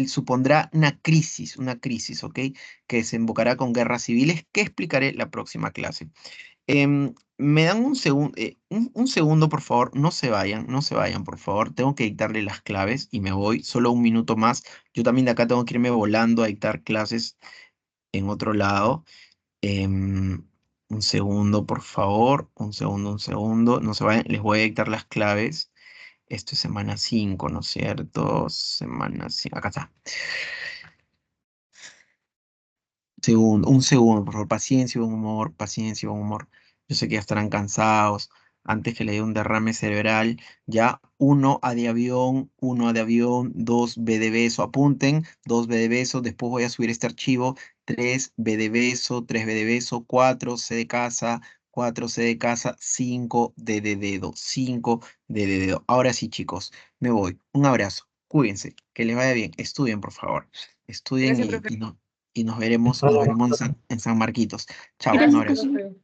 supondrá una crisis, ¿ok? Que desembocará con guerras civiles que explicaré la próxima clase. Me dan un segundo, por favor, no se vayan, por favor. Tengo que dictarle las claves y me voy, solo un minuto más. Yo también de acá tengo que irme volando a dictar clases en otro lado. Em, un segundo, por favor, un segundo, no se vayan, les voy a dictar las claves. Esto es semana 5, ¿no es cierto? Semana 5. Acá está. Un segundo, por favor. Paciencia y buen humor, paciencia y buen humor. Yo sé que ya estarán cansados. Antes que le dé un derrame cerebral, ya 1 A de avión, 2 B de beso. Apunten, 2 B de beso. Después voy a subir este archivo. 3 B de beso, 3 B de beso, 4 C de casa, 4 C de casa, 5 D de dedo, 5 D de dedo. Ahora sí, chicos, me voy. Un abrazo. Cuídense, que les vaya bien. Estudien, por favor. Estudien Gracias, y, profe. y nos veremos en San Marquitos. Chao, un Gracias, abrazo. profe.